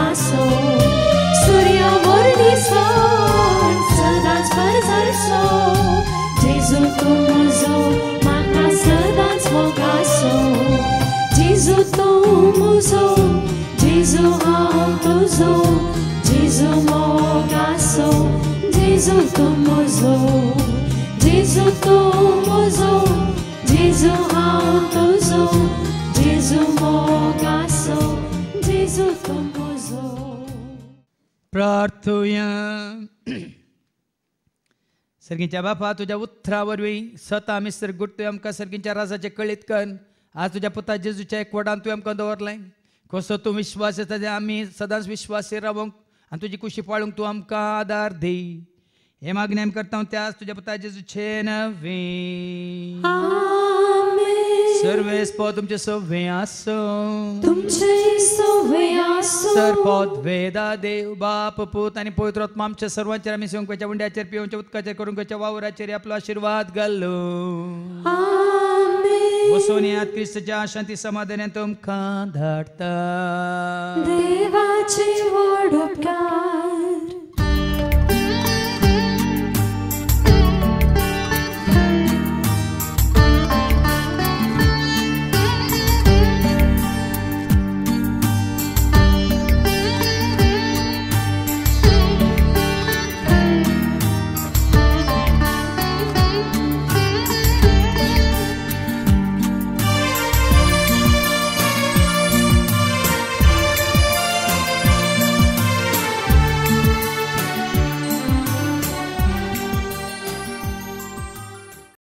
मोगासो सूर्य मोरणीसो सदांच परसरसो जेजू तूं म्हजो म्हाका सदांच मोगासो जेजू तूं म्हजो जेजू हांव तुजो जेजू मोगासो जेजू तूं म्हजो जेजू तूं म्हजो जेजू हांव तुजो जेजू मोगासो जेजू तूं म्हजो. प्रार्थुया. सर्गीच्या बापा तुझ्या उतरावरवी स्वता आमी सरगुट तुवें आमकां सर्गीच्या राजाचे कळीत कर. आज तुझ्या पुता जेजूच्या एकवटान तुवें आमकां दवरलें. कसो तूं विश्वास येता ते आमी सदांच विश्वासी रावूंक आनी तुजी कुशी पाळूंक तूं आमकां आदार दी. हे मागणी आमी करता त्याच तुझ्या पुता जेजूचे नवे. सर्वेस पो तुमचे सव्वे आसो तुमचे सव्वे आसो सरपद वेदा देव बाप पूत आनी पवित्र आत्मा आमच्या सर्वांचेर आमी संकच्या उंड्याचेर पिवच्या उदकाचेर करूंकच्या वावराचेर आपलो आशीर्वाद घालो. वसोन यात क्रिस्तच्या शांती समाधानान तुमकां धाडटा.